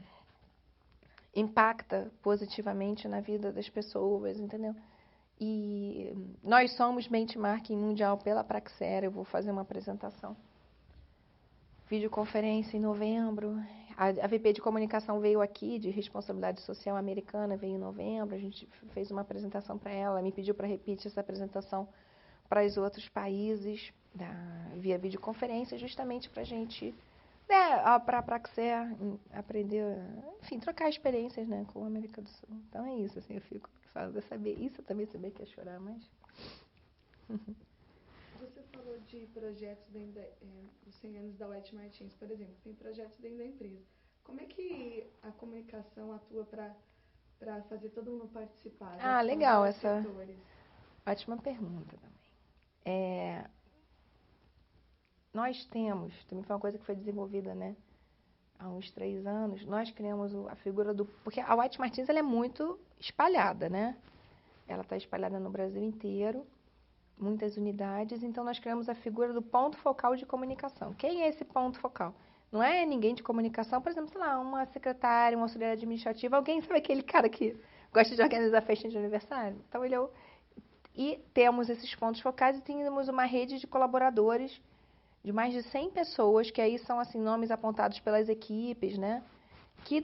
impacta positivamente na vida das pessoas, entendeu? E nós somos benchmarking mundial pela Praxera. Eu vou fazer uma apresentação. Videoconferência em novembro. A VP de comunicação veio aqui, de responsabilidade social americana, veio em novembro. A gente fez uma apresentação para ela, me pediu para repetir essa apresentação para os outros países via videoconferência, justamente para a gente, para a Praxera aprender, enfim, trocar experiências, né, com a América do Sul. Então é isso, assim, eu fico falando, saber isso, eu também sabia que ia chorar, mas... Você falou de projetos dentro dos 100 anos da White Martins, por exemplo, tem projetos dentro da empresa. Como é que a comunicação atua para fazer todo mundo participar? Legal, essa ótima pergunta também. Nós temos, também foi uma coisa que foi desenvolvida, né, há uns 3 anos, nós criamos a figura porque a White Martins ela é muito espalhada, né? Ela está espalhada no Brasil inteiro, muitas unidades, então nós criamos a figura do ponto focal de comunicação. Quem é esse ponto focal? Não é ninguém de comunicação, por exemplo, sei lá, uma secretária, um auxiliar administrativo, alguém, sabe aquele cara que gosta de organizar festa de aniversário? Então e temos esses pontos focais e temos uma rede de colaboradores de mais de 100 pessoas, que aí são assim nomes apontados pelas equipes, né? Que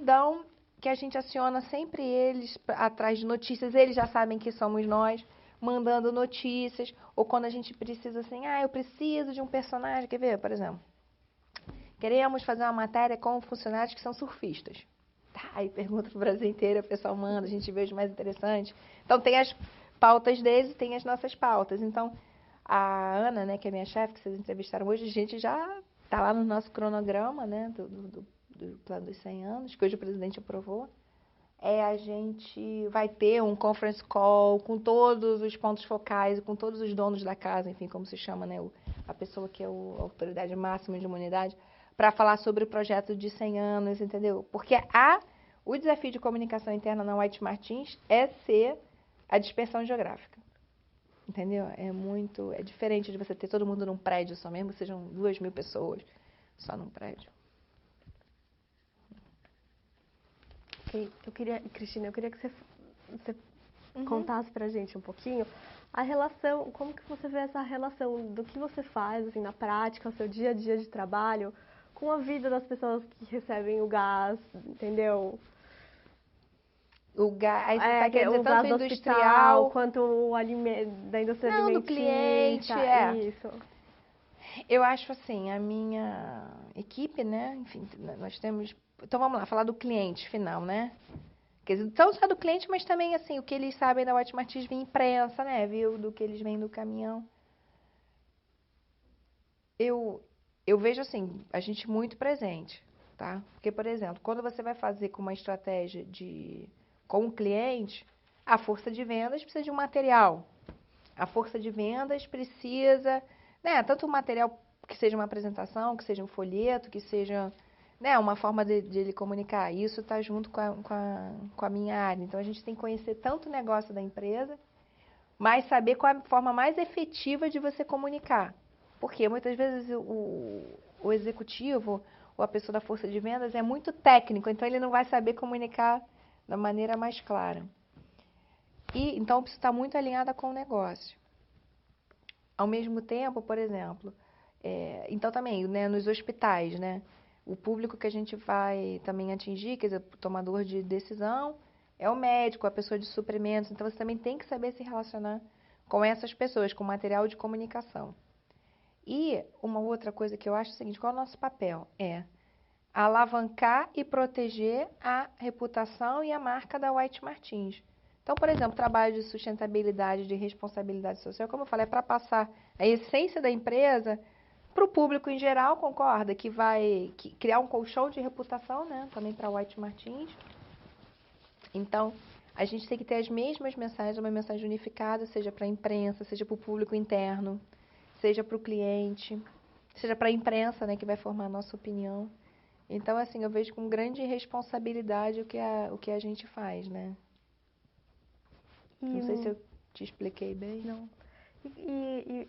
a gente aciona sempre eles atrás de notícias, eles já sabem que somos nós, mandando notícias, ou quando a gente precisa assim, eu preciso de um personagem, quer ver, por exemplo, queremos fazer uma matéria com funcionários que são surfistas. Aí pergunta pro Brasil inteiro, o pessoal manda, a gente vê os mais interessantes. Então tem pautas deles e tem as nossas pautas. Então, a Ana, né, que é minha chefe, que vocês entrevistaram hoje, a gente já está lá no nosso cronograma, né, do plano dos 100 anos, que hoje o presidente aprovou. A gente vai ter um conference call com todos os pontos focais, com todos os donos da casa, enfim, como se chama, né, a pessoa que é a autoridade máxima de uma unidade, para falar sobre o projeto de 100 anos, entendeu? Porque o desafio de comunicação interna na White Martins é ser a dispersão geográfica, entendeu? É diferente de você ter todo mundo num prédio só, mesmo que sejam 2.000 pessoas só num prédio. Cristina, eu queria que você contasse pra gente um pouquinho a relação, como que você vê essa relação do que você faz, assim, na prática, o seu dia a dia de trabalho, com a vida das pessoas que recebem o gás, entendeu? O gás, aí você tá querendo dizer o gás tanto do industrial hospital, quanto da indústria não, do alimentícia, cliente, isso. Eu acho assim, a minha equipe, né, enfim, nós temos... Então vamos lá, falar do cliente final, né? Quer dizer, não só do cliente, mas também assim, o que eles sabem da White Martins via imprensa, né? Viu do que eles veem do caminhão. Eu vejo assim, a gente muito presente, tá? Porque, por exemplo, quando você vai fazer com uma estratégia com o cliente, a força de vendas precisa de um material. A força de vendas precisa, né, tanto um material que seja uma apresentação, que seja um folheto, que seja, né, uma forma de ele comunicar. Isso está junto com a minha área. Então, a gente tem que conhecer tanto o negócio da empresa, mas saber qual é a forma mais efetiva de você comunicar. Porque muitas vezes o executivo ou a pessoa da força de vendas é muito técnico, então ele não vai saber comunicar da maneira mais clara. E então precisa estar muito alinhada com o negócio. Ao mesmo tempo, por exemplo, então também, né, nos hospitais, né, o público que a gente vai também atingir, quer dizer, o tomador de decisão, é o médico, a pessoa de suprimentos. Então você também tem que saber se relacionar com essas pessoas, com material de comunicação. E uma outra coisa que eu acho é o seguinte, qual é o nosso papel? Alavancar e proteger a reputação e a marca da White Martins. Então, por exemplo, trabalho de sustentabilidade, de responsabilidade social, como eu falei, é para passar a essência da empresa para o público em geral, concorda? Que vai criar um colchão de reputação, né? Também para a White Martins. Então, a gente tem que ter as mesmas mensagens, uma mensagem unificada, seja para a imprensa, seja para o público interno, seja para o cliente, seja para a imprensa, né, que vai formar a nossa opinião. Então, assim, eu vejo com grande responsabilidade o que a gente faz, né? Não sei se eu te expliquei bem. Não.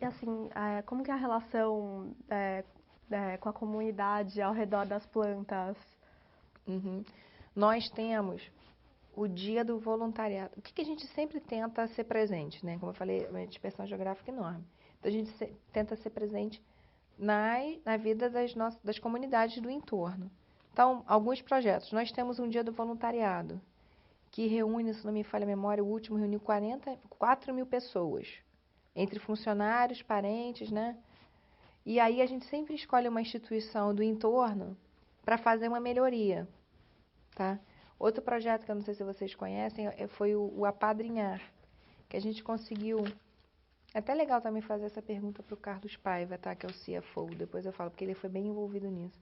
Assim, como que é a relação com a comunidade ao redor das plantas? Uhum. Nós temos o dia do voluntariado. O que a gente sempre tenta ser presente, né? Como eu falei, uma dispersão geográfica enorme. Então, a gente tenta ser presente na vida das comunidades do entorno. Então, alguns projetos. Nós temos um dia do voluntariado, que reúne, se não me falha a memória, o último reuniu 4.000 pessoas, entre funcionários, parentes, né? E aí a gente sempre escolhe uma instituição do entorno para fazer uma melhoria, tá? Outro projeto que eu não sei se vocês conhecem foi o Apadrinhar, que a gente conseguiu... É até legal também fazer essa pergunta para o Carlos Paiva, tá? Que é o CFO, depois eu falo, porque ele foi bem envolvido nisso.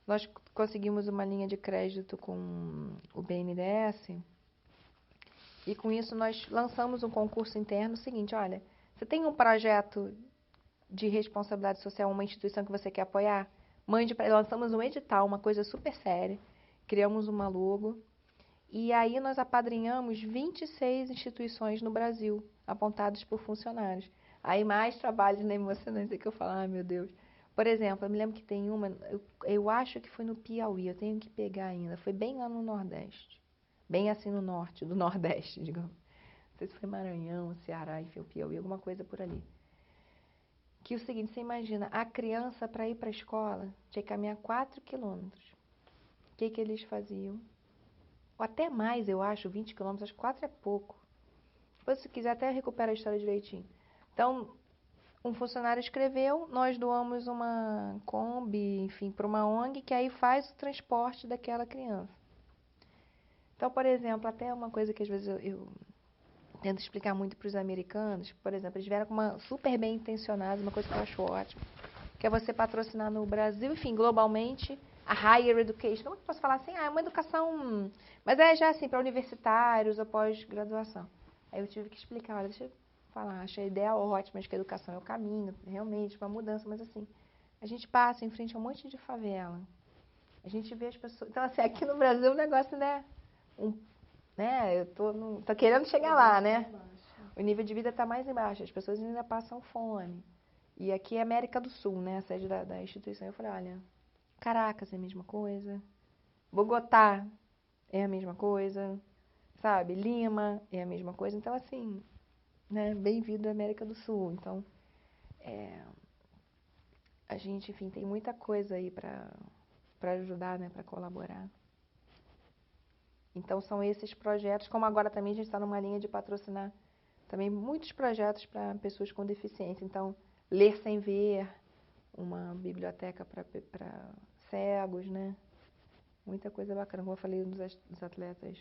Nós conseguimos uma linha de crédito com o BNDES e com isso nós lançamos um concurso interno seguinte, olha, você tem um projeto de responsabilidade social, uma instituição que você quer apoiar? Mande para... Lançamos um edital, uma coisa super séria, criamos uma logo e aí nós apadrinhamos 26 instituições no Brasil, apontadas por funcionários. Aí mais trabalhos na emocionante que eu falo, ai meu Deus. Por exemplo, eu me lembro que tem uma, eu acho que foi no Piauí, eu tenho que pegar ainda, foi bem lá no Nordeste. Bem assim no norte, do Nordeste, digamos. Não sei se foi Maranhão, Ceará, enfim, o Piauí, alguma coisa por ali. Que é o seguinte, você imagina, a criança para ir para a escola tinha que caminhar 4 quilômetros. O que eles faziam? Ou até mais, eu acho, 20 quilômetros, acho que 4 é pouco. Depois, se quiser, até recupera a história direitinho. Então, um funcionário escreveu, nós doamos uma Kombi, enfim, para uma ONG, que aí faz o transporte daquela criança. Então, por exemplo, até uma coisa que às vezes tento explicar muito para os americanos. Por exemplo, eles vieram com uma super bem intencionada, uma coisa que eu acho ótima, que é você patrocinar no Brasil, enfim, globalmente, a higher education. Como é que eu posso falar assim? Ah, é uma educação, mas é já assim, para universitários ou pós-graduação. Aí eu tive que explicar, olha, deixa eu falar, achei a ideia ótima, acho que a educação é o caminho, realmente, uma mudança, mas assim, a gente passa em frente a um monte de favela. A gente vê as pessoas. Então, assim, aqui no Brasil o negócio, né? Eu tô querendo chegar lá, né? O nível de vida está mais embaixo, as pessoas ainda passam fome. E aqui é América do Sul, né? A sede da instituição. Eu falei, olha, Caracas é a mesma coisa, Bogotá é a mesma coisa, sabe? Lima é a mesma coisa. Então, assim, né? Bem-vindo à América do Sul. Então, a gente, enfim, tem muita coisa aí para ajudar, né? Para colaborar. Então, são esses projetos, como agora também a gente está numa linha de patrocinar também muitos projetos para pessoas com deficiência. Então, Ler Sem Ver, uma biblioteca para cegos, né? Muita coisa bacana, como eu falei, dos atletas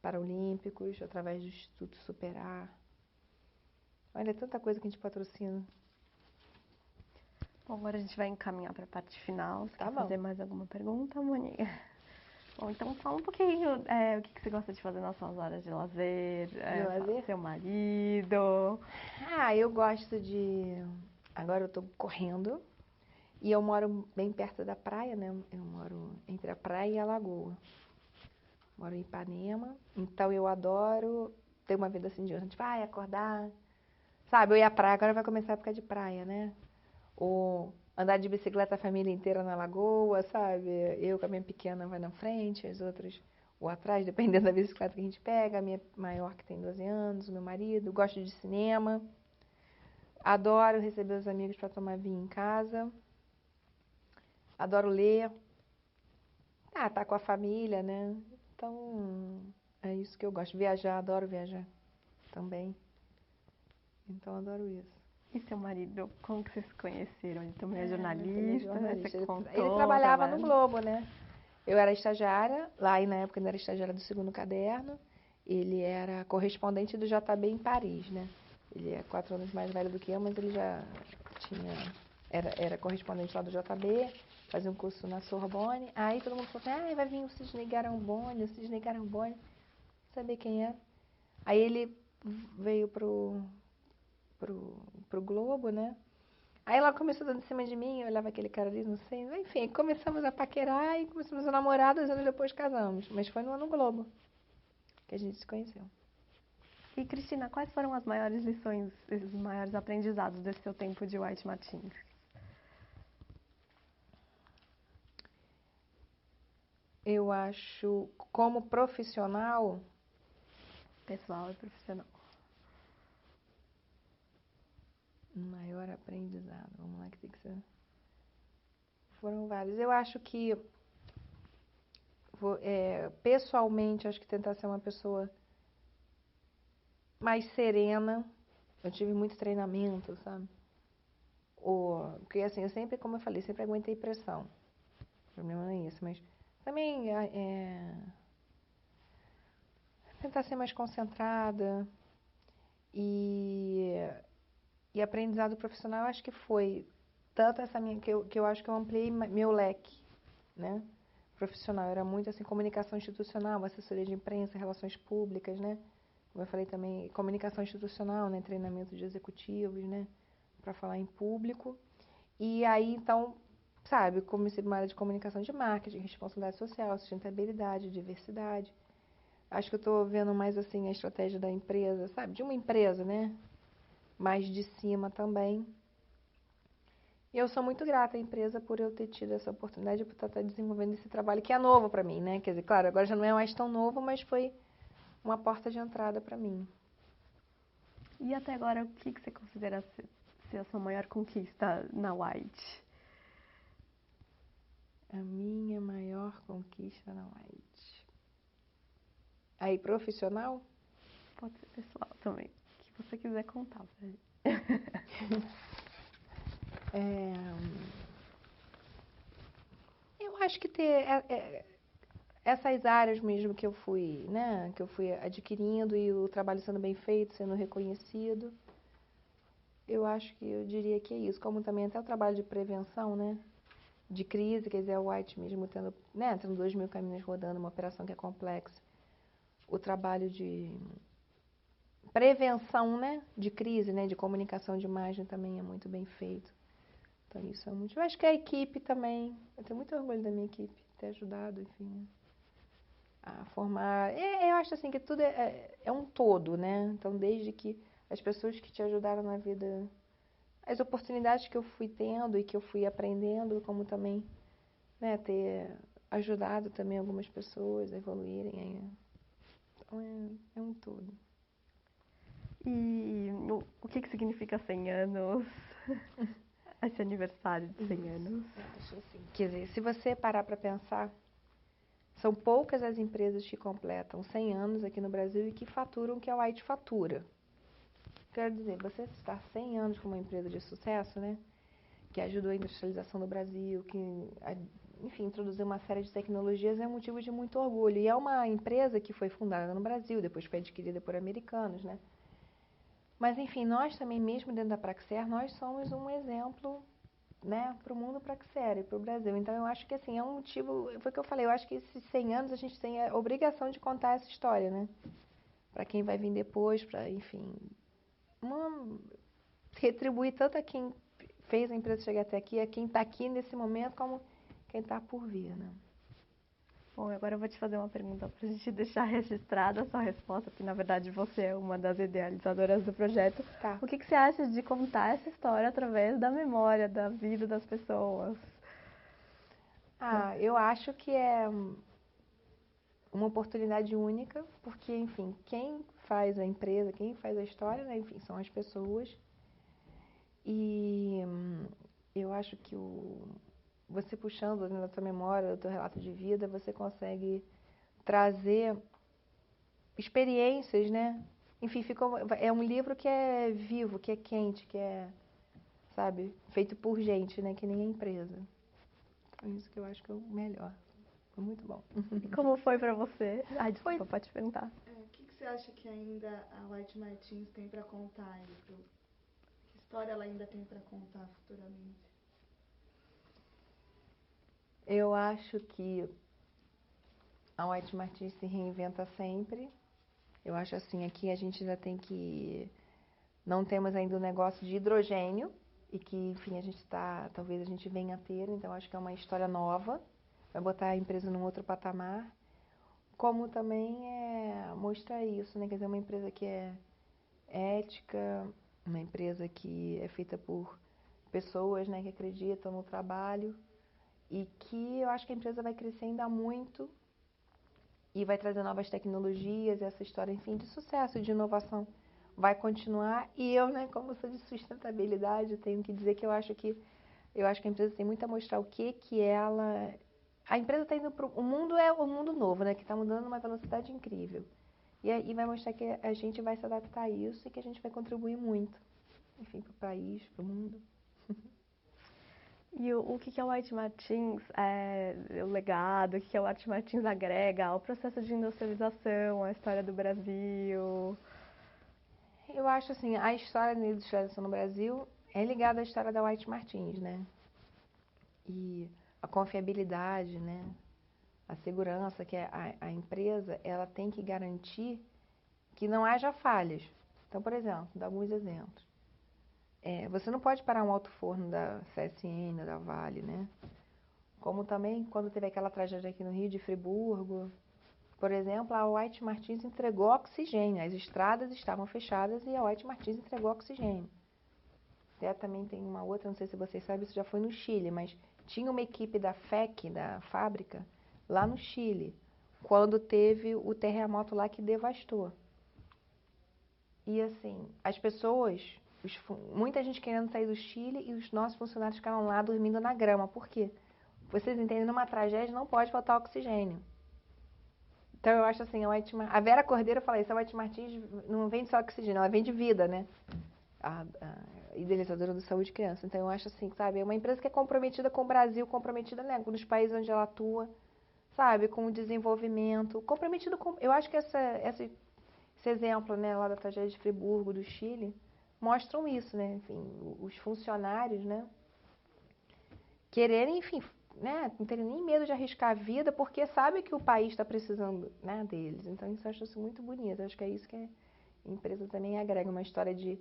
paralímpicos, através do Instituto Superar. Olha, tanta coisa que a gente patrocina. Bom, agora a gente vai encaminhar para a parte final. Você Tá quer bom. fazer mais alguma pergunta, Moninha? Bom, então fala um pouquinho o que você gosta de fazer nas suas horas de lazer, lazer? seu marido. Ah, eu gosto de... Agora eu tô correndo e eu moro bem perto da praia, né? Eu moro entre a praia e a lagoa. Moro em Ipanema, então eu adoro ter uma vida assim de onde a gente vai acordar. Sabe, eu ia à praia, agora vai começar a época de praia, né? Ou andar de bicicleta a família inteira na lagoa, sabe? Eu com a minha pequena vai na frente, as outras ou atrás, dependendo da bicicleta que a gente pega. A minha maior que tem 12 anos, o meu marido. Gosto de cinema. Adoro receber os amigos para tomar vinho em casa. Adoro ler. Ah, tá com a família, né? Então, é isso que eu gosto. Viajar, adoro viajar também. Então, adoro isso. E seu marido, como que vocês se conheceram? Ele também é Também jornalista, né? Você Ele contou. trabalhava no Globo, né? Eu era estagiária, lá e na época ainda era estagiária do Segundo Caderno. Ele era correspondente do JB em Paris, né? Ele é 4 anos mais velho do que eu, mas ele já era correspondente lá do JB, fazia um curso na Sorbonne. Aí todo mundo falou assim, vai vir o Sidney Garamboni, não sabia quem era. Aí ele veio pro Globo, né? Aí ela começou dando em cima de mim, eu olhava aquele cara ali, não sei. Enfim, começamos a paquerar e começamos a namorar, 2 anos depois casamos. Mas foi no Ano Globo que a gente se conheceu. E Cristina, quais foram as maiores lições, os maiores aprendizados desse seu tempo de White Martins? Eu acho, como profissional, Pessoal e profissional. maior aprendizado. Vamos lá, que tem que ser. Foram vários. Eu acho que, pessoalmente, acho que tentar ser uma pessoa mais serena. Eu tive muito treinamento, sabe? Porque assim, eu sempre, como eu falei, sempre aguentei pressão. O problema não é isso, mas também tentar ser mais concentrada e aprendizado profissional, eu acho que foi tanto essa minha, que eu acho que eu ampliei meu leque, né? Profissional, era muito assim, comunicação institucional, assessoria de imprensa, relações públicas, né? Como eu falei também, comunicação institucional, né? Treinamento de executivos, né? Para falar em público. E aí, então, sabe, comecei uma área de comunicação de marketing, responsabilidade social, sustentabilidade, diversidade. Acho que eu estou vendo mais assim a estratégia da empresa, sabe? De uma empresa, né? Mais de cima também. E eu sou muito grata à empresa por eu ter tido essa oportunidade, por estar desenvolvendo esse trabalho que é novo para mim, né? Quer dizer, claro, agora já não é mais tão novo, mas foi uma porta de entrada para mim. E até agora, o que você considera ser a sua maior conquista na White? A minha maior conquista na White. Aí, profissional? Pode ser pessoal também, o que você quiser contar pra gente. Eu acho que ter essas áreas mesmo que eu fui, né, que eu fui adquirindo e o trabalho sendo bem feito, sendo reconhecido, eu acho que eu diria que é isso. Como também até o trabalho de prevenção, né, de crise, quer dizer, a White mesmo tendo, né, tendo 2.000 caminhões rodando, uma operação que é complexa. O trabalho de prevenção, né, de crise, né, de comunicação de imagem também é muito bem feito. Então isso é muito... Eu acho que a equipe também, eu tenho muito orgulho da minha equipe, ter ajudado, enfim, a formar. Eu acho assim que tudo é um todo, né? Então desde que as pessoas que te ajudaram na vida, as oportunidades que eu fui tendo e que eu fui aprendendo, como também, né, ter ajudado também algumas pessoas a evoluírem. Então é um todo. E o que significa 100 anos? Esse aniversário de 100 anos. Eu acho assim. Quer dizer, se você parar para pensar, são poucas as empresas que completam 100 anos aqui no Brasil e que faturam o que a White fatura. Quero dizer, você estar 100 anos com uma empresa de sucesso, né? Que ajudou a industrialização do Brasil, enfim, introduziu uma série de tecnologias, é um motivo de muito orgulho. E é uma empresa que foi fundada no Brasil, depois foi adquirida por americanos, né? Mas, enfim, nós também, mesmo dentro da Praxair, nós somos um exemplo, né, para o mundo Praxair e para o Brasil. Então, eu acho que, assim, é um motivo... Foi o que eu falei, eu acho que esses 100 anos a gente tem a obrigação de contar essa história, né? Para quem vai vir depois, para, enfim... retribuir tanto a quem fez a empresa chegar até aqui, a quem está aqui nesse momento, como quem está por vir, né? Bom, agora eu vou te fazer uma pergunta para a gente deixar registrada a sua resposta, porque na verdade você é uma das idealizadoras do projeto. Tá. O que você acha de contar essa história através da memória, da vida das pessoas? Eu acho que é uma oportunidade única, porque, enfim, quem faz a empresa, quem faz a história, né, enfim, são as pessoas. E eu acho que você puxando na tua memória, no teu relato de vida, você consegue trazer experiências, né? Enfim, é um livro que é vivo, que é quente, que é, sabe, feito por gente, né? Que nem a empresa. Então, isso que eu acho que é o melhor. Foi muito bom. E como foi para você? Ai, desculpa, Foi. pode perguntar. O que você acha que ainda a White Martins tem para contar aí? Que história ela ainda tem para contar futuramente? Eu acho que a White Martins se reinventa sempre. Eu acho assim, aqui a gente ainda tem que... Não temos ainda o negócio de hidrogênio e que, enfim, talvez a gente venha a ter, então acho que é uma história nova, vai botar a empresa num outro patamar, como também mostrar isso, né? Quer dizer, uma empresa que é ética, uma empresa que é feita por pessoas, né, que acreditam no trabalho e que eu acho que a empresa vai crescer ainda muito e vai trazer novas tecnologias, e essa história, enfim, de sucesso, de inovação vai continuar. E eu, né, como sou de sustentabilidade, tenho que dizer que eu acho que a empresa tem muito a mostrar o que ela... A empresa está indo para... O mundo é o mundo novo, né, que está mudando numa velocidade incrível. E vai mostrar que a gente vai se adaptar a isso e que a gente vai contribuir muito, enfim, para o país, para o mundo. E o que a White Martins, o legado, o que a White Martins agrega ao processo de industrialização, à história do Brasil? Eu acho assim, a história da industrialização no Brasil é ligada à história da White Martins, né? E a confiabilidade, né? A segurança que a empresa ela tem que garantir que não haja falhas. Então, por exemplo, dar alguns exemplos. Você não pode parar um alto-forno da CSN, da Vale, né? Como também quando teve aquela tragédia aqui no Rio de Friburgo, por exemplo, a White Martins entregou oxigênio. As estradas estavam fechadas e a White Martins entregou oxigênio. Até também tem uma outra, não sei se vocês sabem, isso já foi no Chile, mas tinha uma equipe da FEC, da fábrica, lá no Chile, quando teve o terremoto lá que devastou. E assim, as pessoas, muita gente querendo sair do Chile e os nossos funcionários ficaram lá dormindo na grama. Por quê? Vocês entendem, numa tragédia não pode faltar oxigênio. Então eu acho assim, a Vera Cordeiro fala isso, a White Martins não vende só oxigênio, ela vende vida, né? A idealizadora do Saúde e Criança. Então eu acho assim, sabe, é uma empresa que é comprometida com o Brasil, comprometida, né, com os países onde ela atua, sabe, com o desenvolvimento, comprometido com... Eu acho que esse exemplo, né, lá da tragédia de Friburgo, do Chile, mostram isso, né? Enfim, os funcionários, né, quererem, enfim, né, não terem nem medo de arriscar a vida, porque sabe que o país está precisando, né, deles. Então, isso eu acho isso muito bonito. Eu acho que é isso que a empresa também agrega, uma história de,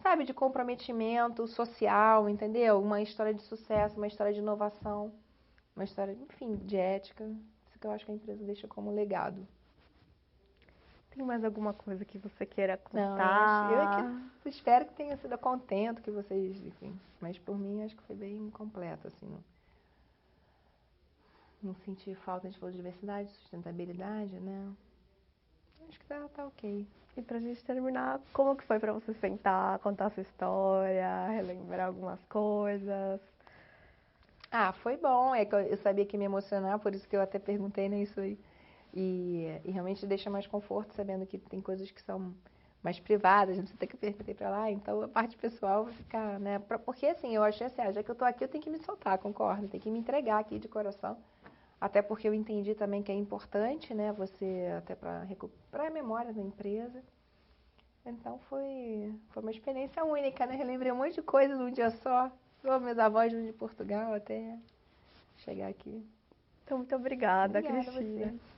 sabe, de comprometimento social, entendeu? Uma história de sucesso, uma história de inovação, uma história, enfim, de ética. Isso que eu acho que a empresa deixa como legado. Tem mais alguma coisa que você queira Não, contar? eu é que espero que tenha sido contento, que vocês, enfim. Mas por mim, acho que foi bem completo, assim. Não senti falta de diversidade, sustentabilidade, né? Acho que tá ok. E pra gente terminar, como que foi pra você sentar, contar sua história, relembrar algumas coisas? Ah, foi bom. É que eu sabia que ia me emocionar, por isso que eu até perguntei nisso aí. E realmente deixa mais conforto, sabendo que tem coisas que são mais privadas, não precisa ter que perguntar pra lá. Então a parte pessoal vai ficar, né? Porque assim, eu achei assim, já que eu tô aqui, eu tenho que me soltar, concordo? Tenho que me entregar aqui de coração. Até porque eu entendi também que é importante, né? Você até para recuperar a memória da empresa. Então foi uma experiência única, né? Relembrei um monte de coisa num dia só. Meus avós de Portugal até chegar aqui. Então, muito obrigada, Obrigada a Cristina. você.